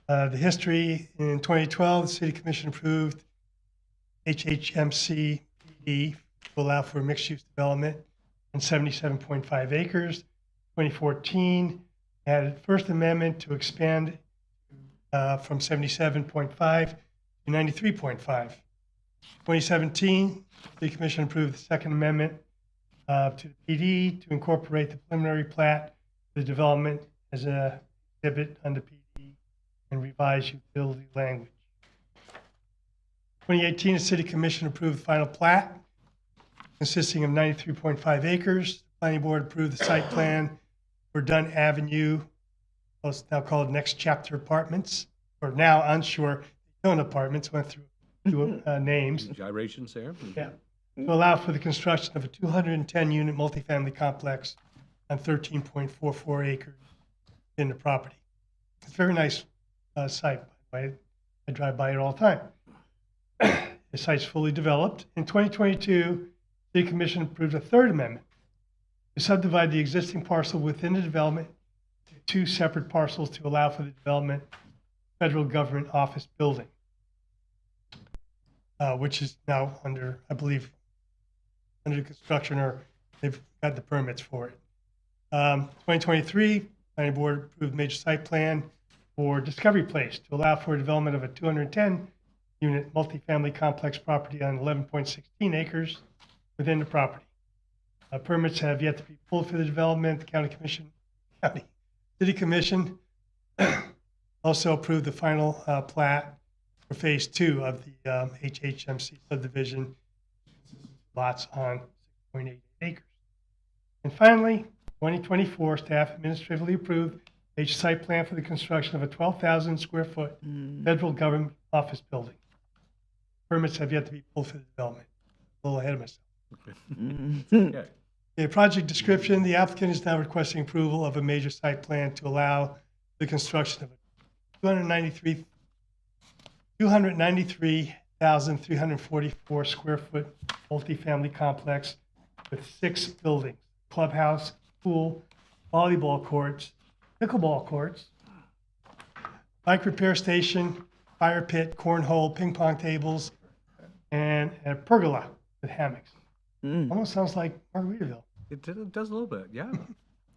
The history: in 2012, the City Commission approved HHMC PD to allow for mixed-use development on 77.5 acres. 2014, added First Amendment to expand from 77.5 to 93.5. 2017, the City Commission approved the Second Amendment to the PD to incorporate the preliminary plat for the development as a exhibit under PD and revised utility language. 2018, the City Commission approved the final plat consisting of 93.5 acres. The Planning Board approved the site plan for Dunn Avenue, it's now called Next Chapter Apartments, or now onshore Dunn Apartments, went through two names. Gyrations there? Yeah. To allow for the construction of a 210-unit multifamily complex on 13.44 acres in the property. It's a very nice site, by the way. I drive by it all the time. The site's fully developed. In 2022, the City Commission approved a third amendment to subdivide the existing parcel within the development to two separate parcels to allow for the development of federal government office building, which is now under, I believe, under construction, or they've got the permits for it. 2023, Planning Board approved major site plan for Discovery Place to allow for development of a 210-unit multifamily complex property on 11.16 acres within the property. Permits have yet to be pulled for the development. The City Commission also approved the final plat for Phase 2 of the HHMC subdivision, lots on 6.8 acres. And finally, 2024, staff administratively approved a site plan for the construction of a 12,000 square foot federal government office building. Permits have yet to be pulled for the development. A little ahead of myself. Okay. The project description, the applicant is now requesting approval of a major site plan to allow the construction of a 293,344 square foot multifamily complex with 6 buildings: clubhouse, pool, volleyball courts, pickleball courts, bike repair station, fire pit, cornhole, ping pong tables, and a pergola with hammocks. Almost sounds like Margaritaville. It does a little bit, yeah.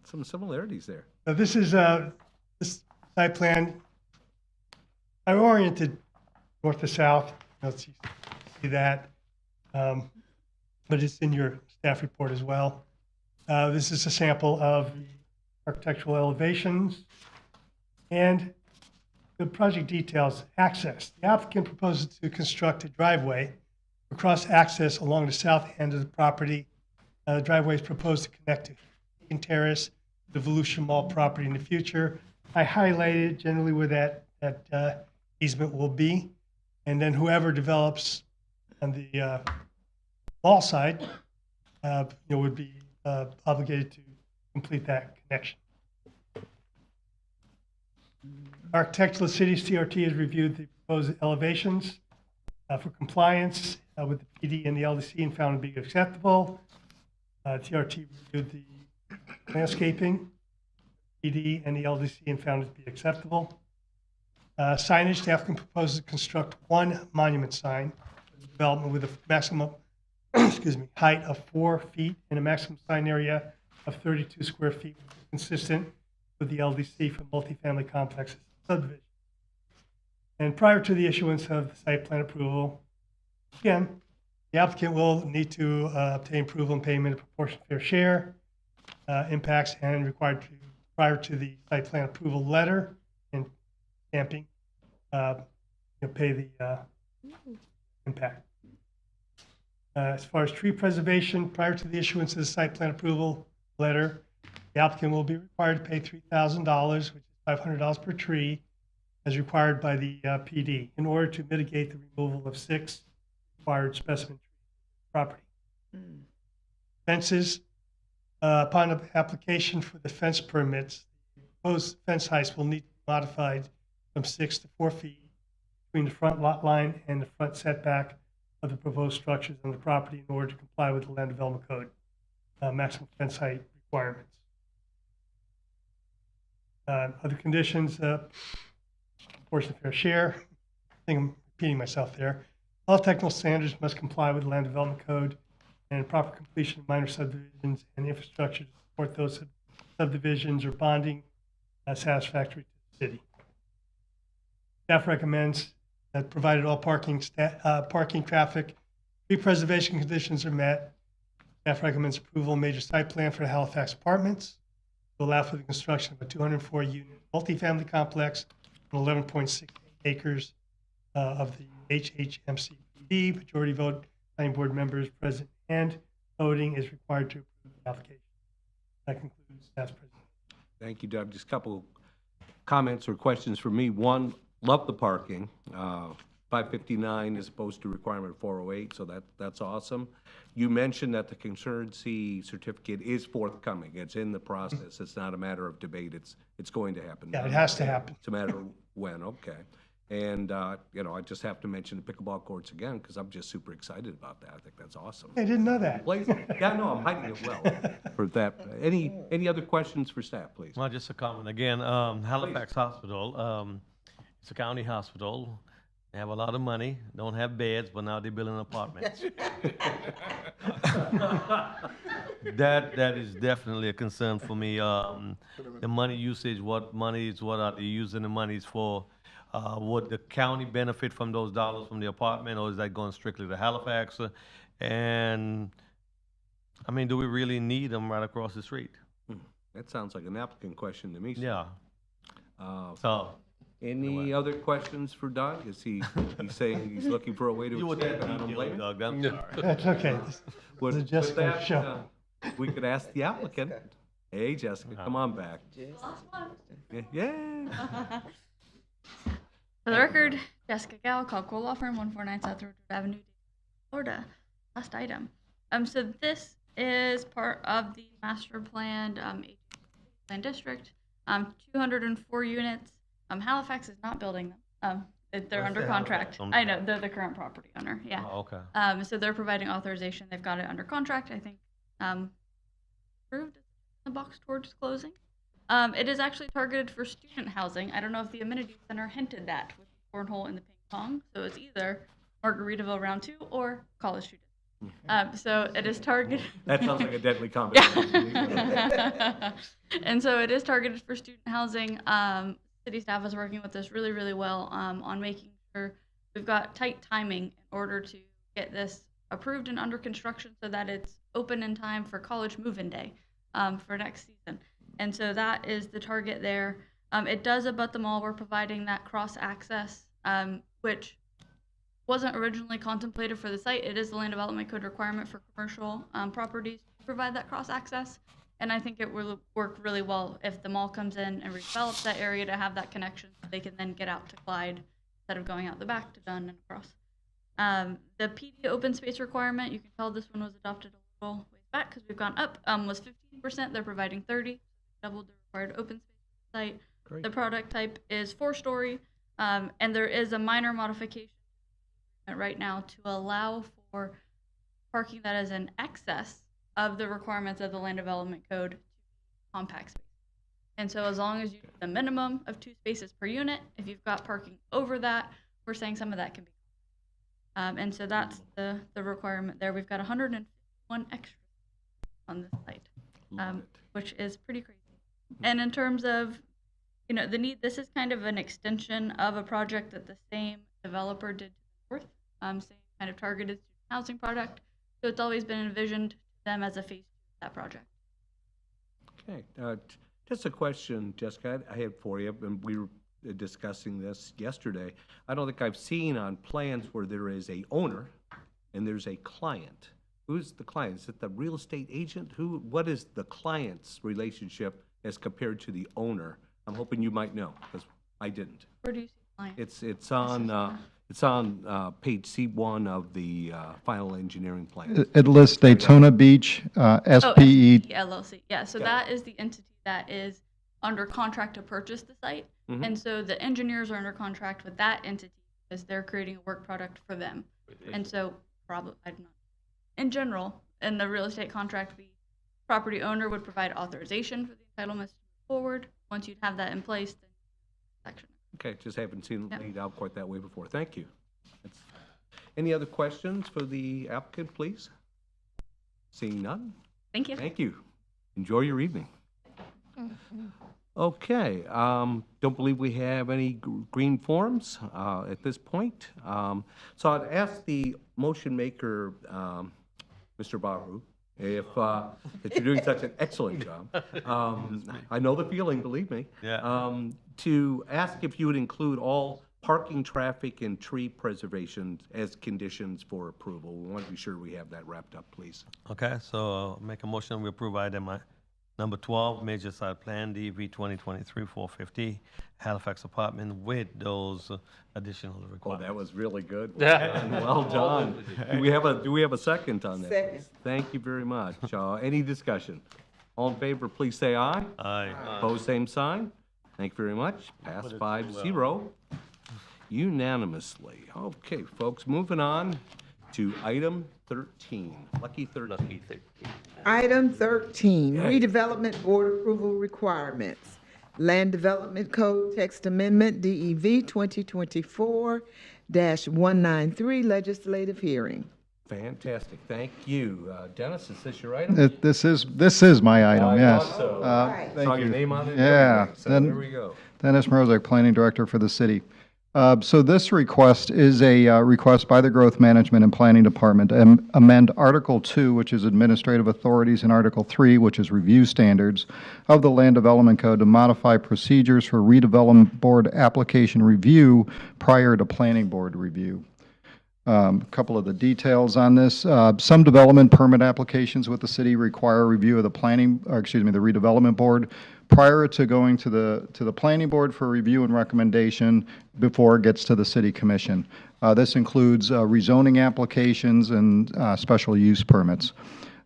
Some similarities there. So this is this site plan. I oriented north to south. Let's see that, but it's in your staff report as well. This is a sample of the architectural elevations and the project details. Access. The applicant proposes to construct a driveway across access along the south end of the property. The driveway is proposed to connect to Beacon Terrace, the Volusia Mall property in the future. I highlighted generally where that easement will be, and then whoever develops on the mall side, would be obligated to complete that connection. Architectural City CRT has reviewed the proposed elevations for compliance with the PD and the LDC and found to be acceptable. TRT reviewed the landscaping, PD and the LDC and found it to be acceptable. Signage, the applicant proposes to construct one monument sign for development with a maximum height of 4 feet and a maximum sign area of 32 square feet, consistent with the LDC for multifamily complexes subdivision. And prior to the issuance of the site plan approval, again, the applicant will need to obtain approval and payment of proportionate fair share impacts, and required to, prior to the site plan approval letter and stamping, pay the impact. As far as tree preservation, prior to the issuance of the site plan approval letter, the applicant will be required to pay $3,000, which is $500 per tree, as required by the PD, in order to mitigate the removal of 6 required specimen property. Fences, upon the application for the fence permits, the proposed fence heights will need to be modified from 6 to 4 feet between the front lot line and the front setback of the proposed structures on the property in order to comply with the Land Development Code maximum fence height requirements. Other conditions, portion of fair share. I think I'm repeating myself there. All technical standards must comply with the Land Development Code, and proper completion of minor subdivisions and infrastructure to support those subdivisions or bonding satisfactory to the city. Staff recommends that provided all parking, traffic, tree preservation conditions are met, staff recommends approval of major site plan for the Halifax Apartments. to allow for the construction of a 204-unit multifamily complex on 11.6 acres of the HHMCPD. Majority vote, planning board members present and voting is required to approve the application. That concludes staff's presentation. Thank you, Doug. Just a couple comments or questions for me. One, love the parking. 559 as opposed to requirement of 408, so that's awesome. You mentioned that the concurrency certificate is forthcoming. It's in the process. It's not a matter of debate. It's going to happen. Yeah, it has to happen. It's a matter of when, okay. And, you know, I just have to mention the pickleball courts again, because I'm just super excited about that. I think that's awesome. I didn't know that. Yeah, no, I'm hiding it well for that. Any other questions for staff, please? Well, just a comment again. Halifax Hospital, it's a county hospital. They have a lot of money, don't have beds, but now they're building apartments. That is definitely a concern for me. The money usage, what are they using the monies for? Would the county benefit from those dollars from the apartment, or is that going strictly to Halifax? And, I mean, do we really need them right across the street? That sounds like an applicant question to me. Yeah. So, any other questions for Doug? He's saying he's looking for a way to You were expand, that and I don't blame him. Doug, I'm sorry. That's okay. With This is Jessica's that, show. we could ask the applicant. Hey, Jessica, come on back. Yeah. For the record, Jessica Gal, Caldwell Law Firm, 149 South Road Avenue, Florida. Last item. So this is part of the master planned plan district. 204 units. Halifax is not building them. They're under contract. I know, they're the current property owner, yeah. Oh, okay. So they're providing authorization. They've got it under contract, I think. Approved the box towards closing. It is actually targeted for student housing. I don't know if the amenity center hinted that with the cornhole and the ping pong. So it's either Margaritaville Round 2 or college students. So it is targeted. That sounds like a deadly combination. And so it is targeted for student housing. City staff is working with us really, really well on making sure we've got tight timing in order to get this approved and under construction so that it's open in time for college move-in day for next season. And so that is the target there. It does abut the mall. We're providing that cross access, which wasn't originally contemplated for the site. It is the Land Development Code requirement for commercial properties to provide that cross access. And I think it will work really well if the mall comes in and redevelops that area to have that connection so they can then get out to Clyde instead of going out the back to Dunn and across. The PD open space requirement, you can tell this one was adopted a little ways back because we've gone up, was 15%. They're providing 30%, doubled the required open space for the site. Great. The product type is 4-story, and there is a minor modification right now to allow for parking that is in excess of the requirements of the Land Development Code to compact space. And so as long as you do the minimum of 2 spaces per unit, if you've got parking over that, we're saying some of that can be. And so that's the requirement there. We've got 151 extras on this site, which is pretty crazy. And in terms of, you know, the need, this is kind of an extension of a project that the same developer did to the north, same kind of targeted student housing product. So it's always been envisioned them as a phase 2 of that project. Okay, just a question, Jessica, I had for you, and we were discussing this yesterday. I don't think I've seen on plans where there is a owner and there's a client. Who's the client? Is it the real estate agent? What is the client's relationship as compared to the owner? I'm hoping you might know, because I didn't. Where do you see the client? It's on page C1 of the final engineering plan. It lists Daytona Beach, SPE. SPE LLC. Yeah, so that is the entity that is under contract to purchase the site. Mm-hmm. And so the engineers are under contract with that entity because they're creating a work product for them. And so probably, I don't know. In general, in the real estate contract, the property owner would provide authorization for the entitlements to move forward. Once you'd have that in place, then section. Okay, just haven't seen it laid out quite that way before. Thank you. Any other questions for the applicant, please? Seeing none? Thank you. Thank you. Enjoy your evening. Okay, don't believe we have any green forms at this point. So I'd ask the motion maker, Mr. Baru, that you're doing such an excellent job. I know the feeling, believe me. Yeah. To ask if you would include all parking, traffic, and tree preservation as conditions for approval. We want to be sure we have that wrapped up, please. Okay, so make a motion, we approve item number 12, major site plan, DV 2023-450, Halifax apartment with those additional Oh, requirements. that was really good. Well done. Do we have a second on that? Second. Thank you very much. Any discussion? All in favor, please say aye. Aye. Opposed, same sign. Thank you very much. Pass 5-0 unanimously. Okay, folks, moving on to item 13. Lucky 13. Lucky 13. Item 13, redevelopment board approval requirements. Land Development Code Text Amendment, DEV 2024-193, legislative hearing. Fantastic. Thank you. Dennis, is this your item? This is my item, I yes. thought so. Thank Saw you. your name on it and Yeah. everything, so there we go. Dennis Mrozek, Planning Director for the city. So this request is a request by the Growth Management and Planning Department to amend Article 2, which is Administrative Authorities, and Article 3, which is Review Standards of the Land Development Code to modify procedures for redevelopment board application review prior to planning board review. A couple of the details on this. Some development permit applications with the city require review of the the redevelopment board prior to going to the planning board for review and recommendation before it gets to the city commission. This includes rezoning applications and special use permits.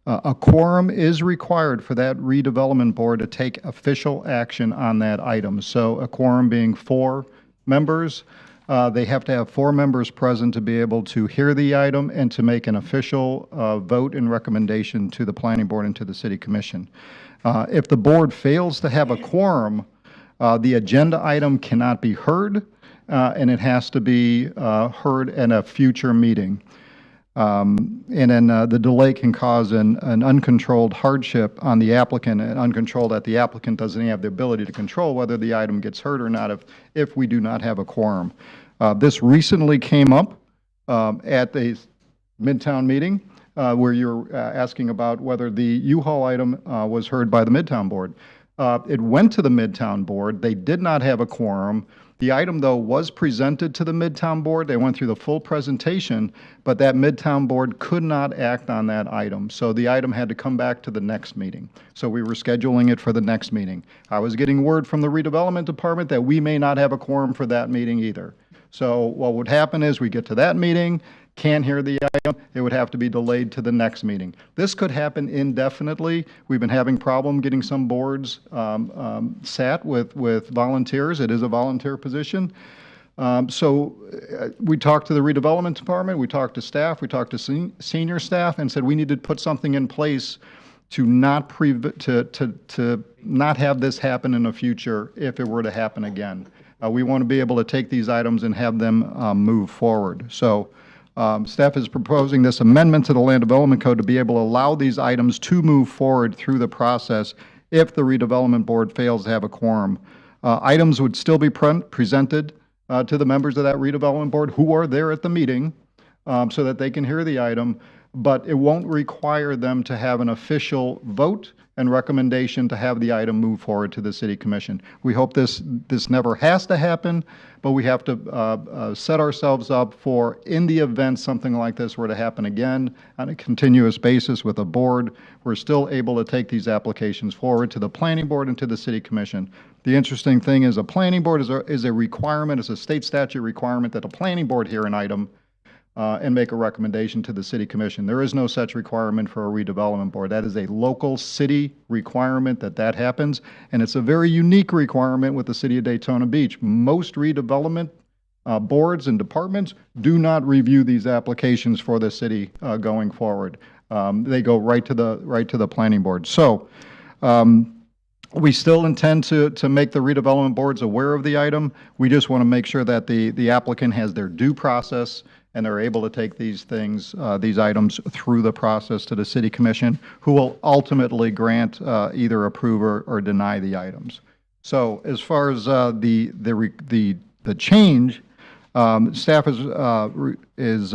A quorum is required for that redevelopment board to take official action on that item. So a quorum being 4 members. They have to have 4 members present to be able to hear the item and to make an official vote and recommendation to the planning board and to the city commission. If the board fails to have a quorum, the agenda item cannot be heard, and it has to be heard in a future meeting. And then the delay can cause an uncontrolled hardship on the applicant, and uncontrolled that the applicant doesn't have the ability to control whether the item gets heard or not if we do not have a quorum. This recently came up at the Midtown meeting where you're asking about whether the U-Haul item was heard by the Midtown board. It went to the Midtown board. They did not have a quorum. The item, though, was presented to the Midtown board. They went through the full presentation, but that Midtown board could not act on that item. So the item had to come back to the next meeting. So we were scheduling it for the next meeting. I was getting word from the redevelopment department that we may not have a quorum for that meeting either. So what would happen is we get to that meeting, can't hear the item, it would have to be delayed to the next meeting. This could happen indefinitely. We've been having problem getting some boards sat with volunteers. It is a volunteer position. So we talked to the redevelopment department, we talked to staff, we talked to senior staff, and said we need to put something in place to not to not have this happen in the future if it were to happen again. We want to be able to take these items and have them move forward. So staff is proposing this amendment to the Land Development Code to be able to allow these items to move forward through the process if the redevelopment board fails to have a quorum. Items would still be presented to the members of that redevelopment board who are there at the meeting so that they can hear the item, but it won't require them to have an official vote and recommendation to have the item move forward to the city commission. We hope this never has to happen, but we have to set ourselves up for, in the event something like this were to happen again on a continuous basis with a board, we're still able to take these applications forward to the planning board and to the city commission. The interesting thing is a planning board is a requirement, it's a state statute requirement that a planning board hear an item and make a recommendation to the city commission. There is no such requirement for a redevelopment board. That is a local city requirement that happens, and it's a very unique requirement with the city of Daytona Beach. Most redevelopment boards and departments do not review these applications for the city going forward. They go right to the planning board. So we still intend to make the redevelopment boards aware of the item. We just want to make sure that the applicant has their due process and they're able to take these things, these items through the process to the city commission, who will ultimately grant, either approve or deny the items. So as far as the change, Staff is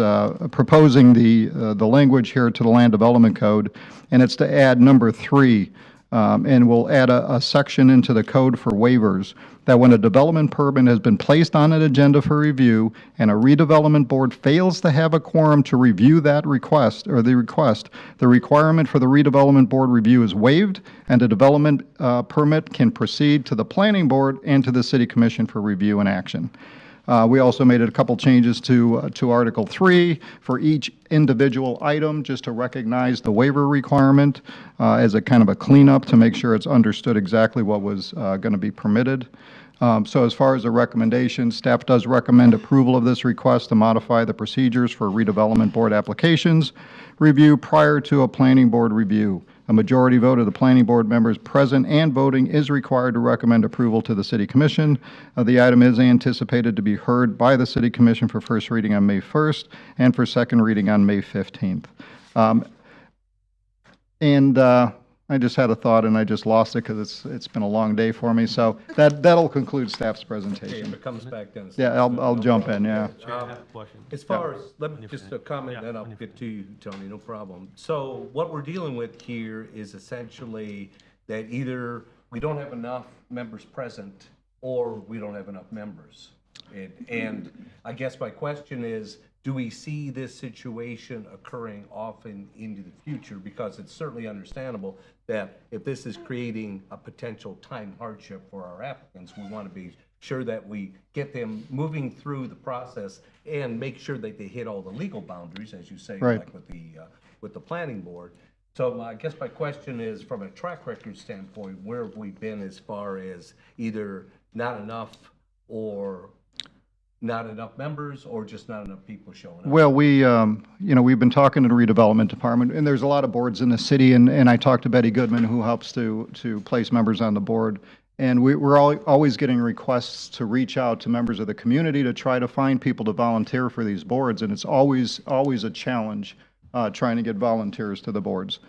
proposing the language here to the Land Development Code, and it's to add number 3, and we'll add a section into the code for waivers, that when a development permit has been placed on an agenda for review and a redevelopment board fails to have a quorum to review that request, the requirement for the redevelopment board review is waived, and the development permit can proceed to the planning board and to the city commission for review and action. We also made a couple changes to Article 3 for each individual item, just to recognize the waiver requirement as a kind of a cleanup to make sure it's understood exactly what was going to be permitted. So as far as the recommendation, staff does recommend approval of this request to modify the procedures for redevelopment board applications review prior to a planning board review. A majority vote of the planning board members present and voting is required to recommend approval to the city commission. The item is anticipated to be heard by the city commission for first reading on May 1st and for second reading on May 15th. I just had a thought and I just lost it because it's been a long day for me. So that'll conclude staff's Okay, presentation. if it comes back, then. Yeah, I'll jump in, yeah. As far as, let me just a comment, then I'll get to you, Tony, no problem. So what we're dealing with here is essentially that either we don't have enough members present or we don't have enough members. And I guess my question is, do we see this situation occurring often into the future? Because it's certainly understandable that if this is creating a potential time hardship for our applicants, we want to be sure that we get them moving through the process and make sure that they hit all the legal boundaries, as you say, Right. like with the planning board. So I guess my question is, from a track record standpoint, where have we been as far as either not enough or not enough members, or just not enough people showing up? Well, we've been talking to the redevelopment department, and there's a lot of boards in the city, and I talked to Betty Goodman, who helps to place members on the board. And we're always getting requests to reach out to members of the community to try to find people to volunteer for these boards, and it's always a challenge trying to get volunteers to the boards.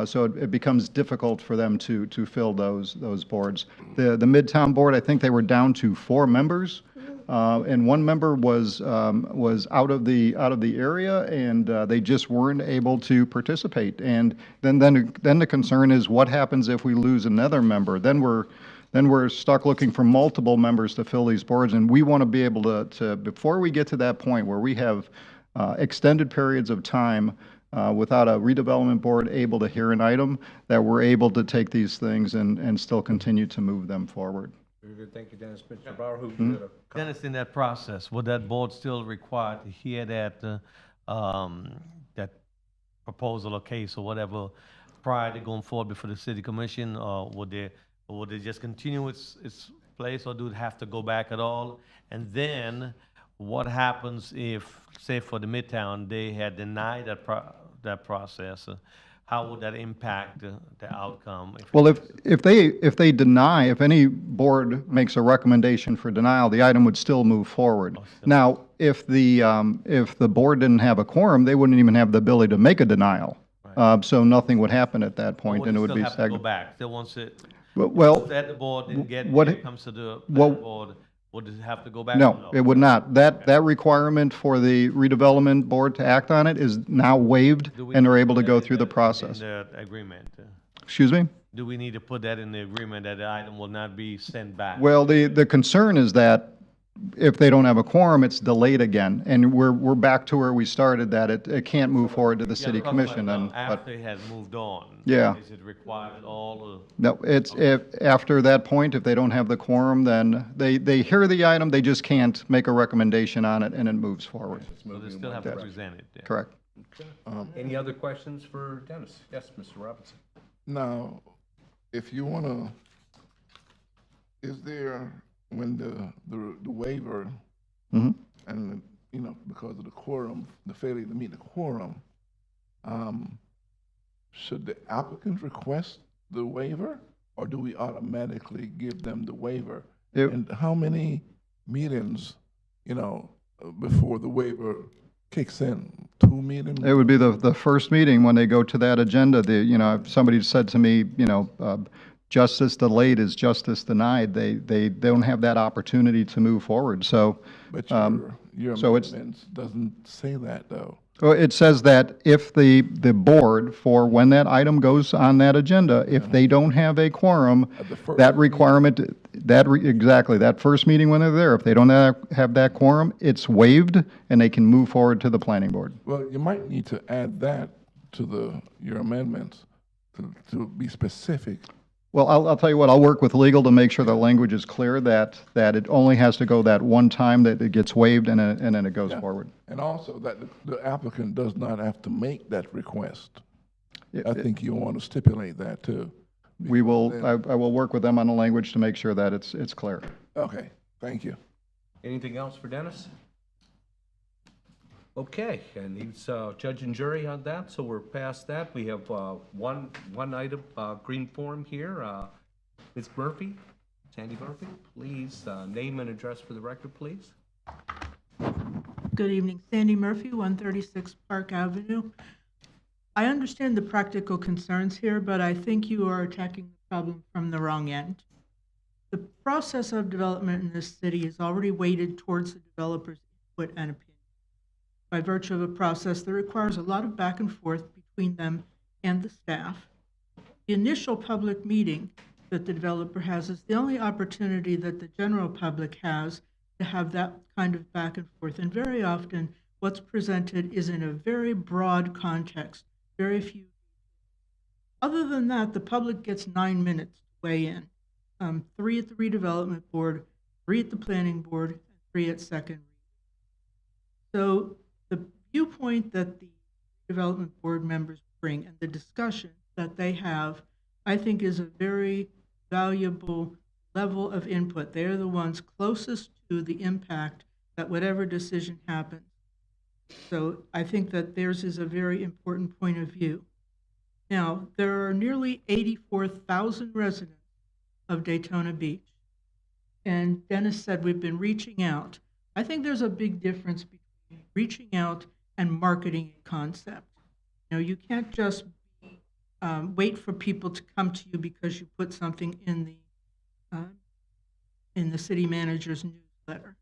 So it becomes difficult for them to fill those boards. The Midtown Board, I think they were down to 4 members. And one member was out of the area, and they just weren't able to participate. And then the concern is, what happens if we lose another member? Then we're stuck looking for multiple members to fill these boards, and we want to be able to before we get to that point where we have extended periods of time without a redevelopment board able to hear an item, that we're able to take these things and still continue to move them forward. Very good, thank you, Dennis. Mr. Bauer, who you got a Dennis, in that process, would that board still require to hear that, that proposal or case or whatever prior to going forward before the city commission, or would they just continue its place, or do it have to go back at all? And then, what happens if, say for the Midtown, they had denied that process? How would that impact the outcome? Well, if they deny, if any board makes a recommendation for denial, the item would still move forward. Now, if the board didn't have a quorum, they wouldn't even have the ability to make a denial. So nothing would happen at that point, and it would be Still have to go stagnated. back. Still once it, Well, that the board didn't get, what- it comes to the well- planning board, would it have to go back? No, it would not. That requirement for the redevelopment board to act on it is now waived, Do we and they're need to able to put go that in through the process. In the agreement? Excuse me? Do we need to put that in the agreement that the item will not be sent back? Well, the concern is that if they don't have a quorum, it's delayed again, and we're back to where we started, that it can't move forward to the Yeah, city I'm talking about, commission, and, but, after it has moved on. Yeah. Is it required that all no, after that point, if they don't have the quorum, then they hear the item, they just can't make a recommendation on it, and it moves forward. so they still have to present it? Yeah. Correct. Any other questions for Dennis? Yes, Mr. Robinson. Now, if you want to, is there, when the waiver, Mhm. and, because of the quorum, the failure to meet the quorum, should the applicant request the waiver, or do we automatically give them the waiver? It- And how many meetings, before the waiver kicks in? 2 meetings? It would be the first meeting when they go to that agenda. If somebody said to me, justice delayed is justice denied. They don't have that opportunity to move forward. So, But your so it's, amendments doesn't say that, though. well, it says that if the board, for when that item goes on that agenda, if they don't have a quorum, At the first that requirement, exactly, that first meeting when they're there, if they don't have that quorum, it's waived and they can move forward to the planning board. Well, you might need to add that to your amendments to be specific. Well, I'll tell you what, I'll work with legal to make sure the language is clear that it only has to go that one time, that it gets waived and then it goes Yeah. forward. And also that the applicant does not have to make that request. I think you want to stipulate that too. We will, I will work with them on the language to make sure that it's clear. Okay, thank you. Anything else for Dennis? Okay, and he's judge and jury on that, so we're past that. We have one item, green form here. Ms. Murphy, Sandy Murphy, please, name and address for the record, please. Good evening, Sandy Murphy, 136 Park Avenue. I understand the practical concerns here, but I think you are attacking the problem from the wrong end. The process of development in this city is already weighted towards the developer's input and opinion, by virtue of a process that requires a lot of back and forth between them and the staff. The initial public meeting that the developer has is the only opportunity that the general public has to have that kind of back and forth. And very often, what's presented is in a very broad context, very few. Other than that, the public gets 9 minutes to weigh in. 3 at the redevelopment board, 3 at the planning board, and 3 at second. So the viewpoint that the development board members bring and the discussion that they have, I think, is a very valuable level of input. They're the ones closest to the impact that whatever decision happens. So I think that theirs is a very important point of view. Now, there are nearly 84,000 residents of Daytona Beach. And Dennis said we've been reaching out. I think there's a big difference between reaching out and marketing a concept. You know, you can't just wait for people to come to you because you put something in the city manager's newsletter.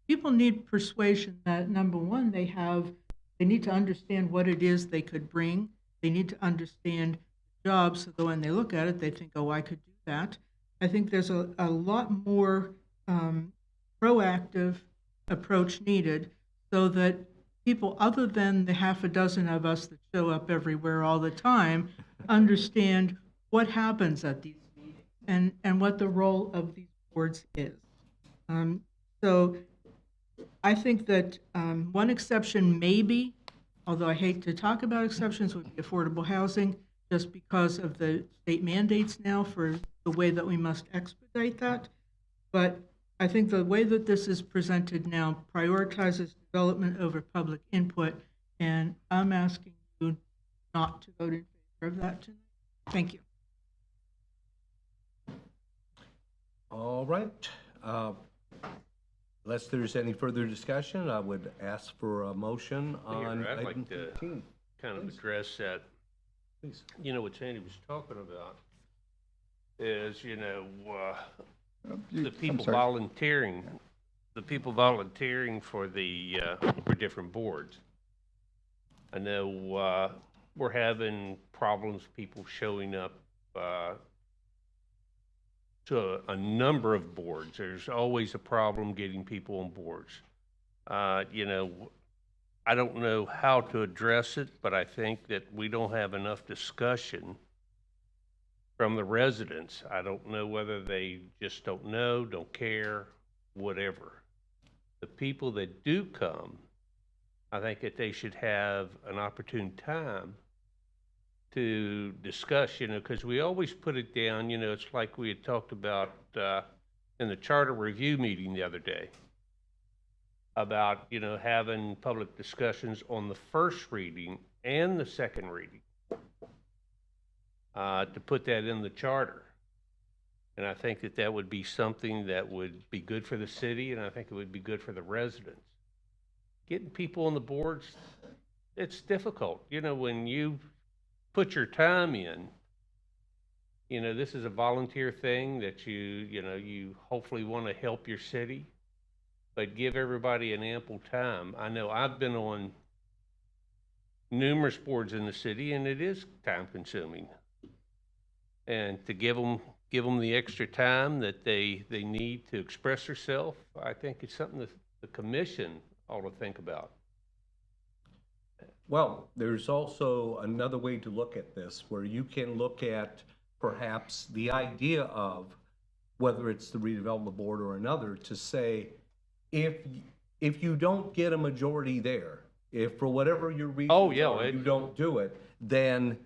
People need persuasion that, number one, they need to understand what it is they could bring. They need to understand jobs so that when they look at it, they think, oh, I could do that. I think there's a lot more proactive approach needed so that people other than the half a dozen of us that show up everywhere all the time understand what happens at these meetings and what the role of these boards is. So I think that one exception maybe, although I hate to talk about exceptions, would be affordable housing, just because of the state mandates now for the way that we must expedite that. But I think the way that this is presented now prioritizes development over public input, and I'm asking you not to vote in favor of that tonight. Thank you. All right. Unless there's any further discussion, I would ask for a motion on Mayor, I'd item like to 15. kind of address that. Please. You know, what Sandy was talking about is, the people sorry. volunteering, for the, for different boards. I know, we're having problems, people showing up, to a number of boards. There's always a problem getting people on boards. I don't know how to address it, but I think that we don't have enough discussion from the residents. I don't know whether they just don't know, don't care, whatever. The people that do come, I think that they should have an opportune time to discuss, because we always put it down, it's like we had talked about in the charter review meeting the other day about, having public discussions on the first reading and the second reading to put that in the charter. And I think that that would be something that would be good for the city, and I think it would be good for the residents. Getting people on the boards, it's difficult. When you put your time in, You know, this is a volunteer thing that you hopefully want to help your city, but give everybody an ample time. I know I've been on numerous boards in the city, and it is time consuming. And to give them the extra time that they need to express themselves, I think it's something that the commission ought to think about. Well, there's also another way to look at this, where you can look at perhaps the idea of whether it's the redevelopment board or another, to say, if you don't get a majority there, if for whatever your reasons you don't do it, then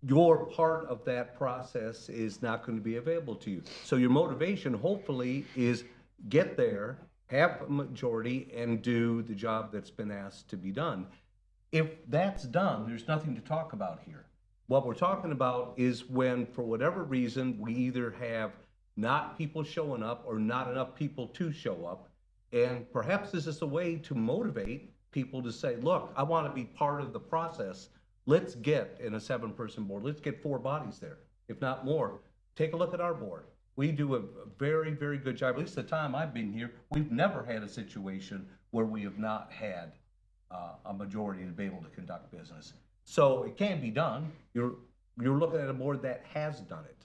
your part of that process is not going to be available to you. So your motivation, hopefully, is get there, have a majority, and do the job that's been asked to be done. If that's done, there's nothing to talk about here. What we're talking about is when, for whatever reason, we either have not people showing up or not enough people to show up, and perhaps this is a way to motivate people to say, look, I want to be part of the process. Let's get in a 7-person board. Let's get 4 bodies there, if not more. Take a look at our board. We do a very, very good job. At least the time I've been here, we've never had a situation where we have not had a majority to be able to conduct business. So it can be done. You're looking at a board that has done it.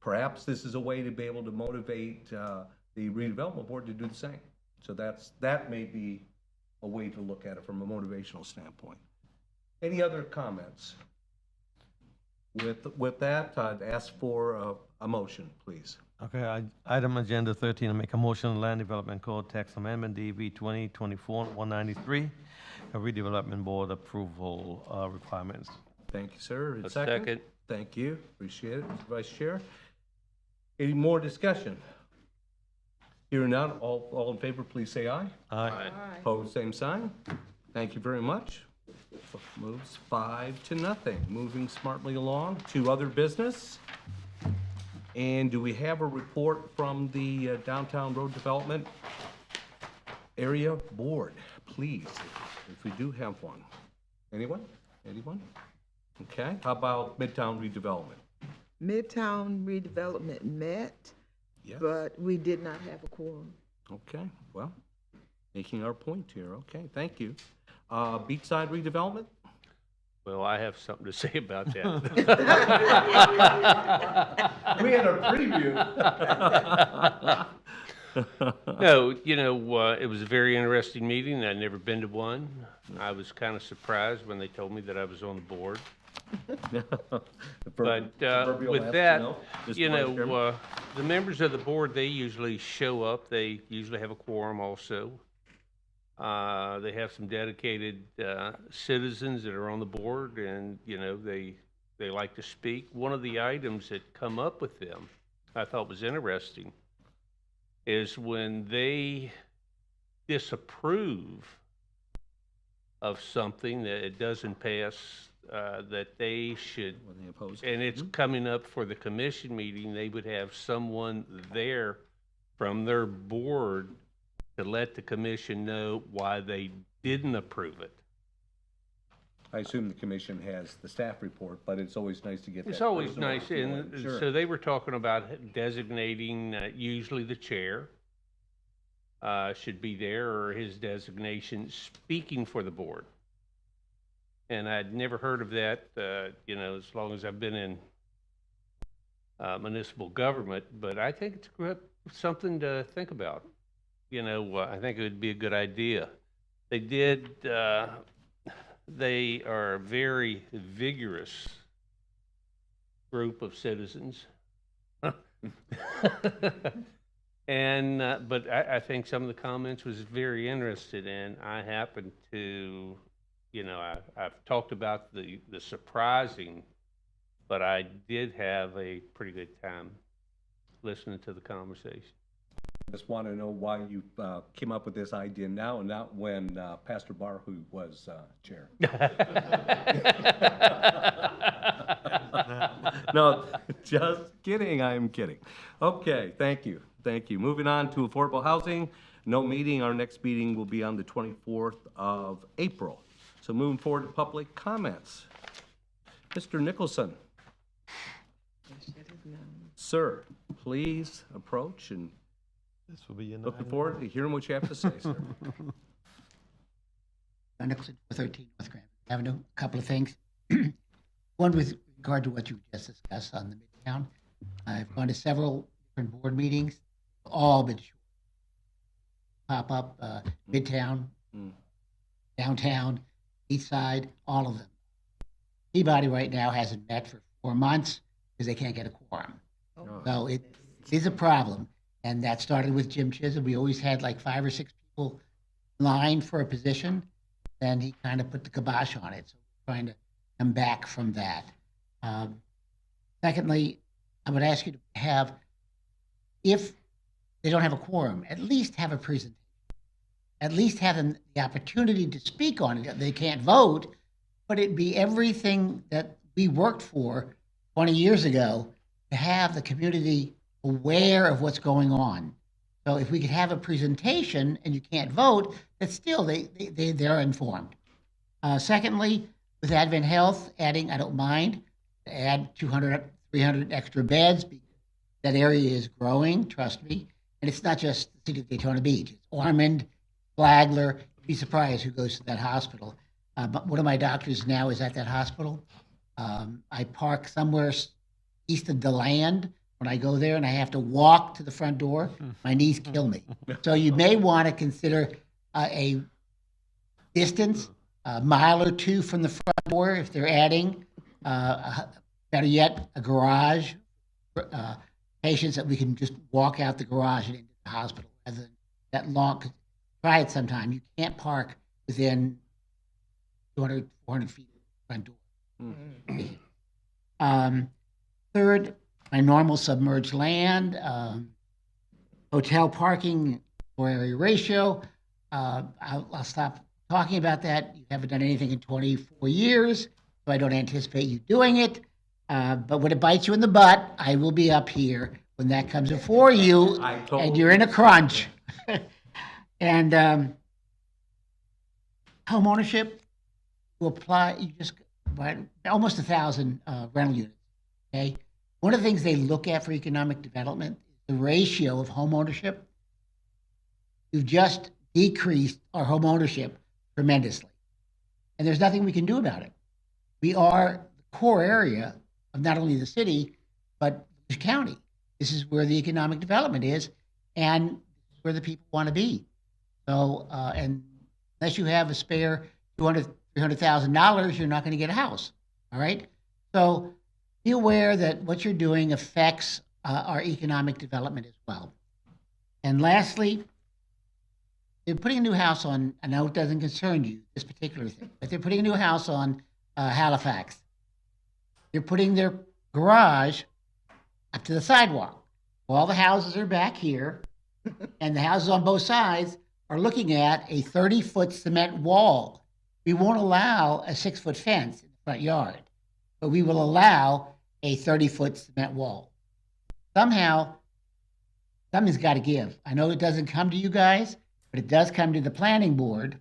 Perhaps this is a way to be able to motivate the redevelopment board to do the same. So that may be a way to look at it from a motivational standpoint. Any other comments? With that, I'd ask for a motion, please. Okay, item agenda 13, I make a motion on Land Development Code Text Amendment DV 2024-193, a redevelopment board approval requirements. Thank you, sir. A second. Thank you. Appreciate it, Mr. Vice Chair. Any more discussion? Hearing none, all in favor, please say aye. Aye. Opposed, same sign. Thank you very much. Moves 5-0. Moving smartly along to other business. And do we have a report from the Downtown Road Development Area Board, please, if we do have one? Anyone? Anyone? Okay, how about Midtown Redevelopment? Midtown Redevelopment met, Yes. but we did not have a quorum. Okay, well, making our point here. Okay, thank you. Beachside Redevelopment? Well, I have something to say about that. We had a preview. No, it was a very interesting meeting. I'd never been to one. I was kind of surprised when they told me that I was on the board. But with that, the members of the board, they usually show up. They usually have a quorum also. They have some dedicated citizens that are on the board, and they like to speak. One of the items that come up with them, I thought was interesting, is when they disapprove of something that it doesn't pass, that they should, and it's coming up for the commission meeting, they would have someone there from their board to let the commission know why they didn't approve it. I assume the commission has the staff report, but it's always nice to get that. It's always personal nice, feeling. and Sure. so they were talking about designating, usually the chair should be there, or his designation, speaking for the board. And I'd never heard of that, as long as I've been in municipal government, but I think it's something to think about. I think it would be a good idea. They are a very vigorous group of citizens. And, but I think some of the comments was very interested in. I happen to, I've talked about the surprising, but I did have a pretty good time listening to the conversation. Just want to know why you came up with this idea now and not when Pastor Barhu was chair. No, just kidding. I'm kidding. Okay, thank you. Thank you. Moving on to affordable housing. No meeting. Our next meeting will be on the 24th of April. So moving forward to public comments. Mr. Nicholson. Sir, please approach and This will be your looking forward to hearing what you have to say, sir. John Nicholson, 13 North Grand Avenue. A couple of things. One with regard to what you just discussed on the Midtown. I've gone to several different board meetings, all been short. Pop up, Midtown, downtown, East Side, all of them. Peabody right now hasn't met for 4 months because they can't get a quorum. So it is a problem. And that started with Jim Chisholm. We always had like 5 or 6 people in line for a position. Then he kind of put the kibosh on it. So we're trying to come back from that. Secondly, I would ask you to have, if they don't have a quorum, at least have a presentation. At least have them the opportunity to speak on it. They can't vote, but it'd be everything that we worked for 20 years ago to have the community aware of what's going on. So if we could have a presentation and you can't vote, but still they're informed. Secondly, with Advent Health adding, I don't mind, add 200, 300 extra beds. That area is growing, trust me. And it's not just the city of Daytona Beach. It's Ormond, Flagler. You'd be surprised who goes to that hospital. But one of my doctors now is at that hospital. I park somewhere east of DeLand. When I go there and I have to walk to the front door, my knees kill me. So you may want to consider a distance, a mile or two from the front door if they're adding, better yet, a garage, patients that we can just walk out the garage and into the hospital rather than that long. Try it sometime. You can't park within 200, 400 feet of the front door. Third, my normal submerged land, hotel parking floor area ratio. I'll stop talking about that. You haven't done anything in 24 years, so I don't anticipate you doing it. But when it bites you in the butt, I will be up here when that comes before you, and you're in a crunch. And home ownership will apply. You just almost 1,000 rental units. Okay. One of the things they look at for economic development is the ratio of home ownership. We've just decreased our home ownership tremendously, and there's nothing we can do about it. We are the core area of not only the city, but the county. This is where the economic development is, and where the people want to be. So, and unless you have a spare $200,000, $300,000, you're not going to get a house. All right. So be aware that what you're doing affects our economic development as well. And lastly, they're putting a new house on, I know it doesn't concern you, this particular thing, but they're putting a new house on Halifax. They're putting their garage up to the sidewalk. All the houses are back here, and the houses on both sides are looking at a 30-foot cement wall. We won't allow a 6-foot fence in the front yard, but we will allow a 30-foot cement wall. Somehow, something's got to give. I know it doesn't come to you guys, but it does come to the planning board.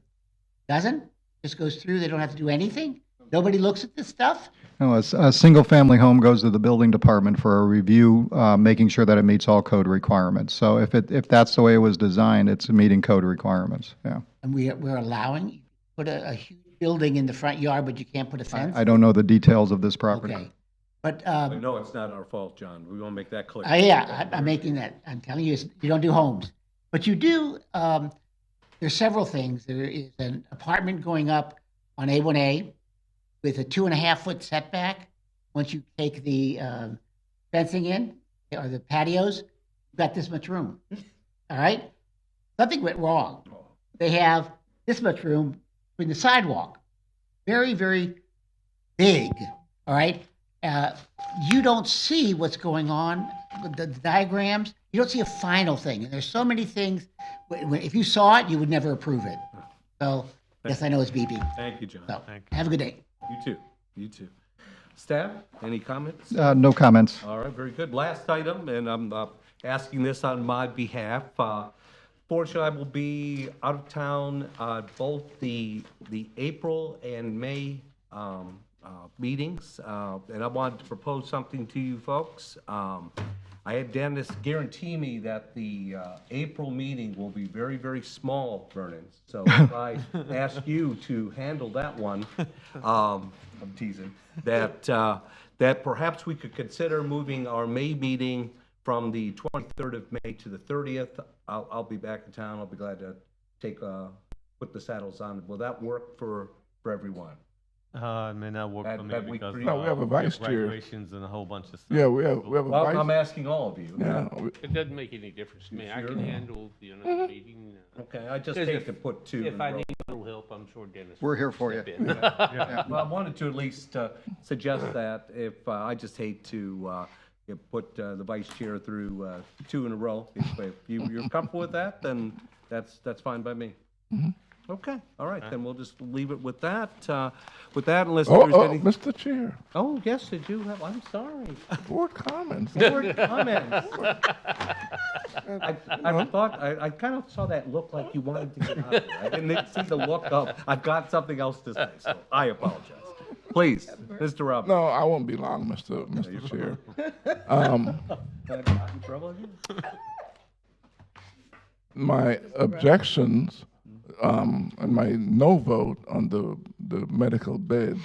Doesn't? Just goes through, they don't have to do anything? Nobody looks at this stuff? No, a single-family home goes to the building department for a review, making sure that it meets all code requirements. So if that's the way it was designed, it's meeting code requirements, yeah. And we're allowing, you put a huge building in the front yard, but you can't put a fence? I don't know the details of this property. Okay. But, No, it's not our fault, John. We want to make that clear. yeah, I'm making that, I'm telling you, you don't do homes. But you do, there's several things. There is an apartment going up on A1A with a 2.5-foot setback. Once you take the fencing in, or the patios, you've got this much room. All right? Something went wrong. They have this much room between the sidewalk. Very, very big. All right? You don't see what's going on with the diagrams. You don't see a final thing. And there's so many things. If you saw it, you would never approve it. So, yes, I know it's beeping. Thank you, John. So, Thank you. have a good day. You too. You too. Staff, any comments? No comments. All right, very good. Last item, and I'm asking this on my behalf. Fortunately, I will be out of town both the April and May meetings, and I wanted to propose something to you folks. I had Dennis guarantee me that the April meeting will be very, very small, Vernon. So if I ask you to handle that one, I'm teasing, that perhaps we could consider moving our May meeting from the 23rd of May to the 30th. I'll be back in town. I'll be glad to put the saddles on. Will that work for everyone? It may not work for me That week because three? No, we have a vice chair. graduations and a whole bunch of stuff. Yeah, we have a Well, vice. I'm asking all of you. Yeah, It doesn't make any difference to me. I can Sure. handle, the meeting. Okay, I just Because hate if- to put two in If a I row. need a little help, I'm sure Dennis. We're will here for step you. in. Well, I wanted to at least suggest that if, I just hate to put the vice chair through two in a row. If you're comfortable with that, then that's fine by me. Okay, all right, then we'll just leave it with that. Unless there's any. Mr. Chair, Oh, yes, they do have, I'm sorry. board comments. Board comments. I thought, I kind of saw that look like you wanted to get out of there. I didn't see the look of, I've got something else to say, so I apologize. Please, Mr. Robbins. No, I won't be long, Mr. Chair. I got in trouble again? My objections, and my no vote on the medical beds,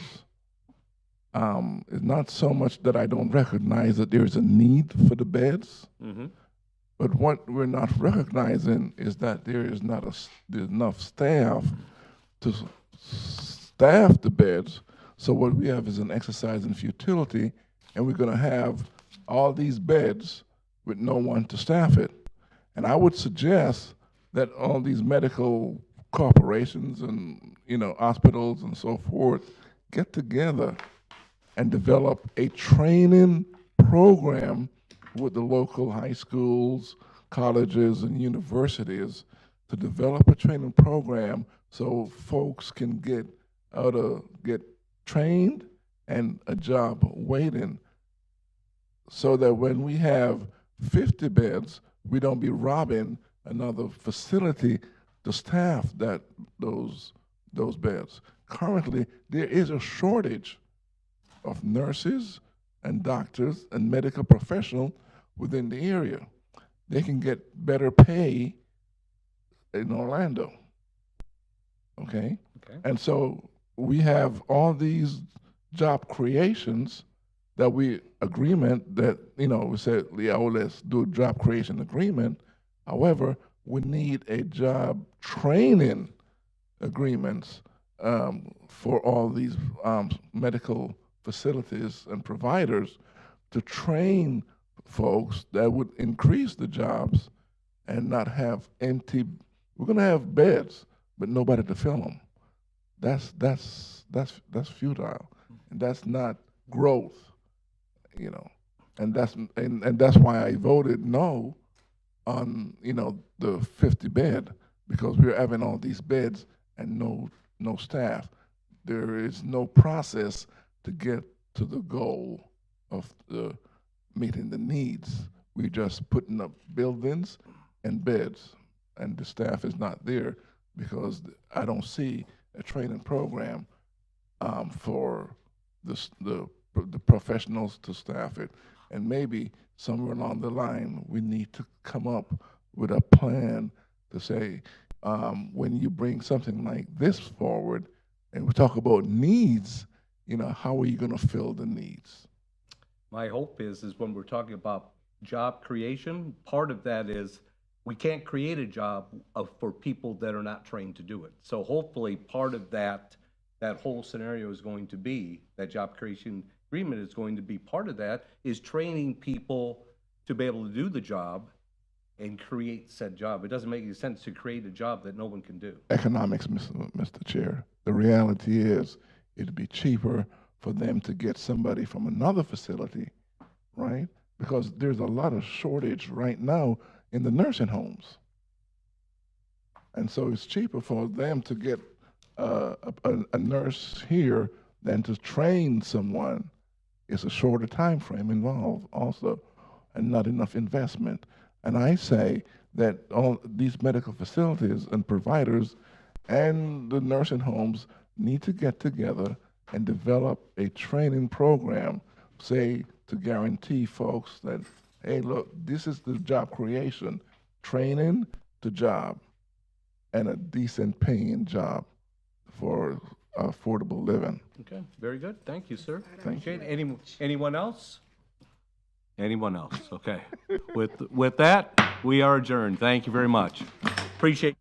is not so much that I don't recognize that there's a need for the beds, but what we're not recognizing is that there is not there's enough staff to staff the beds. So what we have is an exercise in futility, and we're going to have all these beds with no one to staff it. And I would suggest that all these medical corporations and, hospitals and so forth get together and develop a training program with the local high schools, colleges, and universities to develop a training program so folks can get trained and a job waiting, so that when we have 50 beds, we don't be robbing another facility to staff those beds. Currently, there is a shortage of nurses and doctors and medical professionals within the area. They can get better pay in Orlando. Okay? And so we have all these job creations that we agreement that, we said, yeah, let's do a job creation agreement. However, we need a job training agreements for all these medical facilities and providers to train folks that would increase the jobs and not have empty. We're going to have beds, but nobody to fill them. That's futile, and that's not growth, and that's why I voted no on the 50 bed, because we're having all these beds and no staff. There is no process to get to the goal of meeting the needs. We're just putting up buildings and beds, and the staff is not there because I don't see a training program for the professionals to staff it. And maybe somewhere along the line, we need to come up with a plan to say, when you bring something like this forward, and we talk about needs, how are you going to fill the needs? My hope is when we're talking about job creation, part of that is we can't create a job for people that are not trained to do it. So hopefully part of that whole scenario is going to be, that job creation agreement is going to be part of that, is training people to be able to do the job and create said job. It doesn't make any sense to create a job that no one can do. Economics, Mr. Chair. The reality is it'd be cheaper for them to get somebody from another facility, right? Because there's a lot of shortage right now in the nursing homes. And so it's cheaper for them to get a nurse here than to train someone. It's a shorter time frame involved also, and not enough investment. And I say that all these medical facilities and providers and the nursing homes need to get together and develop a training program, say, to guarantee folks that hey, look, this is the job creation, training to job, and a decent paying job for affordable living. Okay, very good. Thank you, sir. Thank you. Anyone else? Anyone else? Okay. With that, we are adjourned. Thank you very much. Appreciate